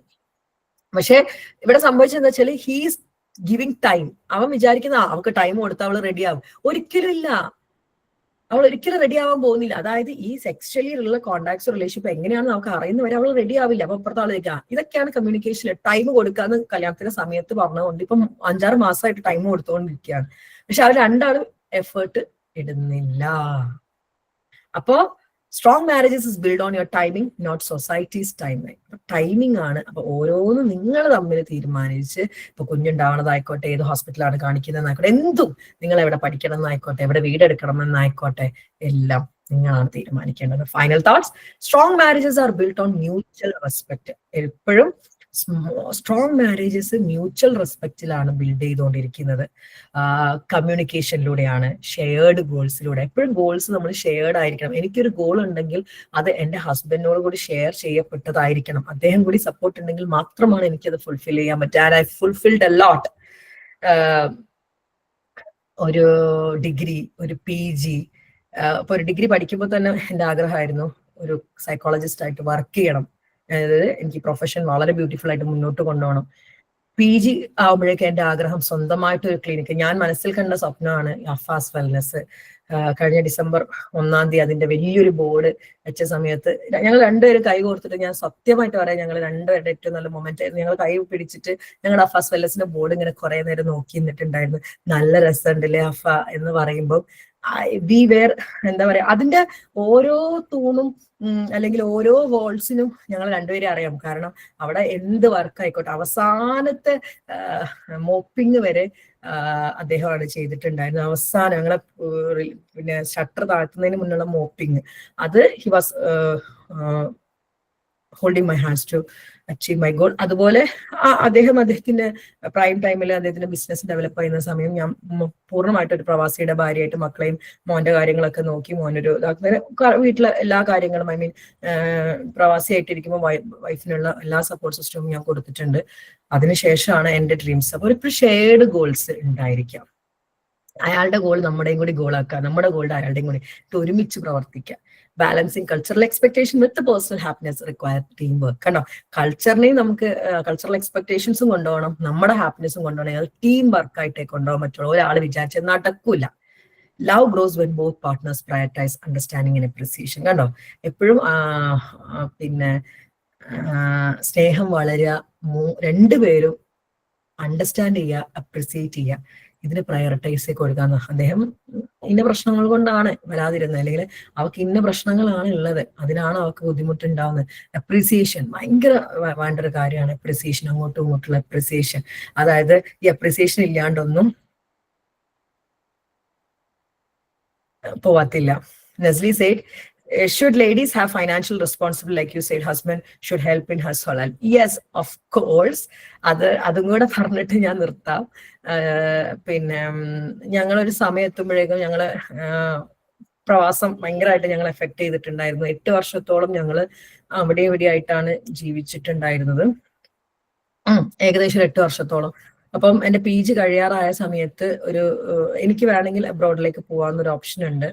പക്ഷെ ഇവിടെ സംഭവിച്ചെന്താ വെച്ചാൽ ഹീസ് ഗിവിങ് ടൈം. അവൻ വിചാരിക്കുന്ന അവൾക്ക് ടൈം കൊടുത്താൽ അവള് റെഡിയാവും. ഒരിക്കലും ഇല്ല, അവൾ ഒരിക്കലും റെഡി ആവാൻ പോകുന്നില്ല. അതായത് ഈ സെക്സ്വലി ഉള്ള കോണ്ടാക്ട്സ് റിലേഷൻഷിപ്പ് എങ്ങനെയാണെന്ന് നമുക്ക് അറിയുന്നവരെ അവൾ റെഡി ആവില്ല. അപ്പൊ അപ്പുറത്തെ ആൾ നിൽക്കുക. ഇതൊക്കെയാണ് കമ്മ്യൂണിക്കേഷൻ. ടൈം കൊടുക്കാന്ന് കല്യാണത്തിന്റെ സമയത്ത് പറഞ്ഞുകൊണ്ട് ഇപ്പം 5-6 മാസമായിട്ട് ടൈം കൊടുത്തുകൊണ്ടിരിക്കുകയാണ്. പക്ഷെ അവർ രണ്ടാളും എഫേർട്ട് ഇടുന്നില്ല. അപ്പോ strong marriages is build on your timing, not societies timing. Timing ആണ്. അപ്പൊ ഓരോന്നും നിങ്ങൾ തമ്മിൽ തീരുമാനിച്ച്, ഇപ്പൊ കുഞ്ഞുണ്ടാവണതായിക്കോട്ടെ, ഏത് ഹോസ്പിറ്റലാണ് കാണിക്കുന്നതെന്നായിക്കോട്ടെ, എന്തും നിങ്ങൾ എവിടെ പഠിക്കണം എന്നായിക്കോട്ടെ, എവിടെ വീടെടുക്കണം എന്നായിക്കോട്ടെ, എല്ലാം നിങ്ങളാണ് തീരുമാനിക്കേണ്ടത്. Final thoughts. Strong marriages are build on mutual respect. എപ്പോഴും സ്ട്രോങ് മാരേജസ് മ്യൂച്വൽ റെസ്പെക്റ്റിലാണ് ബിൽഡ് ചെയ്തുകൊണ്ടിരിക്കുന്നത്. കമ്മ്യൂണിക്കേഷനിലൂടെയാണ്, ഷെയർഡ് ഗോൾസിലൂടെ. എപ്പോഴും ഗോൾസ് നമ്മൾ ഷെയർഡ് ആയിരിക്കണം. എനിക്കൊരു ഗോൾ ഉണ്ടെങ്കിൽ അത് എൻ്റെ ഹസ്ബൻഡിനോട് കൂടി ഷെയർ ചെയ്യപ്പെട്ടതായിരിക്കണം. അദ്ദേഹം കൂടി സപ്പോർട്ട് ഉണ്ടെങ്കിൽ മാത്രമാണ് എനിക്കത് ഫുൾഫിൽ ചെയ്യാൻ പറ്റുക. And I fulfilled a lot. ഒരു ഡിഗ്രി, ഒരു PG, ഇപ്പൊ ഒരു ഡിഗ്രി പഠിക്കുമ്പോൾ തന്നെ എൻ്റെ ആഗ്രഹമായിരുന്നു ഒരു സൈക്കോളജിസ്റ്റ് ആയിട്ട് വർക്ക് ചെയ്യണം. അതായത് എനിക്ക് പ്രൊഫഷൻ വളരെ ബ്യൂട്ടിഫുൾ ആയിട്ട് മുന്നോട്ട് കൊണ്ടുപോകണം. PG ആവുമ്പോഴേക്കും എൻ്റെ ആഗ്രഹം സ്വന്തമായിട്ട് ഒരു ക്ലിനിക്ക്. ഞാൻ മനസ്സിൽ കണ്ട സ്വപ്നമാണ് അഫാസ് വെൽനസ്. കഴിഞ്ഞ ഡിസംബർ 1-ാം തീയതി അതിന്റെ വലിയൊരു ബോർഡ് വെച്ച സമയത്ത് ഞങ്ങൾ രണ്ടുപേരും കൈ കോർത്തിട്ട്, ഞാൻ സത്യമായിട്ട് പറയാം, ഞങ്ങൾ രണ്ടുപേരുടെ ഏറ്റവും നല്ല മൊമെന്റ് ആയിരുന്നു. ഞങ്ങൾ കൈ പിടിച്ചിട്ട് ഞങ്ങളുടെ അഫാസ് വെൽനസിന്റെ ബോർഡ് ഇങ്ങനെ കുറെ നേരം നോക്കി നിന്നിട്ടുണ്ടായിരുന്നു. നല്ല രസമുണ്ടല്ലേ അഫ എന്ന് പറയുമ്പോൾ വി വേർ, എന്താ പറയാ, അതിന്റെ ഓരോ തൂണും അല്ലെങ്കിൽ ഓരോ വോൾസിനും ഞങ്ങൾ രണ്ടുപേരെ അറിയാം. കാരണം അവിടെ എന്ത് വർക്ക് ആയിക്കോട്ടെ, അവസാനത്തെ മോപ്പിംഗ് വരെ അദ്ദേഹമാണ് ചെയ്തിട്ടുണ്ടായിരുന്നത്. അവസാനം ഞങ്ങളെ പിന്നെ ഷട്ടർ താഴ്ത്തുന്നതിന് മുന്നുള്ള മോപ്പിംഗ്, അത് he was holding my hands to achieve my goal. അതുപോലെ അദ്ദേഹത്തിന്റെ പ്രൈം ടൈമിൽ അദ്ദേഹത്തിന്റെ ബിസിനസ് ഡെവലപ്പ് ചെയ്യുന്ന സമയം ഞാൻ പൂർണ്ണമായിട്ട് ഒരു പ്രവാസിയുടെ ഭാര്യയായിട്ട് മക്കളെയും മോന്റെ കാര്യങ്ങളൊക്കെ നോക്കി, മോനൊരു വീട്ടിലെ എല്ലാ കാര്യങ്ങളും, ഐ മീൻ പ്രവാസിയായിട്ടിരിക്കുമ്പോൾ വൈഫിനുള്ള എല്ലാ സപ്പോർട്ട് സിസ്റ്റവും ഞാൻ കൊടുത്തിട്ടുണ്ട്. അതിനുശേഷമാണ് എൻ്റെ ഡ്രീംസ്. അപ്പോൾ ഇപ്പോൾ ഷെയർഡ് ഗോൾസ് ഉണ്ടായിരിക്കാം. അയാളുടെ ഗോൾ നമ്മുടെയും കൂടി ഗോളാക്കുക, നമ്മുടെ ഗോളുടെ അയാളുടെയും കൂടി ഒരുമിച്ച് പ്രവർത്തിക്കുക. Balancing cultural expectation with personal happiness require team work. കണ്ടോ, കൾച്ചറിനെയും നമുക്ക് കൾച്ചറൽ എക്സ്പെക്ടേഷൻസും കൊണ്ടുപോകണം, നമ്മുടെ ഹാപ്പിനെസ്സും കൊണ്ടുപോകണം. അത് ടീം വർക്കായിട്ടേ കൊണ്ടുപോകാൻ പറ്റുള്ളൂ. ഒരാൾ വിചാരിച്ച നടക്കൂല. Love grows when both partners prioritise understanding and appreciation. കണ്ടോ, എപ്പോഴും പിന്നെ സ്നേഹം വളരുക, രണ്ടുപേരും അണ്ടർസ്റ്റാൻഡ് ചെയ്യുക, അപ്രിസിയേറ്റ് ചെയ്യുക, ഇതിന് പ്രയോറിറ്റൈസ് കൊടുക്കാന്ന്. അദ്ദേഹം ഇന്ന പ്രശ്നങ്ങൾ കൊണ്ടാണ് വരാതിരുന്നത്, അല്ലെങ്കിൽ അവർക്ക് ഇന്ന പ്രശ്നങ്ങളാണ് ഉള്ളത്, അതിനാണ് അവർക്ക് ബുദ്ധിമുട്ടുണ്ടാവുന്നത്. അപ്രിസിയേഷൻ ഭയങ്കര വേണ്ട ഒരു കാര്യമാണ്. അപ്രിസിയേഷൻ, അങ്ങോട്ടും ഇങ്ങോട്ടുള്ള അപ്രിസിയേഷൻ. അതായത് ഈ അപ്രിസിയേഷൻ ഇല്ലാണ്ടൊന്നും പോവാത്തില്ല. Nasli said, should ladies have financial responsibility, like you said, husband should help in household? Yes, of course. അതും കൂടെ പറഞ്ഞിട്ട് ഞാൻ നിർത്താം. പിന്നെ ഞങ്ങളൊരു സമയം എത്തുമ്പോഴേക്കും ഞങ്ങള് പ്രവാസം ഭയങ്കരമായിട്ട് ഞങ്ങൾ എഫക്ട് ചെയ്തിട്ടുണ്ടായിരുന്നു. 8 വർഷത്തോളം ഞങ്ങള് അവിടെ ഇവിടെയായിട്ടാണ് ജീവിച്ചിട്ടുണ്ടായിരുന്നത്. ഏകദേശം 8 വർഷത്തോളം. അപ്പം എൻ്റെ PG കഴിയാറായ സമയത്ത് എനിക്ക് വേണമെങ്കിൽ അബ്രോഡിലേക്ക് പോകാവുന്നൊരു ഓപ്ഷൻ ഉണ്ട്.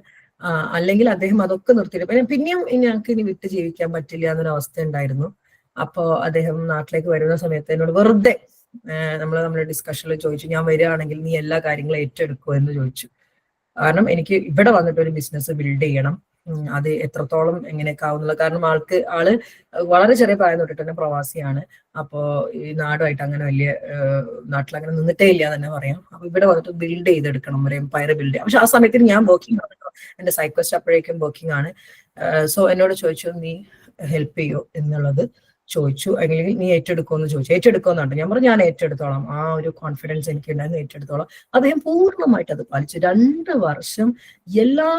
അല്ലെങ്കിൽ അദ്ദേഹം അതൊക്കെ നിർത്തിയിട്ട് പിന്നെയും ഞങ്ങൾക്ക് ഇനി വിട്ട് ജീവിക്കാൻ പറ്റില്ല എന്നൊരു അവസ്ഥ ഉണ്ടായിരുന്നു. അപ്പോ അദ്ദേഹം നാട്ടിലേക്ക് വരുന്ന സമയത്ത് എന്നോട് വെറുതെ നമ്മുടെ ഡിസ്കഷനിൽ ചോദിച്ചു, ഞാൻ വരികയാണെങ്കിൽ നീ എല്ലാ കാര്യങ്ങളും ഏറ്റെടുക്കുമോ എന്ന് ചോദിച്ചു. കാരണം എനിക്ക് ഇവിടെ വന്നിട്ട് ഒരു ബിസിനസ് ബിൽഡ് ചെയ്യണം. അത് എത്രത്തോളം എങ്ങനെയൊക്കെ ആവുന്നുള്ളത്. കാരണം ആള് വളരെ ചെറിയ പ്രായം തൊട്ടിട്ട് തന്നെ പ്രവാസിയാണ്. അപ്പോ ഈ നാടുമായിട്ട് അങ്ങനെ വലിയ നാട്ടിൽ അങ്ങനെ നിന്നിട്ടേ ഇല്ല തന്നെ പറയാം. അപ്പൊ ഇവിടെ വന്നിട്ട് ബിൽഡ് ചെയ്തെടുക്കണം, ഒരു എംപയർ ബിൽഡ് ചെയ്യാം. പക്ഷെ ആ സമയത്തിന് ഞാൻ വർക്കിംഗ് ആണ്. എന്റെ സൈക്കോസ്റ്റ് അപ്പോഴേക്കും വർക്കിംഗ് ആണ്. സോ എന്നോട് ചോദിച്ചു, നീ ഹെൽപ്പ് ചെയ്യോ എന്നുള്ളത് ചോദിച്ചു. അല്ലെങ്കിൽ നീ ഏറ്റെടുക്കുമെന്ന് ചോദിച്ചു. ഏറ്റെടുക്കുമെന്നുണ്ട്. ഞാൻ പറഞ്ഞു ഞാൻ ഏറ്റെടുത്തോളാം. ആ ഒരു കോൺഫിഡൻസ് എനിക്ക് ഉണ്ടായിരുന്നു, ഏറ്റെടുത്തോളാം. അദ്ദേഹം പൂർണ്ണമായിട്ട് അത് പാലിച്ചു. 2 വർഷം എല്ലാ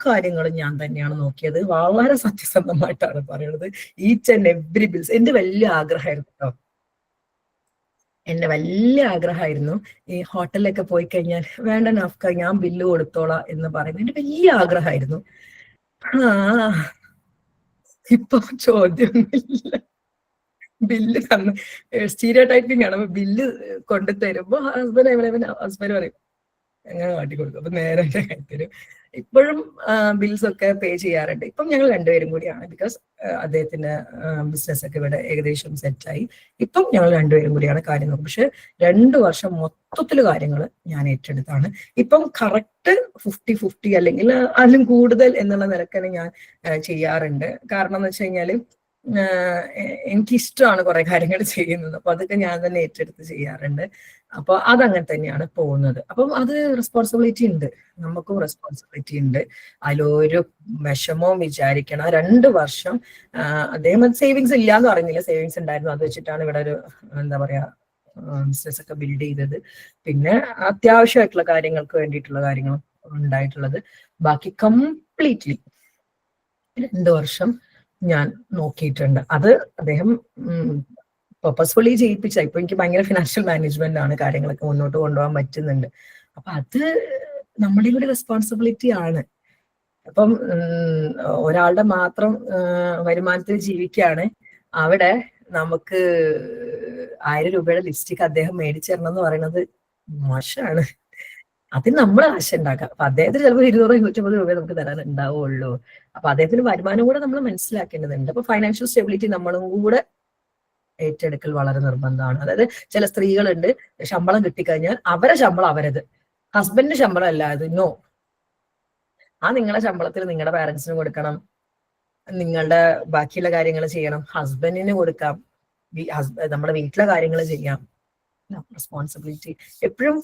കാര്യങ്ങളും ഞാൻ തന്നെയാണ് നോക്കിയത്. വളരെ സത്യസന്ധമായിട്ടാണ് പറയുന്നത്. Each and every bills. എന്റെ വലിയ ആഗ്രഹമായിരുന്നു കേട്ടോ. എന്റെ വലിയ ആഗ്രഹമായിരുന്നു ഈ ഹോട്ടലിലൊക്കെ പോയി കഴിഞ്ഞാൽ, വേണ്ട നഫ്ക ഞാൻ ബില്ല് കൊടുത്തോളാം എന്ന് പറയുന്നത് എന്റെ വലിയ ആഗ്രഹമായിരുന്നു. ഇപ്പൊ ചോദ്യമൊന്നുമില്ല. ബില്ല് തന്ന് സ്റ്റീരിയോ ടൈപ്പിംഗ് ആണ്. ബില്ല് കൊണ്ടു തരുമ്പോ ഹസ്ബൻഡ് പറയും അങ്ങനെ കാട്ടി കൊടുക്കും. അപ്പൊ നേരെ തരും. ഇപ്പോഴും ബിൽസ് ഒക്കെ പേ ചെയ്യാറുണ്ട്. ഇപ്പം ഞങ്ങൾ രണ്ടുപേരും കൂടിയാണ്. ബിക്കോസ് അദ്ദേഹത്തിന്റെ ബിസിനസ് ഒക്കെ ഇവിടെ ഏകദേശം സെറ്റായി. ഇപ്പം ഞങ്ങൾ രണ്ടുപേരും കൂടിയാണ് കാര്യം നോക്കും. പക്ഷെ 2 വർഷം മൊത്തത്തിൽ കാര്യങ്ങൾ ഞാൻ ഏറ്റെടുത്താണ്. ഇപ്പം കറക്റ്റ് 50-50 അല്ലെങ്കിൽ അതിലും കൂടുതൽ എന്നുള്ള നിലക്കാണ് ഞാൻ ചെയ്യാറുണ്ട്. കാരണം എന്ന് വെച്ച് കഴിഞ്ഞാല് എനിക്കിഷ്ടമാണ് കുറെ കാര്യങ്ങൾ ചെയ്യുന്നത്. അപ്പൊ അതൊക്കെ ഞാൻ തന്നെ ഏറ്റെടുത്ത് ചെയ്യാറുണ്ട്. അപ്പൊ അതങ്ങനെ തന്നെയാണ് പോകുന്നത്. അപ്പം അത് റെസ്പോൺസിബിലിറ്റി ഉണ്ട്, നമുക്കും റെസ്പോൺസിബിലിറ്റി ഉണ്ട്. അതിലൊരു വിഷമവും വിചാരിക്കണം. 2 വർഷം അദ്ദേഹം സേവിങ്സ് ഇല്ലാന്ന് പറയുന്നില്ല, സേവിങ്സ് ഉണ്ടായിരുന്നു. അത് വെച്ചിട്ടാണ് ഇവിടെ ഒരു എന്താ പറയാ ബിസിനസ് ഒക്കെ ബിൽഡ് ചെയ്തത്. പിന്നെ അത്യാവശ്യമായിട്ടുള്ള കാര്യങ്ങൾക്ക് വേണ്ടിയിട്ടുള്ള കാര്യങ്ങളും ഉണ്ടായിട്ടുള്ളത്. ബാക്കി കംപ്ലീറ്റ്ലി 2 വർഷം ഞാൻ നോക്കിയിട്ടുണ്ട്. അത് അദ്ദേഹം പർപ്പസ്ഫുള്ളി ചെയ്യിപ്പിച്ച. ഇപ്പൊ എനിക്ക് ഭയങ്കര ഫിനാൻഷ്യൽ മാനേജ്മെന്റ് ആണ്, കാര്യങ്ങളൊക്കെ മുന്നോട്ട് കൊണ്ടുപോകാൻ പറ്റുന്നുണ്ട്. അപ്പൊ അത് നമ്മുടെ കൂടി റെസ്പോൺസിബിലിറ്റി ആണ്. അപ്പം ഒരാളുടെ മാത്രം വരുമാനത്തിൽ ജീവിക്കുകയാണ്. അവിടെ നമുക്ക് 1000 രൂപയുടെ ലിപ്സ്റ്റിക് അദ്ദേഹം മേടിച്ചു തരണം എന്ന് പറയുന്നത് മോശമാണ്. അതിന് നമ്മൾ ആശ ഉണ്ടാക്കാം. അപ്പൊ അദ്ദേഹത്തിന് ചിലപ്പോൾ 200-250 രൂപ നമുക്ക് തരാൻ ഉണ്ടാവുള്ളൂ. അപ്പൊ അദ്ദേഹത്തിന് വരുമാനം കൂടെ നമ്മൾ മനസ്സിലാക്കേണ്ടതുണ്ട്. അപ്പൊ ഫൈനാൻഷ്യൽ സ്റ്റെബിലിറ്റി നമ്മളും കൂടെ ഏറ്റെടുക്കൽ വളരെ നിർബന്ധമാണ്. അതായത് ചില സ്ത്രീകളുണ്ട്, ശമ്പളം കിട്ടിക്കഴിഞ്ഞാൽ അവരെ ശമ്പളം അവരത്, ഹസ്ബൻഡിന്റെ ശമ്പളം അല്ല അത്. നോ, ആ നിങ്ങളുടെ ശമ്പളത്തിൽ നിങ്ങളുടെ പാരന്റ്സിന് കൊടുക്കണം, നിങ്ങളുടെ ബാക്കിയുള്ള കാര്യങ്ങൾ ചെയ്യണം, ഹസ്ബൻഡിന് കൊടുക്കാം, നമ്മുടെ വീട്ടിലെ കാര്യങ്ങൾ ചെയ്യാം. റെസ്പോൺസിബിലിറ്റി എപ്പോഴും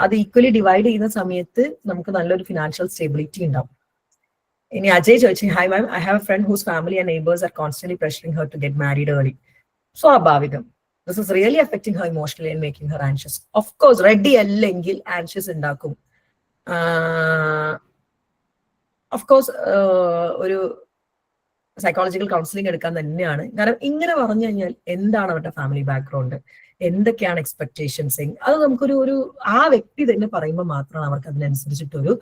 അത് ഈക്വലി ഡിവൈഡ് ചെയ്യുന്ന സമയത്ത് നമുക്ക് നല്ലൊരു ഫിനാൻഷ്യൽ സ്റ്റെബിലിറ്റി ഉണ്ടാവും. ഇനി അജയ് ചോദിച്ചു, hi ma'am, I have a friend whose family and neighbours are constantly pressuring her to get married early. സ്വാഭാവികം. This is really affecting her emotionally and making her anxious. Of course ready അല്ലെങ്കിൽ anxious ഉണ്ടാക്കും. Of course ഒരു psychological counselling എടുക്കാൻ തന്നെയാണ്. കാരണം ഇങ്ങനെ പറഞ്ഞു കഴിഞ്ഞാൽ എന്താണ് അവരുടെ ഫാമിലി ബാക്ക്ഗ്രൗണ്ട്, എന്തൊക്കെയാണ് എക്സ്പെക്ടേഷൻസ്, അത് നമുക്കൊരു ആ വ്യക്തി തന്നെ പറയുമ്പോൾ മാത്രമാണ് അവർക്ക് അതിനനുസരിച്ചിട്ടൊരു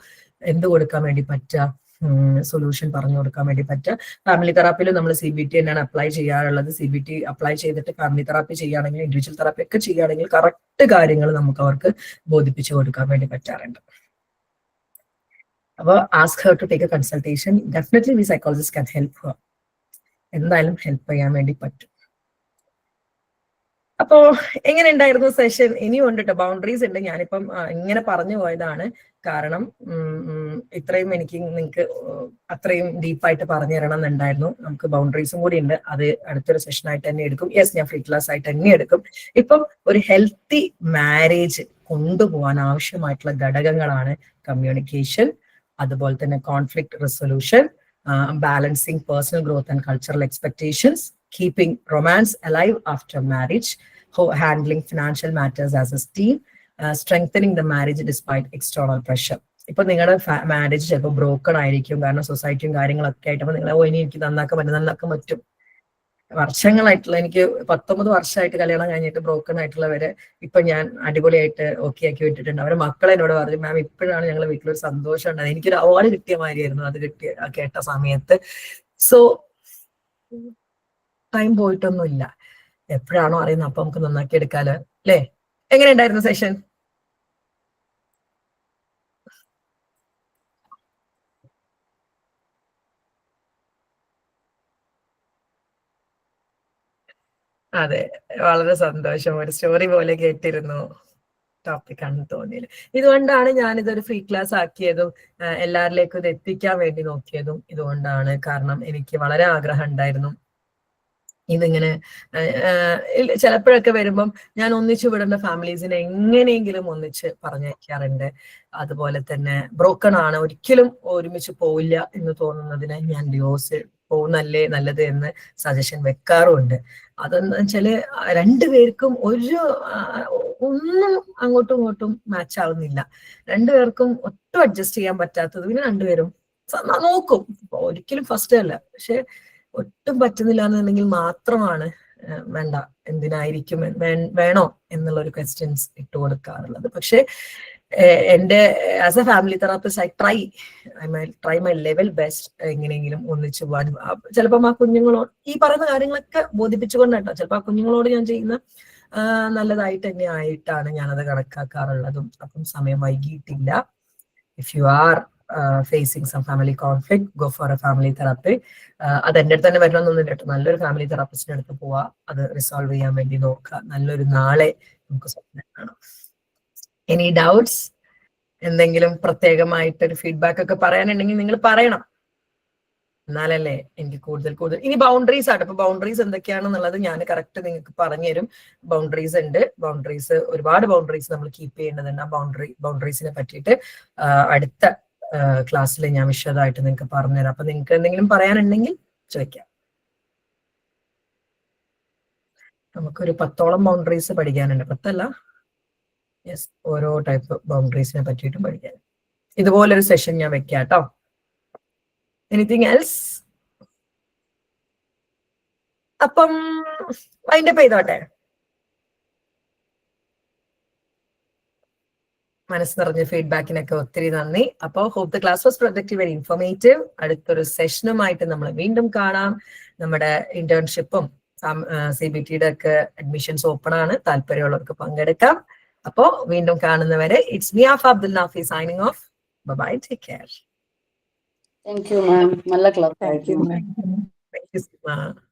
എന്ത് കൊടുക്കാൻ വേണ്ടി പറ്റുക, സൊല്യൂഷൻ പറഞ്ഞു കൊടുക്കാൻ വേണ്ടി പറ്റുക. ഫാമിലി തെറാപ്പിയിൽ നമ്മൾ CBT തന്നെയാണ് അപ്ലൈ ചെയ്യാറുള്ളത്. CBT അപ്ലൈ ചെയ്തിട്ട് ഫാമിലി തെറാപ്പി ചെയ്യുകയാണെങ്കിൽ, ഇൻഡിവിജ്വൽ തെറാപ്പി ഒക്കെ ചെയ്യുകയാണെങ്കിൽ കറക്റ്റ് കാര്യങ്ങൾ നമുക്ക് അവർക്ക് ബോധിപ്പിച്ചു കൊടുക്കാൻ വേണ്ടി പറ്റാറുണ്ട്. അപ്പോൾ ask her to take a consultation. Definitely we psychologist can help her. എന്തായാലും ഹെൽപ്പ് ചെയ്യാൻ വേണ്ടി പറ്റും. അപ്പോ എങ്ങനെ ഉണ്ടായിരുന്നു സെഷൻ? ഇനിയും ഉണ്ട് കേട്ടോ, ബൗണ്ടറീസ് ഉണ്ട്. ഞാനിപ്പം ഇങ്ങനെ പറഞ്ഞു പോയതാണ്. കാരണം ഇത്രയും എനിക്ക് നിങ്ങൾക്ക് അത്രയും ഡീപ്പായിട്ട് പറഞ്ഞു തരണം എന്നുണ്ടായിരുന്നു. നമുക്ക് ബൗണ്ടറീസും കൂടി ഉണ്ട്. അത് അടുത്തൊരു സെഷനായിട്ട് തന്നെ എടുക്കും. യെസ്, ഞാൻ ഫ്രീ ക്ലാസ് ആയിട്ട് തന്നെ എടുക്കും. ഇപ്പം ഒരു ഹെൽത്തി മാരേജ് കൊണ്ടുപോകാൻ ആവശ്യമായിട്ടുള്ള ഘടകങ്ങളാണ് കമ്മ്യൂണിക്കേഷൻ, അതുപോലെ തന്നെ conflict resolution, balancing personal growth and cultural expectations, keeping romance alive after marriage, handling financial matters as a team, strengthening the marriage despite external pressure. ഇപ്പൊ നിങ്ങളുടെ മാരേജ് ചിലപ്പോൾ ബ്രോക്കൺ ആയിരിക്കും, കാരണം സൊസൈറ്റിയും കാര്യങ്ങളൊക്കെ ആയിട്ട്. അപ്പൊ നിങ്ങൾ ഇനി എനിക്ക് നന്നാക്കാൻ പറ്റും. വർഷങ്ങളായിട്ടുള്ള, എനിക്ക് 19 വർഷമായിട്ട് കല്യാണം കഴിഞ്ഞിട്ട് ബ്രോക്കൺ ആയിട്ടുള്ളവരെ ഇപ്പൊ ഞാൻ അടിപൊളിയായിട്ട് ഓക്കെ ആക്കി വിട്ടിട്ടുണ്ട്. അവരെ മക്കളെ എന്നോട് പറഞ്ഞു, മാം ഇപ്പോഴാണ് ഞങ്ങളുടെ വീട്ടിലൊരു സന്തോഷം ഉണ്ടായത്, എനിക്കൊരു അവാർഡ് കിട്ടിയ മാതിരിയായിരുന്നു അത് കേട്ട സമയത്ത്. സോ ടൈം പോയിട്ടൊന്നുമില്ല, എപ്പോഴാണോ അറിയുന്നത് അപ്പൊ നമുക്ക് നന്നാക്കി എടുക്കാലോ, അല്ലേ? എങ്ങനെ ഉണ്ടായിരുന്നു സെഷൻ? അതെ, വളരെ സന്തോഷം. ഒരു സ്റ്റോറി പോലെ കേട്ടിരുന്നു. ടോപ്പിക് ആണെന്ന് തോന്നിയില്ല. ഇതുകൊണ്ടാണ് ഞാനിതൊരു ഫ്രീ ക്ലാസ് ആക്കിയതും എല്ലാവരിലേക്കും ഇത് എത്തിക്കാൻ വേണ്ടി നോക്കിയതും ഇതുകൊണ്ടാണ്. കാരണം എനിക്ക് വളരെ ആഗ്രഹം ഉണ്ടായിരുന്നു ഇതിങ്ങനെ ചിലപ്പോഴൊക്കെ വരുമ്പം ഞാൻ ഒന്നിച്ചു വിടേണ്ട ഫാമിലീസിനെ എങ്ങനെയെങ്കിലും ഒന്നിച്ച് പറഞ്ഞയക്കാറുണ്ട്. അതുപോലെ തന്നെ ബ്രോക്കൺ ആണ്, ഒരിക്കലും ഒരുമിച്ച് പോവില്ല എന്ന് തോന്നുന്നതിന് ഞാൻ ഡിവോഴ്സ് പോകുന്നല്ലേ നല്ലത് എന്ന് സജഷൻ വെക്കാറുമുണ്ട്. അതെന്ന് വെച്ചാല് രണ്ടുപേർക്കും ഒന്നും അങ്ങോട്ടും ഇങ്ങോട്ടും മാച്ച് ആവുന്നില്ല. രണ്ടുപേർക്കും ഒട്ടും അഡ്ജസ്റ്റ് ചെയ്യാൻ പറ്റാത്തത് പിന്നെ രണ്ടുപേരും നോക്കും. ഒരിക്കലും ഫസ്റ്റ് അല്ല, പക്ഷെ ഒട്ടും പറ്റുന്നില്ല എന്നുണ്ടെങ്കിൽ മാത്രമാണ് വേണ്ട, എന്തിനായിരിക്കും, വേണോ എന്നുള്ള ഒരു ക്വസ്റ്റ്യൻസ് ഇട്ട് കൊടുക്കാറുള്ളത്. പക്ഷെ എന്റെ as A family therapist I try my level best എങ്ങനെയെങ്കിലും ഒന്നിച്ചു പോകാൻ. ചിലപ്പം ആ കുഞ്ഞുങ്ങളോട് ഈ പറയുന്ന കാര്യങ്ങളൊക്കെ ബോധിപ്പിച്ചുകൊണ്ടാട്ടോ ചിലപ്പോൾ ആ കുഞ്ഞുങ്ങളോട് ഞാൻ ചെയ്യുന്ന നല്ലതായിട്ട് തന്നെ ആയിട്ടാണ് ഞാനത് കണക്കാക്കാറുള്ളതും. അപ്പം സമയം വൈകിയിട്ടില്ല. If you are facing some family conflict, go for a family therapy. അത് എൻ്റെ അടുത്ത് തന്നെ വരണമെന്നൊന്നും കേട്ടോ, നല്ലൊരു ഫാമിലി തെറാപ്പിസ്റ്റിന്റെ അടുത്ത് പോവാ, അത് റിസോൾവ് ചെയ്യാൻ വേണ്ടി നോക്കുക. നല്ലൊരു നാളെ നമുക്ക് സ്വപ്നം കാണാം. എനി ഡൗട്ട്സ്, എന്തെങ്കിലും പ്രത്യേകമായിട്ടൊരു ഫീഡ്ബാക്ക് ഒക്കെ പറയാനുണ്ടെങ്കിൽ നിങ്ങൾ പറയണം, എന്നാലല്ലേ എനിക്ക് കൂടുതൽ ഇനി ബൗണ്ടറീസ് ആട്ടോ. ഇപ്പൊ ബൗണ്ടറീസ് എന്തൊക്കെയാണെന്നുള്ളത് ഞാൻ കറക്റ്റ് നിങ്ങൾക്ക് പറഞ്ഞുതരും. ബൗണ്ടറീസ് ഉണ്ട്, ഒരുപാട് ബൗണ്ടറീസ് നമ്മൾ കീപ്പ് ചെയ്യേണ്ടതുണ്ട്. ആ ബൗണ്ടറീസിനെ പറ്റിയിട്ട് അടുത്ത ക്ലാസ്സിൽ ഞാൻ വിശദമായിട്ട് നിങ്ങൾക്ക് പറഞ്ഞുതരാം. അപ്പൊ നിങ്ങൾക്ക് എന്തെങ്കിലും പറയാനുണ്ടെങ്കിൽ ചോദിക്കാം. നമുക്കൊരു 10ഓളം ബൗണ്ടറീസ് പഠിക്കാനുണ്ട്. 10 അല്ല, യെസ്, ഓരോ ടൈപ്പ് ബൗണ്ടറീസിനെ പറ്റിയിട്ടും പഠിക്കാൻ. ഇതുപോലൊരു സെഷൻ ഞാൻ വെക്കാം കേട്ടോ. Anything else? അപ്പം വൈൻഡപ്പ് ചെയ്തോട്ടെ. മനസ്സ് നിറഞ്ഞ ഫീഡ്ബാക്കിനൊക്കെ ഒത്തിരി നന്ദി. അപ്പോൾ hope the class was productive and informative. അടുത്തൊരു സെഷനുമായിട്ട് നമ്മൾ വീണ്ടും കാണാം. നമ്മുടെ ഇന്റേൺഷിപ്പും CBTയുടെ ഒക്കെ അഡ്മിഷൻസ് ഓപ്പൺ ആണ്, താല്പര്യമുള്ളവർക്ക് പങ്കെടുക്കാം. അപ്പോ വീണ്ടും കാണുന്നവരെ it's me Afa Abdul Nafi signing off. Bye, take care. Thank you ma'am, നല്ല class. Thank you ma'am. Thank you, Sima.